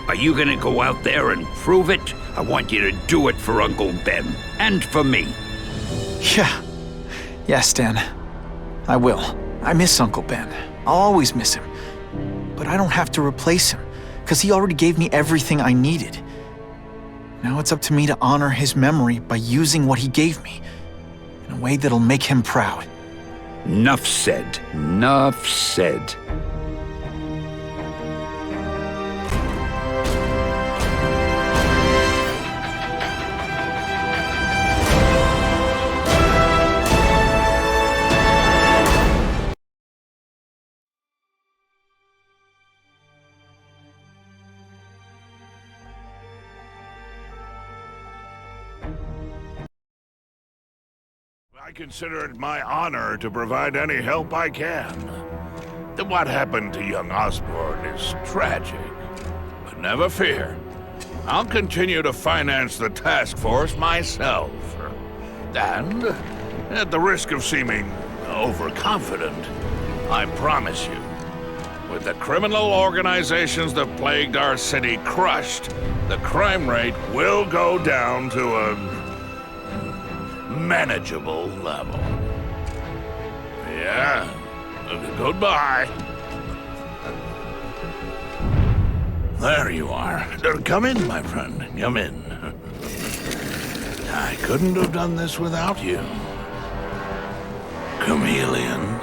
Q: Are you gonna go out there and prove it? I want you to do it for Uncle Ben, and for me.
B: Yeah. Yes, Dan. I will. I miss Uncle Ben. I'll always miss him. But I don't have to replace him, because he already gave me everything I needed. Now it's up to me to honor his memory by using what he gave me, in a way that'll make him proud.
Q: Nuff said. Nuff said.
M: I consider it my honor to provide any help I can. What happened to young Osborn is tragic, but never fear. I'll continue to finance the task force myself. And, at the risk of seeming overconfident, I promise you, with the criminal organizations that plagued our city crushed, the crime rate will go down to a manageable level. Yeah. Goodbye. There you are. Come in, my friend. Come in. I couldn't have done this without you. Chameleon.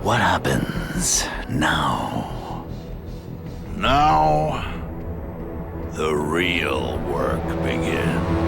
C: What happens now?
M: Now, the real work begins.